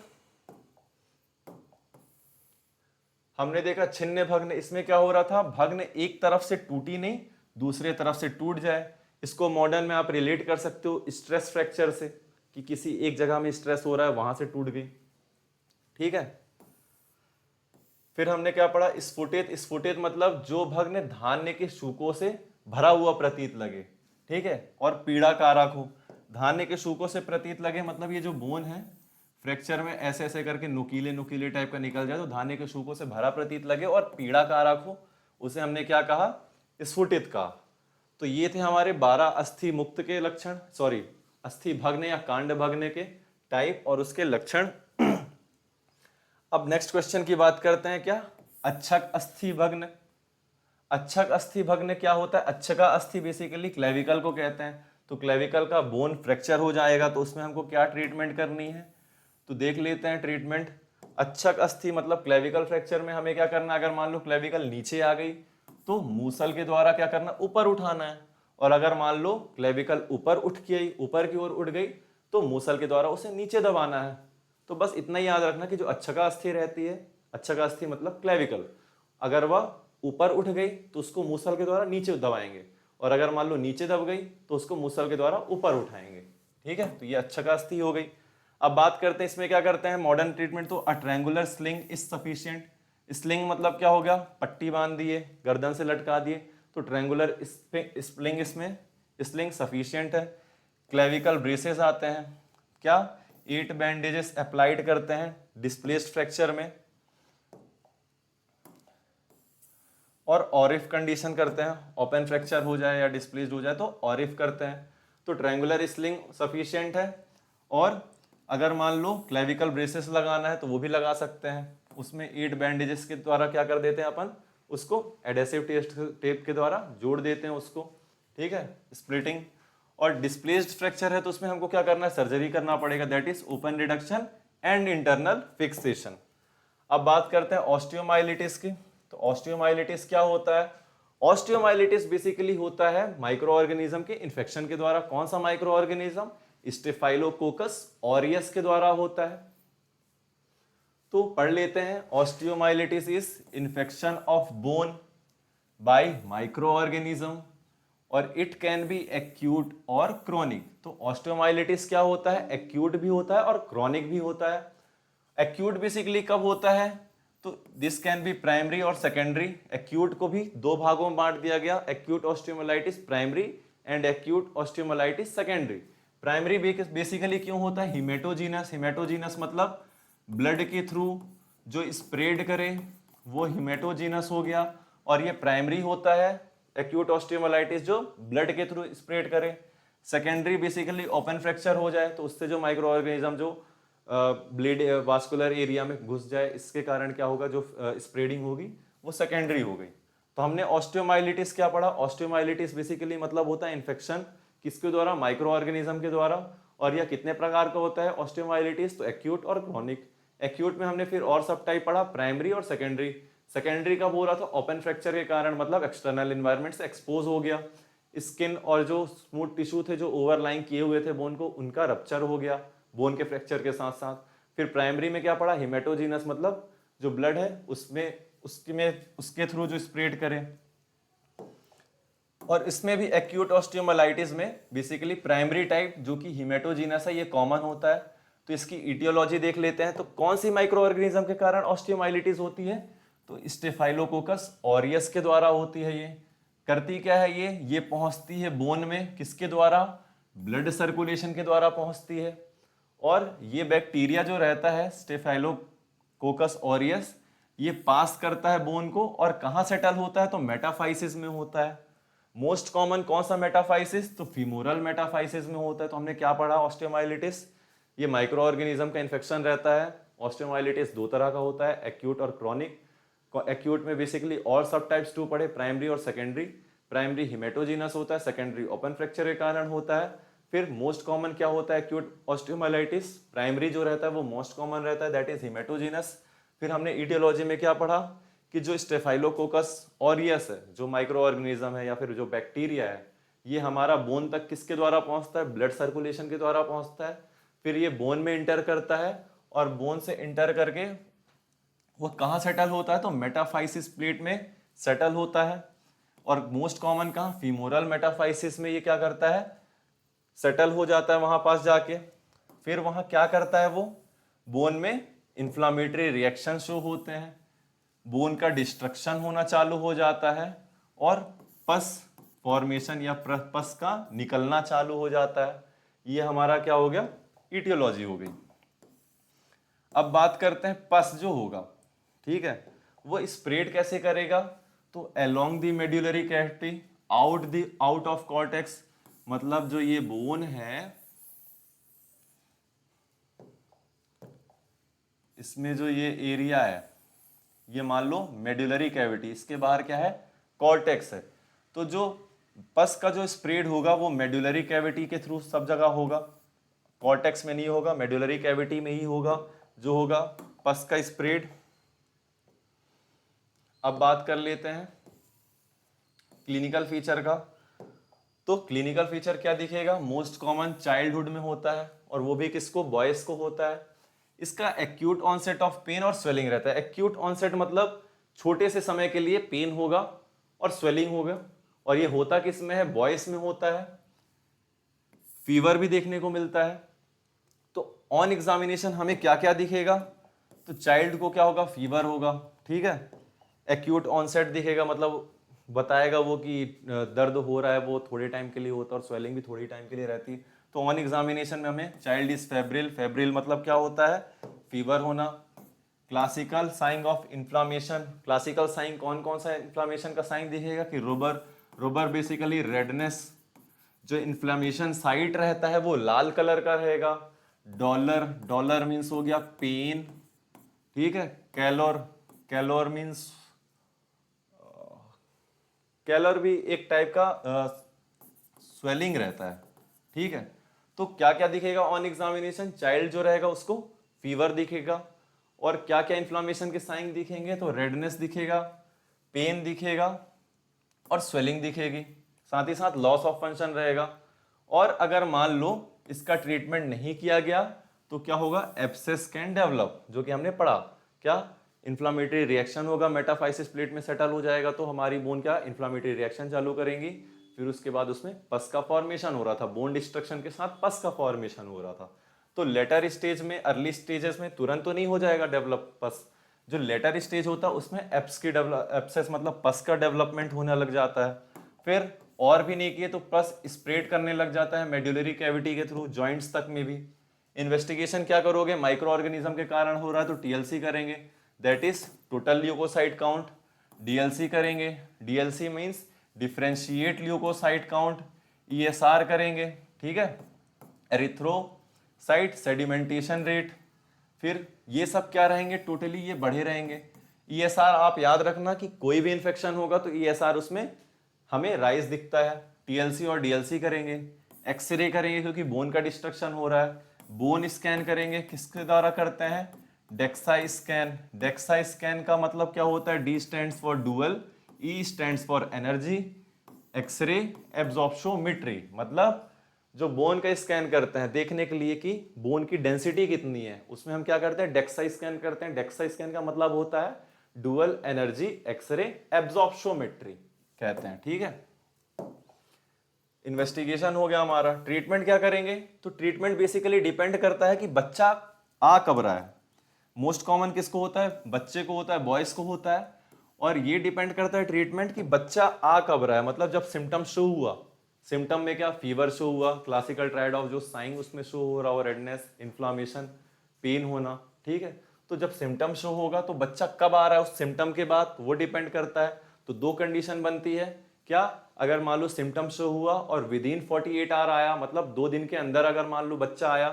हमने देखा छिन्न भग्न, इसमें क्या हो रहा था, भग्न एक तरफ से टूटी नहीं दूसरे तरफ से टूट जाए। इसको मॉडर्न में आप रिलेट कर सकते हो स्ट्रेस फ्रैक्चर से, कि किसी एक जगह में स्ट्रेस हो रहा है वहां से टूट गई, ठीक है। फिर हमने क्या पढ़ा, स्फुटित। स्फुटित मतलब जो भग्न धान्य के शूकों से भरा हुआ प्रतीत लगे, ठीक है, और पीड़ा कारक हो। धान्य के शूकों से प्रतीत लगे मतलब ये जो बोन है फ्रैक्चर में ऐसे ऐसे करके नुकीले नुकीले टाइप का निकल जाए तो धान्य के शूकों से भरा प्रतीत लगे और पीड़ा कारक हो, उसे हमने क्या कहा, स्फुटित कहा। तो ये थे हमारे 12 अस्थि मुक्त के लक्षण, सॉरी अस्थि भग्न या कांड भग्न के टाइप और उसके लक्षण। अब नेक्स्ट क्वेश्चन की बात करते हैं, क्या, अच्छक अस्थि भग्न। अच्छक अस्थि भग्न क्या होता है, अच्छका अस्थि बेसिकली क्लेविकल को कहते हैं। तो क्लेविकल का बोन फ्रैक्चर हो जाएगा तो उसमें हमको क्या ट्रीटमेंट करनी है, तो देख लेते हैं ट्रीटमेंट। अच्छक अस्थि मतलब क्लेविकल फ्रैक्चर में हमें क्या करना है, अगर मान लो क्लेविकल नीचे आ गई तो मूसल के द्वारा क्या करना, ऊपर उठाना है। और अगर मान लो क्लेविकल ऊपर उठ गई, ऊपर की ओर उठ गई तो मूसल के द्वारा उसे नीचे दबाना है। तो बस इतना ही याद रखना कि जो अच्छका अस्थि रहती है, अच्छका अस्थि मतलब क्लेविकल, अगर वह ऊपर उठ गई तो उसको मूसल के द्वारा नीचे दबाएंगे, और अगर मान लो नीचे दब गई तो उसको मूसल के द्वारा ऊपर उठाएंगे, ठीक है। तो ये अच्छका अस्थि हो गई। अब बात करते हैं इसमें क्या करते हैं मॉडर्न ट्रीटमेंट, तो a triangular sling is sufficient. Sling मतलब क्या हो गया, पट्टी बांध दिए, गर्दन से लटका दिए, तो ट्रायंगुलर स्लिंग इसमें स्लिंग सफिशिएंट है। क्लेविकल ब्रेसेस आते हैं, क्या, 8 बैंडेजेस अप्लाइड करते हैं डिस्प्लेस्ड फ्रैक्चर में, और ऑरिफ कंडीशन करते हैं, ओपन फ्रैक्चर हो जाए या डिस्प्लेस्ड हो जाए तो ऑरिफ करते हैं। तो ट्रायंगुलर स्लिंग सफिशिएंट है। और अगर मान लो क्लेविकल ब्रेसेस लगाना है तो वो भी लगा सकते हैं, उसमें 8 बैंडेजेस के द्वारा क्या कर देते हैं अपन, उसको एडेसिव टेप के द्वारा जोड़ देते हैं उसको, ठीक है, स्प्लिटिंग। और डिस्प्लेस्ड फ्रैक्चर है तो उसमें हमको क्या करना है, सर्जरी करना पड़ेगा, that is open reduction and internal fixation. अब बात करते हैं ऑस्टियोमाइलिटिस की। तो ऑस्टियोमाइलिटिस क्या होता है? ऑस्टियोमाइलिटिस बेसिकली होता है माइक्रो ऑर्गेनिज्म के इन्फेक्शन के द्वारा। कौन सा माइक्रो ऑर्गेनिज्म? स्टेफाइलोकोकस ऑरियस के द्वारा होता है। तो पढ़ लेते हैं, osteomyelitis is infection of borne by micro organism और इट कैन बी एक्यूट और क्रोनिक। तो ऑस्टियोमाइलिटिस क्या होता है? एक्यूट भी होता है और क्रोनिक भी होता है। एक्यूट बेसिकली कब होता है? तो दिस कैन बी प्राइमरी और सेकेंडरी। एक्यूट को भी दो भागों में बांट दिया गया, acute osteomyelitis primary and acute osteomyelitis secondary. Primary basically क्यों होता है? हिमेटोजीनस। हिमेटोजीनस मतलब ब्लड के थ्रू जो स्प्रेड करे वो हिमेटोजीनस हो गया, और ये प्राइमरी होता है एक्यूट ऑस्टियोमाइलिटिस जो ब्लड के थ्रू स्प्रेड करे। सेकेंडरी बेसिकली ओपन फ्रैक्चर हो जाए तो उससे जो माइक्रो ऑर्गेनिज्म जो ब्लड वास्कुलर एरिया में घुस जाए, इसके कारण क्या होगा, जो स्प्रेडिंग होगी वो सेकेंडरी हो गई। तो हमने ऑस्टियोमाइलिटिस क्या पढ़ा? ऑस्टियोमाइलिटिस बेसिकली मतलब होता है इन्फेक्शन किसके द्वारा? माइक्रो ऑर्गेनिज्म के द्वारा। और यह कितने प्रकार का होता है ऑस्टियोमाइलिटिस? तो एक्यूट और क्रोनिक। एक्यूट में हमने फिर और सब टाइप पढ़ा, प्राइमरी और सेकेंडरी। सेकेंडरी कब हो रहा था? ओपन फ्रैक्चर के कारण, मतलब एक्सटर्नल इन्वायरमेंट से एक्सपोज हो गया, स्किन और जो स्मूथ टिश्यू थे जो ओवरलाइंग किए हुए थे बोन को, उनका रप्चर हो गया बोन के फ्रैक्चर के साथ साथ। फिर प्राइमरी में क्या पढ़ा? हिमेटोजीनस मतलब जो ब्लड है उसमें उसके थ्रू जो स्प्रेड करे। और इसमें भी एक्यूट ऑस्टियोमाइलिटिस में बेसिकली प्राइमरी टाइप जो कि हिमेटोजीनस है ये कॉमन होता है। तो इसकी इटियोलॉजी देख लेते हैं। तो कौन सी माइक्रो ऑर्गेनिज्म के कारण ऑस्टियोमाइलिटिस होती है? तो स्टेफाइलोकोकस ऑरियस के द्वारा होती है। ये करती क्या है? ये पहुंचती है बोन में किसके द्वारा? ब्लड सर्कुलेशन के द्वारा पहुंचती है। और ये बैक्टीरिया जो रहता है स्टेफाइलोकोकस ऑरियस, ये पास करता है बोन को और कहाँ सेटल होता है? तो मेटाफाइसिस में होता है। मोस्ट कॉमन कौन सा मेटाफाइसिस? तो फीमोरल मेटाफाइसिस में होता है। तो हमने क्या पढ़ा? ऑस्टियोमाइलिटिस ये माइक्रो ऑर्गेनिज्म का इन्फेक्शन रहता है। ऑस्टियोमाइलिटिस दो तरह का होता है, एक्यूट और क्रोनिक। एक्यूट में बेसिकली और सब टाइप्स टू पढ़े, प्राइमरी और सेकेंडरी। प्राइमरी हिमेटोजीनस होता है, सेकेंडरी ओपन फ्रैक्चर के कारण होता है। फिर मोस्ट कॉमन क्या होता है एक्यूट ऑस्टियोमाइलिटिस? प्राइमरी जो रहता है वो मोस्ट कॉमन रहता है, दैट इज हिमेटोजीनस। फिर हमने ईटियोलॉजी में क्या पढ़ा कि जो स्टेफाइलोकोकस ऑरियस है, जो माइक्रो ऑर्गेनिज्म है या फिर जो बैक्टीरिया है, ये हमारा बोन तक किसके द्वारा पहुंचता है? ब्लड सर्कुलेशन के द्वारा पहुंचता है। फिर ये बोन में इंटर करता है और बोन से इंटर करके वो कहाँ सेटल होता है? तो मेटाफाइसिस प्लेट में सेटल होता है। और मोस्ट कॉमन कहाँ? फीमोरल मेटाफाइसिस में ये क्या करता है? सेटल हो जाता है वहां पास जाके। फिर वहां क्या करता है वो? बोन में इंफ्लामेटरी रिएक्शन शो होते हैं, बोन का डिस्ट्रक्शन होना चालू हो जाता है और पस फॉर्मेशन या पस का निकलना चालू हो जाता है। ये हमारा क्या हो गया? ईटियोलॉजी हो गई। अब बात करते हैं पस जो होगा, ठीक है, वो स्प्रेड कैसे करेगा? तो along the medullary cavity out of cortex, मतलब जो ये बोन है इसमें जो ये एरिया है, ये मान लो मेड्यूलरी कैविटी, इसके बाहर क्या है? कॉर्टेक्स है। तो जो पस का जो स्प्रेड होगा वो मेड्यूलरी कैविटी के थ्रू सब जगह होगा, कॉर्टेक्स में नहीं होगा, मेड्यूलरी कैविटी में ही होगा जो होगा पस का स्प्रेड। अब बात कर लेते हैं क्लिनिकल फीचर का। तो क्लिनिकल फीचर क्या दिखेगा? मोस्ट कॉमन चाइल्डहुड में होता है और वो भी किसको? बॉयज को होता है। इसका एक्यूट ऑनसेट ऑफ पेन और स्वेलिंग रहता है। एक्यूट ऑनसेट मतलब छोटे से समय के लिए पेन होगा और स्वेलिंग होगा, और ये होता किस में है? बॉयज में होता है। फीवर भी देखने को मिलता है। तो ऑन एग्जामिनेशन हमें क्या क्या दिखेगा? तो चाइल्ड को क्या होगा? फीवर होगा, ठीक है। एक्यूट ऑनसेट दिखेगा, मतलब बताएगा वो कि दर्द हो रहा है, वो थोड़े टाइम के लिए होता है और स्वेलिंग भी थोड़ी टाइम के लिए रहती है। तो ऑन एग्जामिनेशन में हमें चाइल्ड इज फेब्रिल, फेब्रिल मतलब क्या होता है? फीवर होना। Classical sign of inflammation, classical sign कौन कौन सा इन्फ्लामेशन का साइन दिखेगा? कि रुबर, रुबर बेसिकली रेडनेस, जो इन्फ्लामेशन साइट रहता है वो लाल कलर का रहेगा। डॉलर, डॉलर मीन्स हो गया पेन, ठीक है। कैलोर, कैलोर मीन्स, कैलोर भी एक टाइप का स्वेलिंग रहता है, ठीक है। तो क्या क्या दिखेगा ऑन एग्जामिनेशन? चाइल्ड जो रहेगा उसको फीवर दिखेगा, और क्या क्या इन्फ्लामेशन के साइन दिखेंगे, तो रेडनेस दिखेगा, पेन दिखेगा और स्वेलिंग दिखेगी, साथ ही साथ लॉस ऑफ फंक्शन रहेगा। और अगर मान लो इसका ट्रीटमेंट नहीं किया गया तो क्या होगा, एब्सेस कैन डेवलप, जो कि हमने पढ़ा, क्या इन्फ्लामेटरी रिएक्शन होगा, मेटाफाइसिस प्लेट में सेटल हो जाएगा तो हमारी बोन क्या इन्फ्लामेटरी रिएक्शन चालू करेंगी, फिर उसके बाद उसमें पस का फॉर्मेशन हो रहा था, बोन डिस्ट्रक्शन के साथ पस का फॉर्मेशन हो रहा था। तो लेटर स्टेज में, अर्ली स्टेजेस में तुरंत तो नहीं हो जाएगा डेवलप पस, जो लेटर स्टेज होता है उसमें एब्सेस मतलब पस का डेवलपमेंट होने लग जाता है। फिर और भी नहीं किए तो पस स्प्रेड करने लग जाता है मेड्यूलरी कैविटी के थ्रू जॉइंट्स तक में भी। इन्वेस्टिगेशन क्या करोगे, माइक्रो ऑर्गेनिज्म के कारण हो रहा है तो टीएलसी करेंगे, that is total leukocyte count. DLC करेंगे, DLC means differentiate leukocyte count. ESR करेंगे, ठीक है, एरिथ्रोसाइट सेडिमेंटेशन रेट। फिर ये सब क्या रहेंगे, टोटली ये बढ़े रहेंगे। ईएसआर आप याद रखना कि कोई भी इंफेक्शन होगा तो ईएसआर उसमें हमें राइज दिखता है। टीएलसी और डीएलसी करेंगे, एक्सरे करेंगे क्योंकि बोन का डिस्ट्रक्शन हो रहा है, बोन स्कैन करेंगे, किसके द्वारा करते हैं, डेक्सा स्कैन। डेक्सा स्कैन का मतलब क्या होता है, D stands for dual, E stands for energy, X ray absorptiometry, मतलब जो बोन का स्कैन करते हैं देखने के लिए कि बोन की डेंसिटी कितनी है, उसमें हम क्या करते हैं, डेक्सा स्कैन करते हैं। डेक्सा स्कैन का मतलब होता है डुअल एनर्जी एक्सरे एब्जॉर्प्शोमेट्री कहते हैं, ठीक है। इन्वेस्टिगेशन हो गया हमारा। ट्रीटमेंट क्या करेंगे, तो ट्रीटमेंट बेसिकली डिपेंड करता है कि बच्चा आ कब रहा है। मोस्ट कॉमन किसको होता है, बच्चे को होता है, बॉयज को होता है। और ये डिपेंड करता है ट्रीटमेंट कि बच्चा आ कब रहा है, मतलब जब सिम्टम शो हुआ, सिम्टम में क्या फीवर शो हुआ, क्लासिकल ट्रायड ऑफ जो साइन उसमें शो हो रहा हो, रेडनेस, इन्फ्लामेशन, पेन होना, ठीक है। तो जब सिम्टम शो होगा तो बच्चा कब आ रहा है उस सिम्टम के बाद, वो डिपेंड करता है। तो दो कंडीशन बनती है, क्या, अगर मान लो सिम्टम शो हुआ और विद इन 48 आवर आया, मतलब 2 दिन के अंदर अगर मान लो बच्चा आया,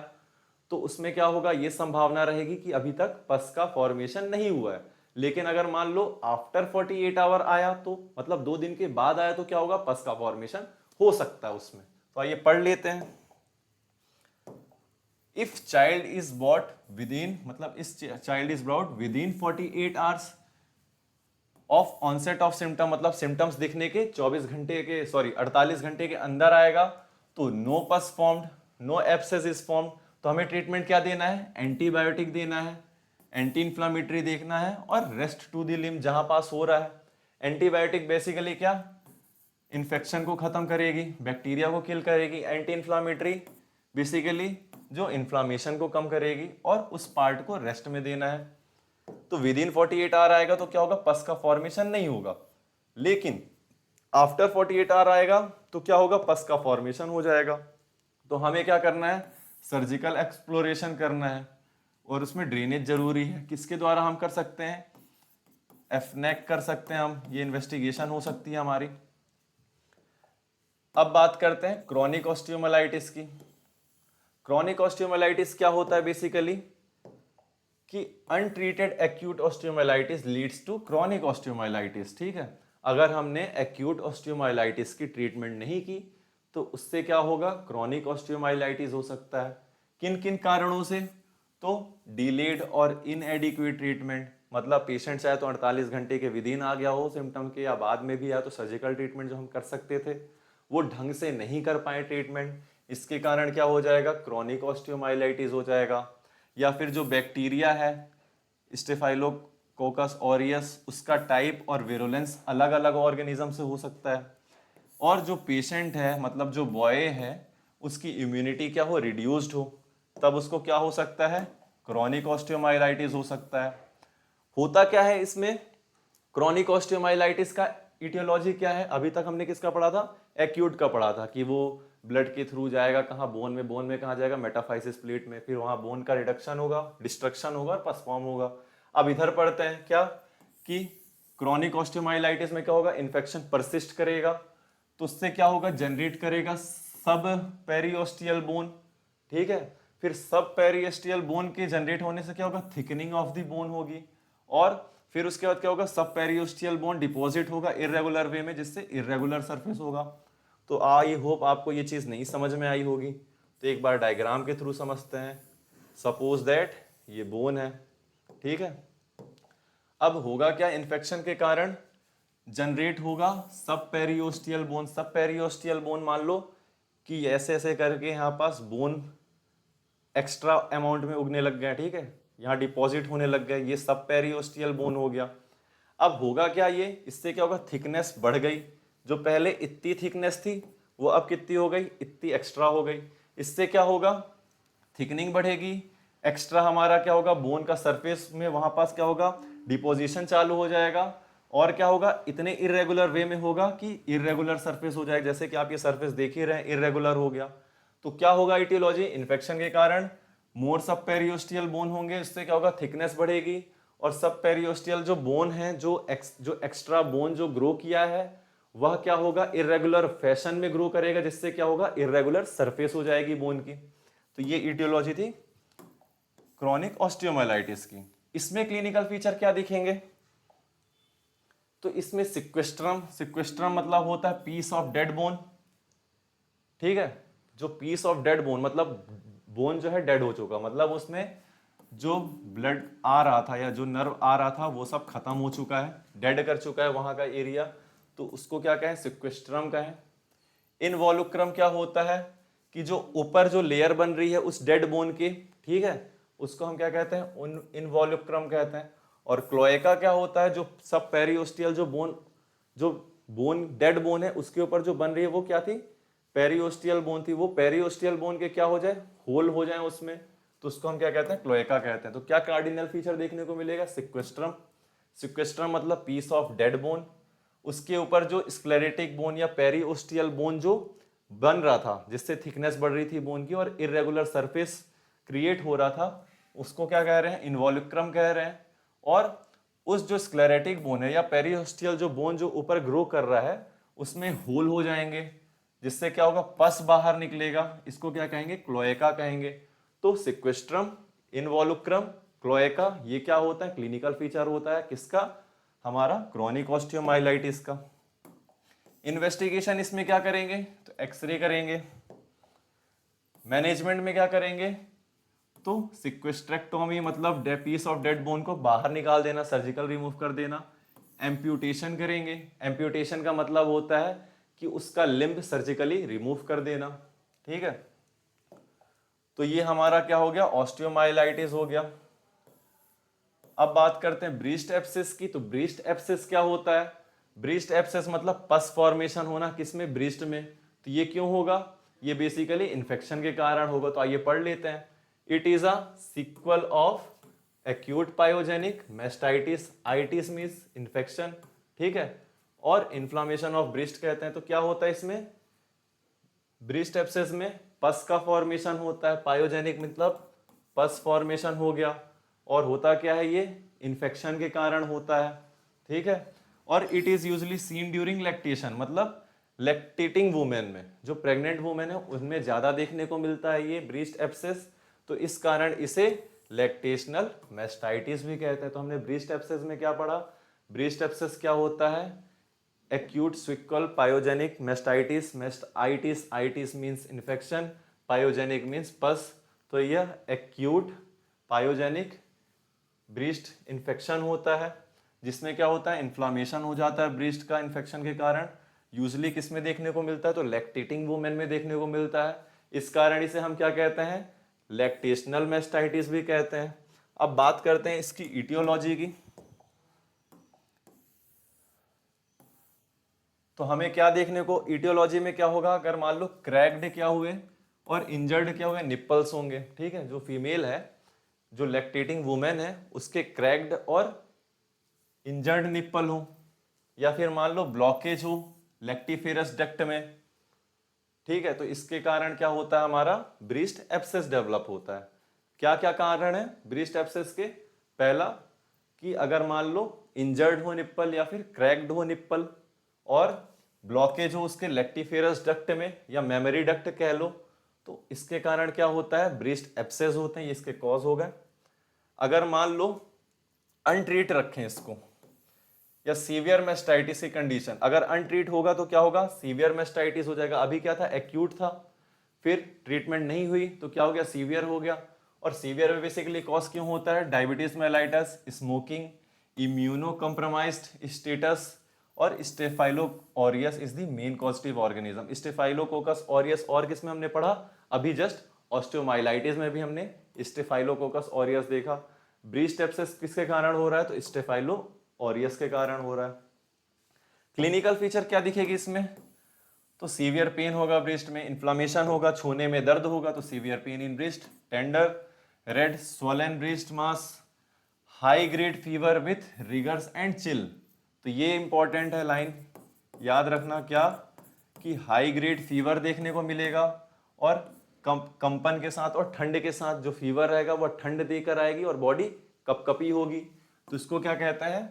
तो उसमें क्या होगा, ये संभावना रहेगी कि अभी तक पस का फॉर्मेशन नहीं हुआ है। लेकिन अगर मान लो आफ्टर 48 आवर आया, तो मतलब 2 दिन के बाद आया, तो क्या होगा, पस का फॉर्मेशन हो सकता है उसमें। तो आइए पढ़ लेते हैं। If child is brought within, मतलब इस child is brought within 48 hours of onset of symptom, मतलब सिम्टम्स दिखने के 48 घंटे के अंदर आएगा, तो no pus formed, no abscess is formed, तो हमें ट्रीटमेंट क्या देना है, एंटीबायोटिक देना है, एंटी इन्फ्लामेटरी देखना है, और रेस्ट टू द लिम्ब जहां पास हो रहा है। एंटीबायोटिक बेसिकली क्या, इन्फेक्शन को खत्म करेगी, बैक्टीरिया को किल करेगी। एंटी इन्फ्लामेटरी बेसिकली जो इन्फ्लामेशन को कम करेगी, और उस पार्ट को रेस्ट में देना है। तो विद इन 48 आवर आएगा तो क्या होगा, पस का फॉर्मेशन नहीं होगा। लेकिन आफ्टर 48 आवर आएगा तो क्या होगा, पस का फॉर्मेशन हो जाएगा। तो हमें क्या करना है, सर्जिकल एक्सप्लोरेशन करना है, और उसमें ड्रेनेज जरूरी है। किसके द्वारा हम कर सकते हैं, एफनेक कर सकते हैं हम, ये इन्वेस्टिगेशन हो सकती है हमारी। अब बात करते हैं क्रॉनिक ऑस्टियोमाइलाइटिस की। क्रॉनिक ऑस्टियोमाइलाइटिस क्या होता है बेसिकली, कि untreated acute osteomyelitis leads to chronic osteomyelitis, ठीक है। अगर हमने एक्यूट ऑस्टियोमाइलाइटिस की ट्रीटमेंट नहीं की तो उससे क्या होगा, क्रॉनिक ऑस्टियोमाइलाइटिस हो सकता है। किन किन कारणों से, तो डिलेड और इनएडिक्वेट ट्रीटमेंट, मतलब पेशेंट चाहे तो 48 घंटे के विद इन आ गया हो सिम्टम के, या बाद में भी आया तो सर्जिकल ट्रीटमेंट जो हम कर सकते थे वो ढंग से नहीं कर पाए ट्रीटमेंट, इसके कारण क्या हो जाएगा, क्रॉनिक ऑस्टियोमाइलाइटिस हो जाएगा। या फिर जो बैक्टीरिया है स्टेफाइलोकोकस ऑरियस, उसका टाइप और विरुलेंस अलग अलग ऑर्गेनिज्म से हो सकता है। और जो पेशेंट है, मतलब जो बॉय है, उसकी इम्यूनिटी क्या हो, रिड्यूस्ड हो, तब उसको क्या हो सकता है, क्रॉनिक ऑस्टियोमाइलाइटिस हो सकता है। होता क्या है इसमें, क्रॉनिक ऑस्टियोमाइलाइटिस का इटियोलॉजी क्या है, अभी तक हमने किसका पढ़ा था, एक्यूट का पढ़ा था, कि वो ब्लड के थ्रू जाएगा कहाँ, बोन में कहाँ जाएगा, मेटाफाइसिस प्लेट में, फिर वहां बोन का रिडक्शन होगा, डिस्ट्रक्शन होगा और पस फॉर्म होगा। अब इधर पढ़ते हैं क्या, कि क्रॉनिक ऑस्टियोमाइलाइटिस में क्या होगा, इन्फेक्शन परसिस्ट करेगा, तो उससे क्या होगा, जनरेट करेगा सब पेरियोस्टियल बोन, ठीक है। फिर सब पेरियोस्टियल बोन के जनरेट होने से क्या होगा, थिकनिंग ऑफ द बोन होगी, और फिर उसके बाद क्या होगा, सब पेरियोस्टियल बोन डिपॉजिट होगा इरेगुलर वे में, जिससे इरेगुलर सरफेस होगा। तो आई होप आपको ये चीज नहीं समझ में आई होगी, तो एक बार डायग्राम के थ्रू समझते हैं। सपोज दैट ये बोन है, ठीक है। अब होगा क्या, इन्फेक्शन के कारण जनरेट होगा सब पेरियोस्टियल बोन। सब पेरियोस्टियल बोन मान लो कि ऐसे ऐसे करके यहाँ पास बोन एक्स्ट्रा अमाउंट में उगने लग गए, ठीक है, यहाँ डिपॉजिट होने लग गए, ये सब पेरियोस्टियल बोन हो गया। अब होगा क्या, ये इससे क्या होगा, थिकनेस बढ़ गई। जो पहले इतनी थिकनेस थी वो अब कितनी हो गई, इतनी एक्स्ट्रा हो गई। इससे क्या होगा, थिकनिंग बढ़ेगी, एक्स्ट्रा हमारा क्या होगा, बोन का सरफेस में वहां पास क्या होगा, डिपोजिशन चालू हो जाएगा। और क्या होगा, इतने इरेगुलर वे में होगा कि इरेगुलर सरफेस हो जाएगा। जैसे कि आप ये सरफेस देख ही रहे हैं, इरेगुलर हो गया। तो क्या होगा इटियोलॉजी, इन्फेक्शन के कारण मोर सब पेरियोस्टियल बोन होंगे, इससे क्या होगा, थिकनेस बढ़ेगी। और सब पेरियोस्टियल जो बोन है, जो एक्स्ट्रा बोन जो ग्रो किया है वह क्या होगा, इरेगुलर फैशन में ग्रो करेगा, जिससे क्या होगा, इरेगुलर सरफेस हो जाएगी बोन की। तो ये इटियोलॉजी थी क्रॉनिक ऑस्टियोमाइलाइटिस की। इसमें क्लिनिकल फीचर क्या दिखेंगे, तो इसमें सिक्वेस्ट्रम, सिक्वेस्ट्रम मतलब होता है पीस ऑफ डेड बोन, ठीक है। जो पीस ऑफ डेड बोन मतलब बोन जो है डेड हो चुका, मतलब उसमें जो ब्लड आ रहा था या जो नर्व आ रहा था वो सब खत्म हो चुका है, डेड कर चुका है वहां का एरिया, तो उसको क्या कहें, सिक्वेस्ट्रम कहें। इनवॉल्यूक्रम क्या होता है कि जो ऊपर जो लेयर बन रही है उस डेड बोन की, ठीक है, उसको हम क्या कहते हैं, इनवॉल्यूक्रम कहते हैं। और क्लोएका क्या होता है, जो सब पेरियोस्टियल जो बोन डेड बोन है उसके ऊपर जो बन रही है वो क्या थी, पेरियोस्टियल बोन थी। वो पेरियोस्टियल बोन के क्या हो जाए, होल हो जाए उसमें, तो उसको हम क्या कहते हैं, क्लोएका कहते हैं। तो क्या कार्डिनल फीचर देखने को मिलेगा, सिक्वेस्ट्रम। सिक्वेस्ट्रम मतलब पीस ऑफ डेड बोन, उसके ऊपर जो स्क्लेरेटिक बोन या पेरियोस्टियल बोन जो बन रहा था, जिससे थिकनेस बढ़ रही थी बोन की और इरेगुलर सरफेस क्रिएट हो रहा था, उसको क्या कह रहे हैं, इनवॉल्यूक्रम कह रहे हैं। और उस जो स्क्लेरेटिक बोन है या पेरियोस्टियल जो बोन जो ऊपर ग्रो कर रहा है उसमें होल हो जाएंगे, जिससे क्या होगा, पस बाहर निकलेगा, इसको क्या कहेंगे, क्लोएका कहेंगे। तो सिक्वेस्ट्रम, इनवॉल्यूक्रम, क्लोएका, ये क्या होता है, क्लिनिकल फीचर होता है किसका, हमारा क्रॉनिक ऑस्टियोमाइलाइटिस का। इन्वेस्टिगेशन इसमें क्या करेंगे, तो एक्सरे करेंगे। मैनेजमेंट में क्या करेंगे, तो सिक्वेस्ट्रेक्टोमी मतलब पीस ऑफ डेड बोन को बाहर निकाल देना, सर्जिकल रिमूव कर देना। एम्प्यूटेशन करेंगे, एम्प्यूटेशन का मतलब होता है कि उसका लिम्ब सर्जिकली रिमूव कर देना, ठीक है। तो ये हमारा क्या हो गया, ऑस्टियोमाइलाइटिस हो गया। अब बात करते हैं ब्रीस्ट एब्सिस की। तो ब्रीस्ट एब्सिस क्या होता है, ब्रीस्ट एब्सिस मतलब पस फॉर्मेशन होना, किसमें, ब्रीस्ट में। तो ये क्यों होगा, ये बेसिकली इन्फेक्शन के कारण होगा। तो आइए पढ़ लेते हैं। It is a sequel of acute pyogenic mastitis, itis means infection, ठीक है, और इन्फ्लामेशन ऑफ ब्रीस्ट कहते हैं। तो क्या होता है इसमें, ब्रीस्ट एब्सिस में पस का फॉर्मेशन होता है, पायोजेनिक मतलब पस फॉर्मेशन हो गया, और होता क्या है, ये इन्फेक्शन के कारण होता है, ठीक है। और it is usually seen during lactation, मतलब लैक्टेटिंग वुमेन में, जो प्रेग्नेंट वुमेन है उनमें ज्यादा देखने को मिलता है ये ब्रीस्ट एब्सिस। तो इस कारण इसे लैक्टेशनल मेस्टाइटिस भी कहते हैं। तो हमने ब्रीस्ट एब्सिस में क्या पढ़ा, ब्रीस्ट एब्सिस क्या होता है, एक्यूट स्विक्वल pyogenic osteomyelitis, osteomyelitis, itis means infection, pyogenic means pus. तो यह एक्यूट पायोजेनिक ब्रीस्ट इन्फेक्शन होता है, जिसमें क्या होता है, इन्फ्लामेशन हो जाता है ब्रीस्ट का इन्फेक्शन के कारण। यूजली किस में देखने को मिलता है, तो लैक्टेटिंग वुमेन में देखने को मिलता है। इस कारण इसे हम क्या कहते हैं, लैक्टेशनल मेस्टाइटिस भी कहते हैं। अब बात करते हैं इसकी इटियोलॉजी की। तो हमें क्या देखने को, इटियोलॉजी में क्या होगा, अगर मान लो क्रैक्ड क्या हुए और इंजर्ड क्या हुए, निप्पल्स होंगे, ठीक है। जो फीमेल है, जो लैक्टेटिंग वुमेन है, उसके क्रैक्ड और इंजर्ड निप्पल हो, या फिर मान लो ब्लॉकेज हो लैक्टिफेरस डक्ट में, ठीक है। तो इसके कारण क्या होता है, हमारा ब्रीस्ट एब्सेस डेवलप होता है। क्या क्या कारण है ब्रीस्ट एब्सेस के, पहला कि अगर मान लो इंजर्ड हो निप्पल या फिर क्रैक्ड हो निप्पल, और ब्लॉकेज हो उसके लैक्टिफेरस डक्ट में या मेमोरी डक्ट कह लो, तो इसके कारण क्या होता है, ब्रीस्ट एब्सेस होते हैं, ये इसके कॉज हो गए। अगर मान लो अनट्रीट रखें इसको, या सीवियर मेस्टाइटिस की कंडीशन, अगर अनट्रीट होगा तो क्या होगा, सीवियर मेस्टाइटिस हो जाएगा। अभी क्या था, एक्यूट था, फिर ट्रीटमेंट नहीं हुई तो क्या हो गया, सीवियर हो गया। और सीवियर में बेसिकली कॉज क्यों होता है? Diabetes mellitus, smoking, immuno compromised status और staphylo aureus is the main causative organism. Staphylococcus aureus और किस में हमने पढ़ा? अभी जस्ट ऑस्टियोमाइलाइटिस में भी हमने स्टेफाइलोकोकस ऑरियस देखा। ब्रीस्ट एब्सेस किसके कारण हो रहा है? तो स्टेफाइलो ऑरियस के कारण हो रहा है। क्लिनिकल फीचर क्या दिखेगी इसमें? तो सीवियर पेन होगा ब्रेस्ट में, इन्फ्लामेशन होगा, छूने में दर्द होगा तो severe pain in breast, tender red swollen breast mass, high grade fever with riggers and chill. तो ये इंपॉर्टेंट है लाइन, याद रखना क्या कि हाई ग्रेड फीवर देखने को मिलेगा और कंपन के साथ और ठंड के साथ जो फीवर रहेगा वह ठंड देकर आएगी और बॉडी कपकपी होगी। तो इसको क्या कहता है?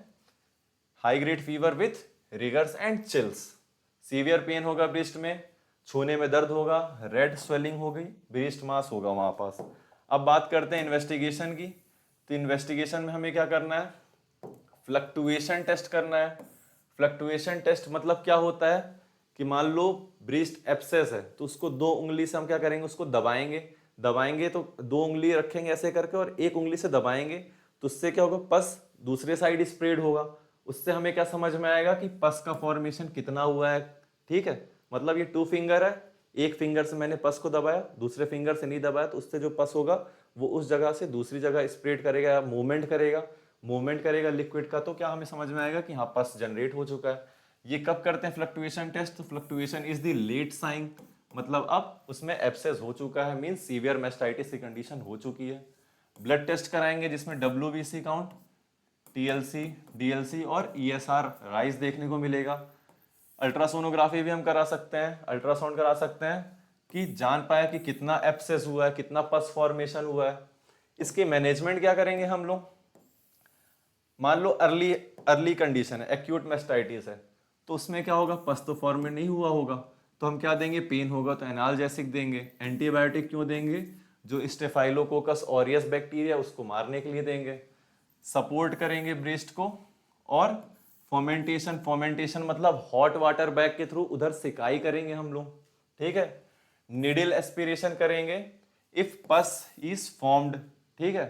High grade fever with riggers and chills. Severe pain होगा ब्रेस्ट में, छूने में दर्द होगा, रेड स्वेलिंग होगी, ब्रेस्ट मास होगा वहां पास। अब बात करते हैं इन्वेस्टिगेशन की। तो इन्वेस्टिगेशन में हमें क्या करना है? फ्लक्टुएशन टेस्ट करना है। फ्लक्टुएशन टेस्ट मतलब क्या होता है कि मान लो ब्रेस्ट एब्सेस है तो उसको 2 उंगली से हम क्या करेंगे? उसको दबाएंगे। दबाएंगे तो 2 उंगली रखेंगे ऐसे करके और 1 उंगली से दबाएंगे तो उससे क्या होगा? पस दूसरे साइड स्प्रेड होगा। उससे हमें क्या समझ में आएगा कि पस का फॉर्मेशन कितना हुआ है। ठीक है, मतलब ये 2 फिंगर है, एक फिंगर से मैंने पस को दबाया, दूसरे फिंगर से नहीं दबाया, तो उससे जो पस होगा वो उस जगह से दूसरी जगह स्प्रेड करेगा, मूवमेंट करेगा। मूवमेंट करेगा लिक्विड का तो क्या हमें समझ में आएगा कि हाँ पस जनरेट हो चुका है। ये कब करते हैं फ्लक्टुएशन टेस्ट? तो फ्लक्टुएशन इज द लेट साइन, मतलब अब उसमें एब्सेस हो चुका है, मीन सीवियर मैस्टाइटिस की कंडीशन हो चुकी है। ब्लड टेस्ट कराएंगे जिसमें WBC काउंट, TLC, DLC और ESR राइज देखने को मिलेगा। अल्ट्रासोनोग्राफी भी हम करा सकते हैं, अल्ट्रासाउंड करा सकते हैं कि जान पाए कि कितना एब्सेस हुआ है, कितना पस फॉर्मेशन हुआ है। इसके मैनेजमेंट क्या करेंगे हम लोग? मान लो अर्ली अर्ली कंडीशन है, एक्यूट मैस्टाइटिस है, तो उसमें क्या होगा? पस तो फॉर्मेट नहीं हुआ होगा तो हम क्या देंगे? पेन होगा तो एनाल्जेसिक देंगे। एंटीबायोटिक क्यों देंगे? जो स्टेफाइलोकोकस ऑरियस बैक्टीरिया उसको मारने के लिए देंगे। सपोर्ट करेंगे ब्रेस्ट को और फॉर्मेंटेशन, फॉर्मेंटेशन मतलब हॉट वाटर बैग के थ्रू उधर सिकाई करेंगे हम लोग। ठीक है, निडल एस्पिरेशन करेंगे इफ पस इज फॉर्म्ड। ठीक है,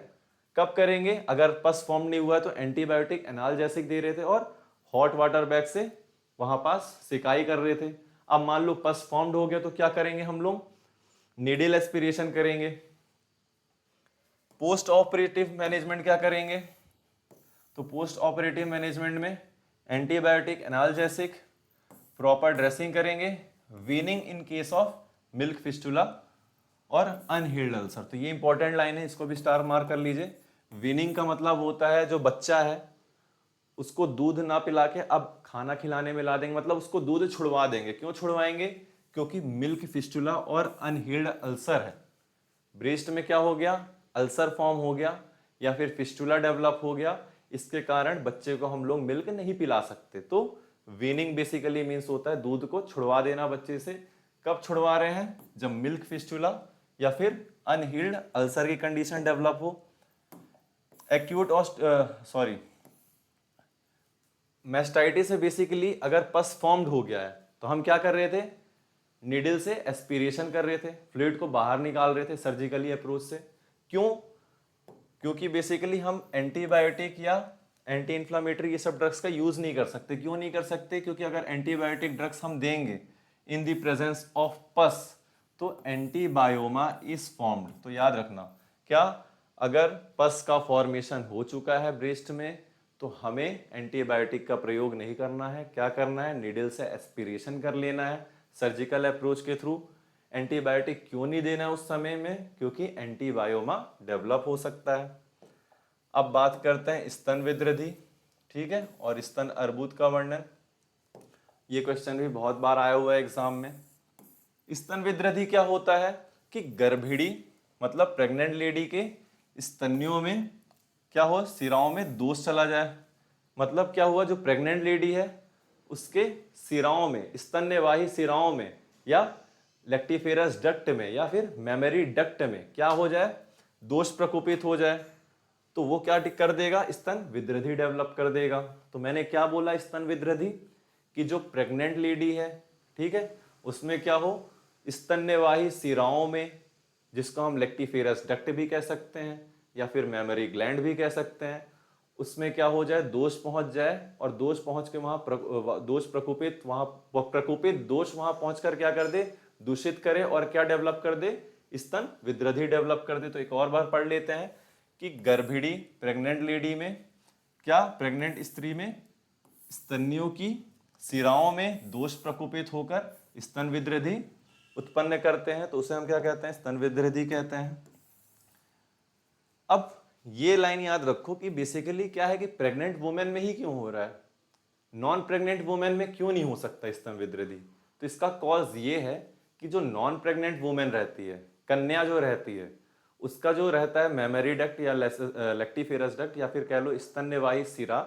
कब करेंगे? अगर पस फॉर्म नहीं हुआ है तो एंटीबायोटिक एनाल्जेसिक दे रहे थे और हॉट वाटर बैग से वहां पास सिकाई कर रहे थे। अब मान लो पस फॉर्म्ड हो गया तो क्या करेंगे हम लोग? निडल एस्पिरेशन करेंगे। पोस्ट ऑपरेटिव मैनेजमेंट क्या करेंगे? तो पोस्ट ऑपरेटिव मैनेजमेंट में एंटीबायोटिक एनाल्जेसिक, प्रॉपर ड्रेसिंग करेंगे, weaning in case of milk fistula और अनहील्ड अल्सर। तो ये इंपॉर्टेंट लाइन है, इसको भी स्टार मार्क कर लीजिए। वीनिंग का मतलब होता है जो बच्चा है उसको दूध ना पिला के अब खाना खिलाने में ला देंगे, मतलब उसको दूध छुड़वा देंगे। क्यों छुड़वाएंगे? क्योंकि मिल्क फिस्टुला और अनहील्ड अल्सर है। ब्रेस्ट में क्या हो गया? अल्सर फॉर्म हो गया या फिर फिस्टुला डेवलप हो गया, इसके कारण बच्चे को हम लोग मिल्क नहीं पिला सकते। तो वीनिंग बेसिकली मीन्स होता है दूध को छुड़वा देना बच्चे से। कब छुड़वा रहे हैं? जब मिल्क फिस्टुला या फिर अनहील्ड अल्सर की कंडीशन डेवलप हो। एक्यूट मैस्टाइटिस है बेसिकली अगर पस फॉर्म्ड हो गया है तो हम क्या कर रहे थे? निडल से एस्पिरेशन कर रहे थे, फ्लूइड को बाहर निकाल रहे थे सर्जिकली अप्रोच से। क्यों? क्योंकि बेसिकली हम एंटीबायोटिक या एंटी इन्फ्लामेटरी ये सब ड्रग्स का यूज नहीं कर सकते। क्यों नहीं कर सकते? क्योंकि अगर एंटीबायोटिक ड्रग्स हम देंगे इन द प्रेजेंस ऑफ पस तो एंटीबायोमा इज फॉर्म्ड। तो याद रखना क्या, अगर पस का फॉर्मेशन हो चुका है ब्रेस्ट में तो हमें एंटीबायोटिक का प्रयोग नहीं करना है। क्या करना है? निडल से एस्पिरेशन कर लेना है सर्जिकल अप्रोच के थ्रू। एंटीबायोटिक क्यों नहीं देना है उस समय में? क्योंकि एंटीबायोमा डेवलप हो सकता है। अब बात करते हैं स्तन विद्रधि, ठीक है, और स्तन अर्बुद का वर्णन। ये क्वेश्चन भी बहुत बार आया हुआ है एग्जाम में। स्तन विद्रधि क्या होता है कि गर्भिणी मतलब प्रेग्नेंट लेडी के स्तनियों में क्या हो? सिराओं में दोष चला जाए। मतलब क्या हुआ? जो प्रेग्नेंट लेडी है उसके सिराओं में, स्तन्यवाही सिराओं में या लेक्टिफेरस डक्ट में या फिर मेमरी डक्ट में क्या हो जाए? दोष प्रकोपित हो जाए तो वो क्या कर देगा? स्तन विद्रधि डेवलप कर देगा। तो मैंने क्या बोला? स्तन विद्रधि कि जो प्रेग्नेंट लेडी है, ठीक है, उसमें क्या हो? स्तन्यवाही सिराओं में जिसको हम लेक्टिफेरस डक्ट भी कह सकते हैं या फिर मेमोरी ग्लैंड भी कह सकते हैं, उसमें क्या हो जाए, दोष पहुंच जाए, और दोष पहुंच के दोष प्रकोपित दोष वहां पहुंचकर क्या कर दे, दूषित करे, और क्या डेवलप कर दे, स्तन विद्रधि डेवलप कर दे। तो एक और बार पढ़ लेते हैं कि गर्भिणी प्रेग्नेंट लेडी में क्या, प्रेग्नेंट स्त्री में स्तनियों की सिराओं में दोष प्रकोपित होकर स्तन विद्रधि उत्पन्न करते हैं, तो उसे हम क्या कहते हैं, स्तन विद्रधि कहते हैं। अब ये लाइन याद रखो कि बेसिकली क्या है कि प्रेग्नेंट वुमेन में ही क्यों हो रहा है, नॉन प्रेग्नेंट वुमेन में क्यों नहीं हो सकता स्तन विद्रधि। तो इसका कॉज ये है कि जो नॉन प्रेग्नेंट वुमेन रहती है, कन्या जो रहती है, उसका जो रहता है मेमोरी डक्ट या लेक्टिफेरस डक्ट या फिर कह लो स्तन्यवाही सिरा,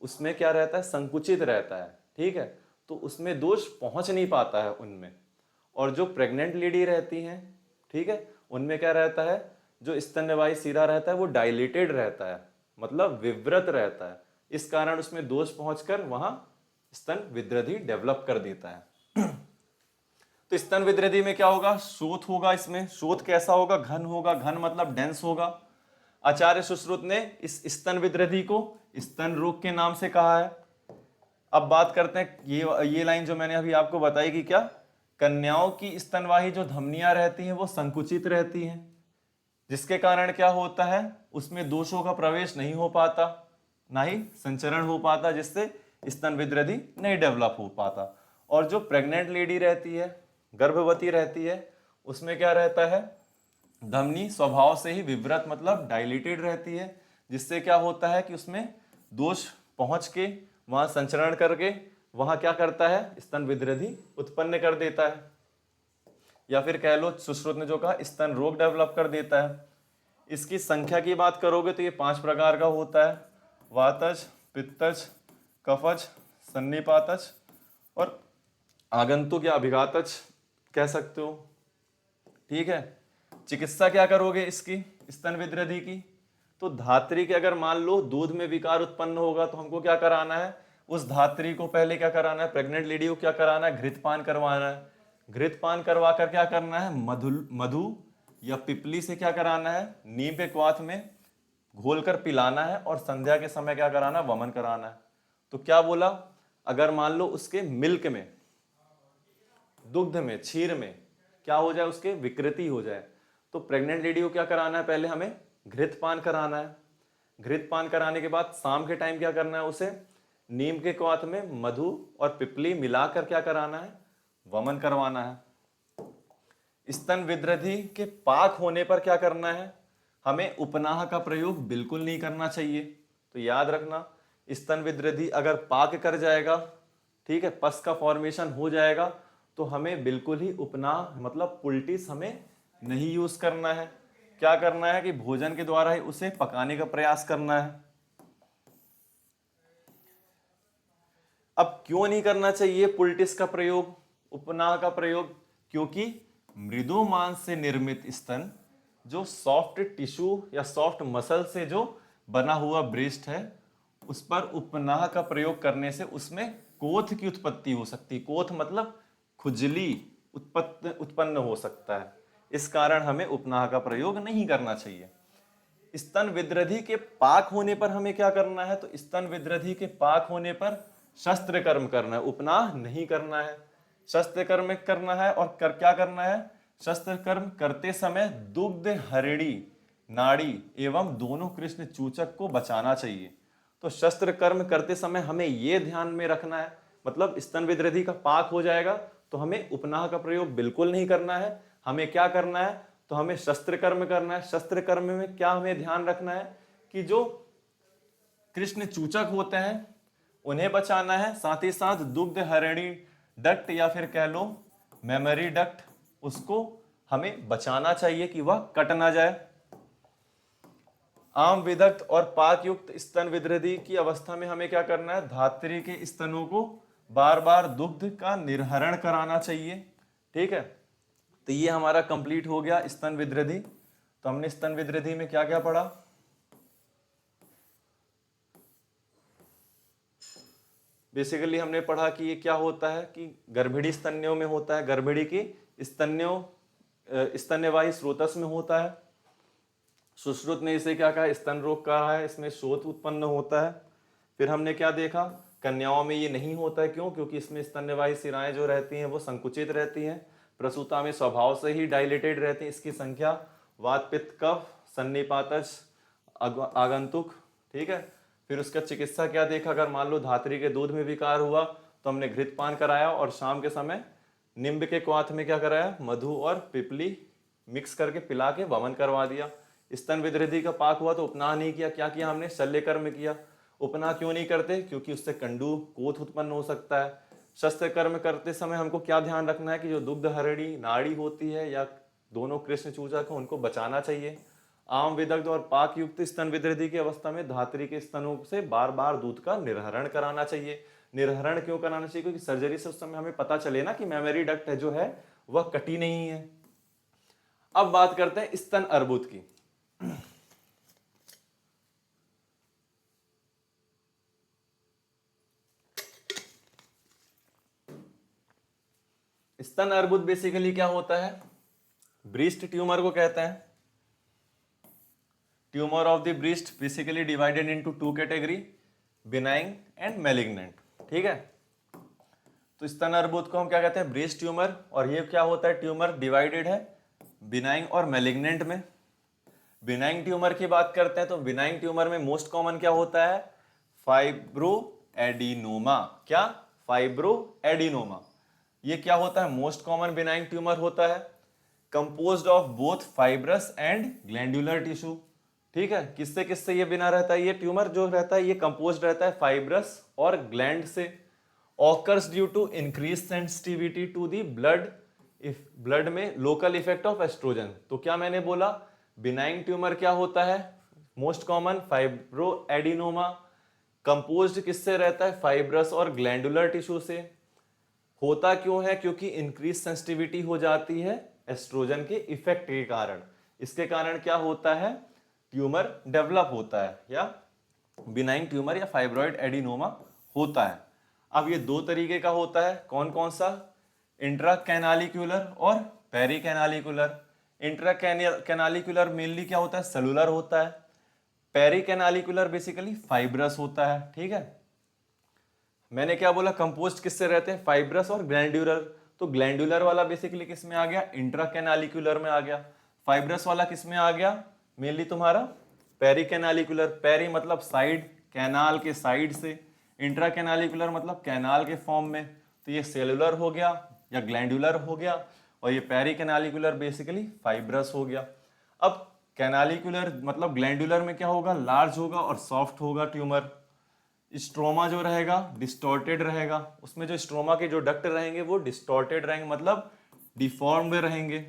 उसमें क्या रहता है, संकुचित रहता है, ठीक है। तो उसमें दोष पहुंच नहीं पाता है उनमें। और जो प्रेग्नेंट लेडी रहती हैं, ठीक है, उनमें क्या रहता है, जो स्तन्यवाही सिरा रहता है वो डायलेटेड रहता है, मतलब विवृत रहता है। इस कारण उसमें दोष पहुंचकर वहां स्तन विद्रधि डेवलप कर देता है। तो स्तन विद्रधि में क्या होगा, शोथ होगा। इसमें शोथ कैसा होगा, घन होगा। घन मतलब डेंस होगा। आचार्य सुश्रुत ने इस स्तन विद्रधि को स्तन रोग के नाम से कहा है। अब बात करते हैं, ये लाइन जो मैंने अभी आपको बताई कि क्या, कन्याओं की स्तनवाही जो धमनियां रहती हैं वो संकुचित रहती हैं, जिसके कारण क्या होता है, उसमें दोषों का प्रवेश नहीं हो पाता, ना ही संचरण हो पाता, जिससे स्तन विद्रधि नहीं डेवलप हो पाता। और जो प्रेग्नेंट लेडी रहती है, गर्भवती रहती है, उसमें क्या रहता है, धमनी स्वभाव से ही विवृत मतलब डायलेटेड रहती है, जिससे क्या होता है कि उसमें दोष पहुंच के वहां संचरण करके वहां क्या करता है, स्तन विद्रधि उत्पन्न कर देता है, या फिर कह लो सुश्रुत ने जो कहा स्तन रोग डेवलप कर देता है। इसकी संख्या की बात करोगे तो ये 5 प्रकार का होता है, वातज, पित्तज, कफज, सन्निपातज और आगंतुक या अभिघातज कह सकते हो, ठीक है। चिकित्सा क्या करोगे इसकी, स्तन विद्रधि की, तो धात्री के अगर मान लो दूध में विकार उत्पन्न होगा तो हमको क्या कराना है, उस धात्री को पहले क्या कराना है, प्रेग्नेंट लेडी को क्या कराना है, घृतपान करवाना है। घृतपान करवा कर क्या करना है, मधु या पिपली से क्या कराना है, नीम के क्वाथ में घोलकर पिलाना है, और संध्या के समय क्या कराना है, वमन कराना है। तो क्या बोला, अगर मान लो उसके मिल्क में, दुग्ध में, क्षीर में क्या हो जाए, उसके विकृति हो जाए, तो प्रेग्नेंट लेडी को क्या कराना है, पहले हमें घृतपान कराना है। घृतपान कराने के बाद शाम के टाइम क्या करना है, उसे नीम के क्वाथ में मधु और पिपली मिलाकर क्या कराना है, वमन करवाना है। स्तन विद्रधि के पाक होने पर क्या करना है, हमें उपनाह का प्रयोग बिल्कुल नहीं करना चाहिए। तो याद रखना, स्तन विद्रधि अगर पाक कर जाएगा, ठीक है, पस का फॉर्मेशन हो जाएगा, तो हमें बिल्कुल ही उपनाह मतलब पुल्टिस हमें नहीं यूज करना है। क्या करना है कि भोजन के द्वारा ही उसे पकाने का प्रयास करना है। अब क्यों नहीं करना चाहिए पुल्टिस का प्रयोग, उपनाह का प्रयोग, क्योंकि मृदु मांस से निर्मित स्तन जो सॉफ्ट टिश्यू या सॉफ्ट मसल से जो बना हुआ ब्रेस्ट है, उस पर उपनाह का प्रयोग करने से उसमें कोथ की उत्पत्ति हो सकती है। कोथ मतलब खुजली उत्पन्न हो सकता है। इस कारण हमें उपनाह का प्रयोग नहीं करना चाहिए। स्तन विद्रधि के पाक होने पर हमें क्या करना है, तो स्तन विद्रधि के पाक होने पर शस्त्र कर्म करना है, उपनाह नहीं करना है। शस्त्र कर्म करना है, और क्या करना है, शस्त्र कर्म करते समय दुग्ध हरिणी नाड़ी एवं दोनों कृष्ण चूचक को बचाना चाहिए। तो शस्त्र कर्म करते समय हमें यह ध्यान में रखना है, मतलब स्तन विद्रधि का पाक हो जाएगा तो हमें उपनाह का प्रयोग बिल्कुल नहीं करना है। हमें क्या करना है, तो हमें शस्त्र कर्म करना है। शस्त्र कर्म में क्या हमें ध्यान रखना है कि जो कृष्ण चूचक होते हैं उन्हें बचाना है, साथ ही साथ दुग्ध हरिणी डक्ट या फिर कह लो मेमोरी डक्ट, उसको हमें बचाना चाहिए कि वह कट ना जाए। आम विदग्ध और पाक युक्त स्तन विद्रधि की अवस्था में हमें क्या करना है, धात्री के स्तनों को बार बार दुग्ध का निर्हरण कराना चाहिए, ठीक है। तो ये हमारा कंप्लीट हो गया स्तन विद्रधि। तो हमने स्तन विद्रधि में क्या क्या पढ़ा, बेसिकली हमने पढ़ा कि ये क्या होता है कि गर्भिणी स्तन्यों में होता है, गर्भिणी की स्तन्यों स्तन्यवाही स्रोतस में होता है। सुश्रुत ने इसे क्या कहा, स्तन रोग कहा है, इसमें शोथ उत्पन्न होता है। फिर हमने क्या देखा, कन्याओं में ये नहीं होता है, क्यों, क्योंकि इसमें स्तन्यवाही शिराएं जो रहती हैं वो संकुचित रहती हैं। प्रसूता में स्वभाव से ही डायलेटेड रहती हैं, इसकी संख्या वात पित्त कफ सन्निपातज आगंतुक, ठीक है। फिर उसका चिकित्सा क्या देखा, अगर मान लो धात्री के दूध में विकार हुआ तो हमने घृतपान कराया और शाम के समय निम्ब के क्वाथ में क्या कराया, मधु और पिपली मिक्स करके पिला के वमन करवा दिया। स्तन विदृधि का पाक हुआ तो उपनाह नहीं किया, क्या किया हमने, शल्य कर्म किया। उपनाह क्यों नहीं करते, क्योंकि उससे कंडू कोथ उत्पन्न हो सकता है। शस्त्र कर्म करते समय हमको क्या ध्यान रखना है कि जो दुग्ध हरणी नाड़ी होती है या दोनों कृष्ण चूचक को उनको बचाना चाहिए। आम विदग्ध और पाक युक्त स्तन विदृधि की अवस्था में धात्री के स्तनों से बार बार दूध का निर्हरण कराना चाहिए। निर्हरण क्यों कराना चाहिए, क्योंकि सर्जरी से उस समय हमें पता चले ना कि मेमोरी डक्ट है जो है वह कटी नहीं है। अब बात करते हैं स्तन अर्बुद की। स्तन अर्बुद बेसिकली क्या होता है, ब्रीस्ट ट्यूमर को कहते हैं। Tumour of the breast basically divided into two category, benign and malignant, ठीक है। तो स्तन अर्बुद को हम क्या कहते हैं, ब्रीस्ट ट्यूमर, और ये क्या होता है, ट्यूमर डिवाइडेड है बिनाइन और मैलिग्नेंट में। बिनाइन ट्यूमर की बात करते हैं तो बिनाइन ट्यूमर में मोस्ट कॉमन क्या होता है, फाइब्रो एडिनोमा। क्या, फाइब्रो एडिनोमा, ये क्या होता है, मोस्ट कॉमन बिनाइन ट्यूमर होता है। Composed of both fibrous and glandular tissue, ठीक है। किससे किससे ये बिना रहता है, ये ट्यूमर जो रहता है ये कंपोज्ड रहता है फाइब्रस और ग्लैंड से। Occurs due to increase sensitivity to the blood, if blood में लोकल इफेक्ट ऑफ एस्ट्रोजन। तो क्या मैंने बोला, बिनाइन ट्यूमर क्या होता है, most common fibroadenoma, composed किससे रहता है, फाइब्रस और ग्लैंडुलर टिश्यू से। होता क्यों है, क्योंकि इंक्रीज सेंसिटिविटी हो जाती है एस्ट्रोजन के इफेक्ट के कारण। इसके कारण क्या होता है, ट्यूमर डेवलप होता है या बिनाइन ट्यूमर या फाइब्रॉइड एडिनोमा होता है। अब ये दो तरीके का होता है, कौन कौन सा, इंट्राकैनालिक्यूलर और पेरिकैनालिक्यूलर। इंट्राकैनालिक्यूलर मेनली क्या होता है, सेलुलर होता है। पेरिकैनालिक्यूलर बेसिकली फाइब्रस होता है, ठीक है। मैंने क्या बोला, कंपोस्ट किससे रहते हैं, फाइब्रस और ग्लैंडुलर। तो ग्लैंडुलर वाला बेसिकली किस में आ गया, इंट्राकैनालिक्यूलर में आ गया। फाइब्रस वाला किस में आ गया, मेनली तुम्हारा पेरिकैनालिक्यूलर। पेरी मतलब साइड, कैनाल के साइड से, इंट्राकैनालिक्यूलर मतलब कैनाल के फॉर्म में। तो ये सेलुलर हो गया या ग्लैंडुलर हो गया, और ये पेरिकैनालिक्यूलर बेसिकली फाइब्रस हो गया। अब कैनालिक्यूलर मतलब ग्लैंडुलर में क्या होगा, लार्ज होगा और सॉफ्ट होगा ट्यूमर। स्ट्रोमा जो रहेगा डिस्टॉर्टेड रहेगा, उसमें जो स्ट्रोमा के जो डक्ट रहेंगे वो डिस्टॉर्टेड रहेंगे, मतलब डिफॉर्म्ड रहेंगे।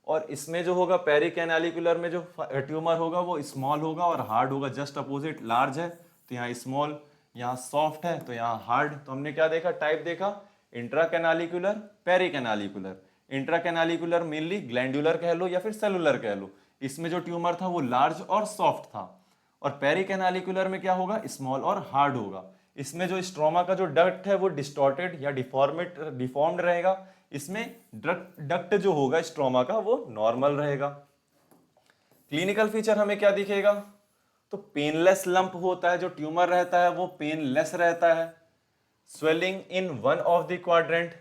और इसमें जो होगा पेरिकैनालिक्यूलर में जो ट्यूमर होगा वो स्मॉल होगा और हार्ड होगा। जस्ट अपोजिट, लार्ज है तो यहाँ स्मॉल, यहाँ सॉफ्ट है तो यहाँ हार्ड। तो हमने क्या देखा, टाइप देखा, इंट्राकैनालिक्यूलर, पेरिकैनालिक्यूलर। इंट्राकैनालिक्यूलर मेनली ग्लैंडुलर कह लो या फिर सेलुलर कह लो, इसमें जो ट्यूमर था वो लार्ज और सॉफ्ट था। और पेरिकैनालिक्यूलर में क्या होगा, स्मॉल और हार्ड होगा। इसमें जो स्ट्रोमा का जो डक्ट है वो डिस्टॉर्टेड या डिफॉर्म्ड रहेगा। इसमें डक्ट जो होगा स्ट्रोमा का वो नॉर्मल रहेगा। क्लिनिकल फीचर हमें क्या दिखेगा, तो पेनलेस लंप होता है, जो ट्यूमर रहता है वो पेनलेस रहता है। Swelling in one of the quadrant,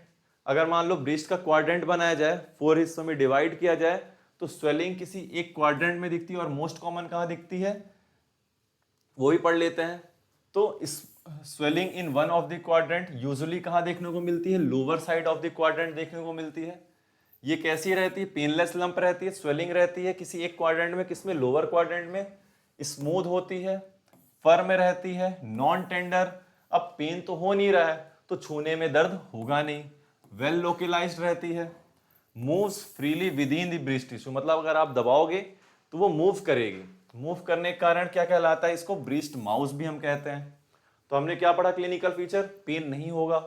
अगर मान लो ब्रेस्ट का क्वाड्रेंट बनाया जाए, 4 हिस्सों में डिवाइड किया जाए, तो स्वेलिंग किसी एक क्वाड्रेंट में दिखती है। और मोस्ट कॉमन कहां दिखती है वो ही पढ़ लेते हैं। तो इस swelling in one of the quadrant usually कहां देखने को मिलती है, lower side of the quadrant देखने को मिलती है। ये कैसी रहती है, पेनलेस लंप रहती है, स्वेलिंग रहती है किसी एक क्वाड्रेंट में, किसमें, लोअर क्वाड्रेंट में। स्मूथ होती है, फर्म रहती है, नॉन टेंडर। अब पेन तो हो नहीं रहा है तो छूने में दर्द होगा नहीं। वेल लोकेलाइज्ड रहती है, moves freely with in the breast tissue, मतलब अगर आप दबाओगे तो वो मूव करेगी। मूव करने के कारण क्या कहलाता है, इसको ब्रेस्ट माउस भी हम कहते हैं। तो हमने क्या पढ़ा, क्लिनिकल फीचर, पेन नहीं होगा,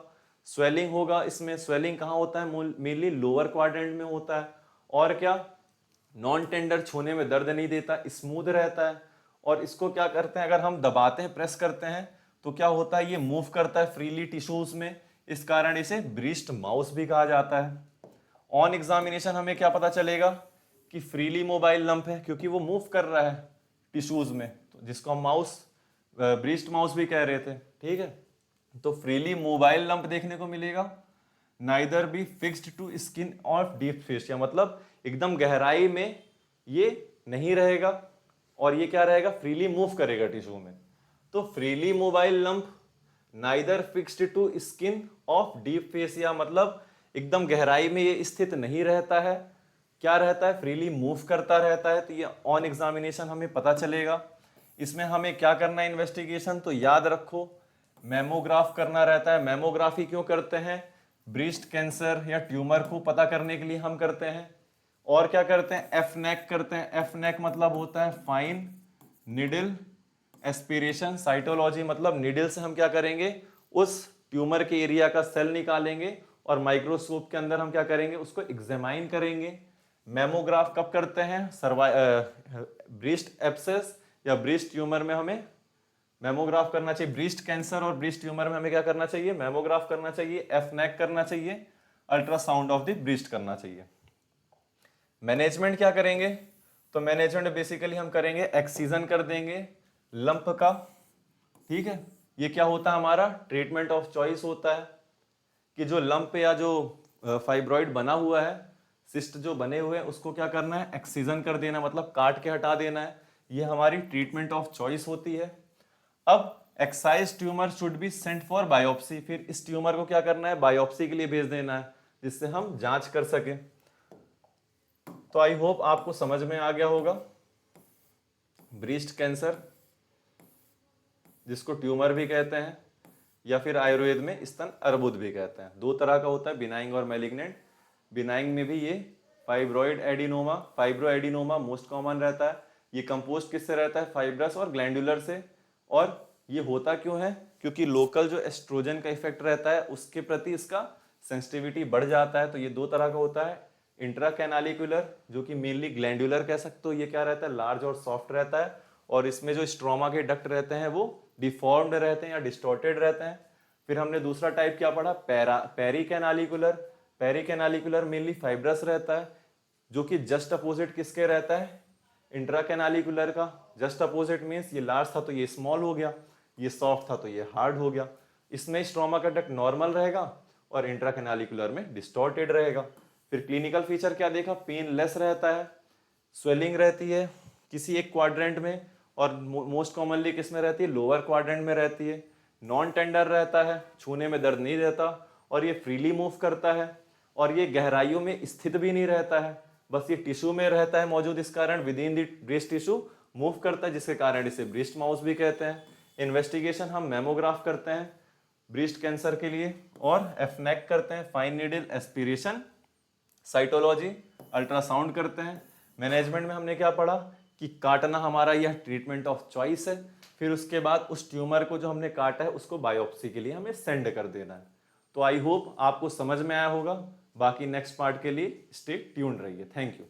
स्वेलिंग होगा। इसमें स्वेलिंग कहाँ होता है, मेनली लोअर क्वाड्रेंट में होता है। और क्या, नॉन टेंडर, छूने में दर्द नहीं देता, स्मूथ रहता है। और इसको क्या करते हैं, अगर हम दबाते हैं, प्रेस करते हैं, तो क्या होता है, ये मूव करता है फ्रीली टिश्यूज में। इस कारण इसे ब्रेस्ट माउस भी कहा जाता है। ऑन एग्जामिनेशन हमें क्या पता चलेगा कि फ्रीली मोबाइल लंप है, क्योंकि वो मूव कर रहा है टिश्यूज में, तो जिसको हम माउस ब्रीस्ट माउस भी कह रहे थे, ठीक है। तो फ्रीली मोबाइल लंप देखने को मिलेगा, neither be fixed to skin of deep fascia, मतलब एकदम गहराई में ये नहीं रहेगा और ये क्या रहेगा, फ्रीली मूव करेगा टिश्यू में। तो freely mobile lump neither fixed to skin of deep fascia, मतलब एकदम गहराई में ये स्थित नहीं रहता है, क्या रहता है, फ्रीली मूव करता रहता है। तो ये ऑन एग्जामिनेशन हमें पता चलेगा। इसमें हमें क्या करना है इन्वेस्टिगेशन, तो याद रखो मेमोग्राफ करना रहता है। मेमोग्राफी क्यों करते हैं, ब्रेस्ट कैंसर या ट्यूमर को पता करने के लिए हम करते हैं। और क्या करते हैं, एफनेक करते हैं। एफनेक मतलब होता है फाइन निडल एस्पिरेशन साइटोलॉजी, मतलब निडल से हम क्या करेंगे, उस ट्यूमर के एरिया का सेल निकालेंगे और माइक्रोस्कोप के अंदर हम क्या करेंगे, उसको एग्जामाइन करेंगे। मेमोग्राफ कब करते हैं, ब्रेस्ट एब्सेस या ब्रेस्ट ट्यूमर में हमें मेमोग्राफ करना चाहिए। ब्रेस्ट कैंसर और ब्रेस्ट ट्यूमर में हमें क्या करना चाहिए, मेमोग्राफ करना चाहिए, एफनेक करना चाहिए, अल्ट्रासाउंड ऑफ द ब्रेस्ट करना चाहिए। मैनेजमेंट क्या करेंगे, तो मैनेजमेंट बेसिकली हम करेंगे एक्सीजन कर देंगे लंप का, ठीक है। ये क्या होता है, हमारा ट्रीटमेंट ऑफ चॉइस होता है कि जो लंप या जो फाइब्रॉइड बना हुआ है, सिस्ट जो बने हुए हैं, उसको क्या करना है, एक्सीजन कर देना, मतलब काट के हटा देना है। ये हमारी ट्रीटमेंट ऑफ चॉइस होती है। अब excise tumour should be sent for biopsy, फिर इस ट्यूमर को क्या करना है, बायोप्सी के लिए भेज देना है, जिससे हम जांच कर सके। तो आई होप आपको समझ में आ गया होगा। ब्रेस्ट कैंसर, जिसको ट्यूमर भी कहते हैं या फिर आयुर्वेद में स्तन अर्बुद भी कहते हैं, दो तरह का होता है, बिनाइंग और मैलिग्नेंट। बिनाइंग में भी ये fibroid adenoma, fibro adenoma most common रहता है। ये कंपोस्ट किससे रहता है, फाइब्रस और ग्लैंडुलर से। और ये होता क्यों है, क्योंकि लोकल जो एस्ट्रोजन का इफेक्ट रहता है उसके प्रति इसका सेंसिटिविटी बढ़ जाता है। तो ये दो तरह का होता है, इंट्राकैनालिकुलर जो कि मेनली ग्लैंडुलर कह सकते हो, ये क्या रहता है, लार्ज और सॉफ्ट रहता है, और इसमें जो स्ट्रोमा के डक्ट रहते हैं वो डिफॉर्म्ड रहते हैं या डिस्टॉर्टेड रहते हैं। फिर हमने दूसरा टाइप क्या पढ़ा, पेरिकैनालिकुलर। पेरिकैनालिकुलर मेनली फाइब्रस रहता है, जो कि जस्ट अपोजिट किसके रहता है, इंट्राकैनालिकुलर का। जस्ट अपोजिट मीन्स ये लार्ज था तो ये स्मॉल हो गया, ये सॉफ्ट था तो ये हार्ड हो गया। इसमें स्ट्रोमा का डक्ट नॉर्मल रहेगा और इंट्राकैनालिकुलर में डिस्टॉर्टेड रहेगा। फिर क्लिनिकल फीचर क्या देखा, पेनलेस रहता है, स्वेलिंग रहती है किसी एक क्वाड्रेंट में, और मोस्ट कॉमनली किस में रहती है, लोअर क्वाड्रेंट में रहती है। नॉन टेंडर रहता है, छूने में दर्द नहीं रहता, और ये फ्रीली मूव करता है, और ये गहराइयों में स्थित भी नहीं रहता है, बस ये टिश्यू में रहता है मौजूद, इस कारण with in the breast tissue move करता है, जिसके कारण इसे ब्रेस्ट माउस भी कहते हैं। इन्वेस्टिगेशन हम मेमोग्राफ करते हैं ब्रेस्ट कैंसर के लिए, और एफनेक करते हैं, fine needle aspiration cytology, ultrasound करते हैं। मैनेजमेंट में हमने क्या पढ़ा कि काटना हमारा यह ट्रीटमेंट ऑफ चॉइस है। फिर उसके बाद उस ट्यूमर को जो हमने काटा है उसको बायोप्सी के लिए हमें सेंड कर देना है। तो आई होप आपको समझ में आया होगा। बाकी नेक्स्ट पार्ट के लिए स्टे ट्यून्ड रहिए। Thank you.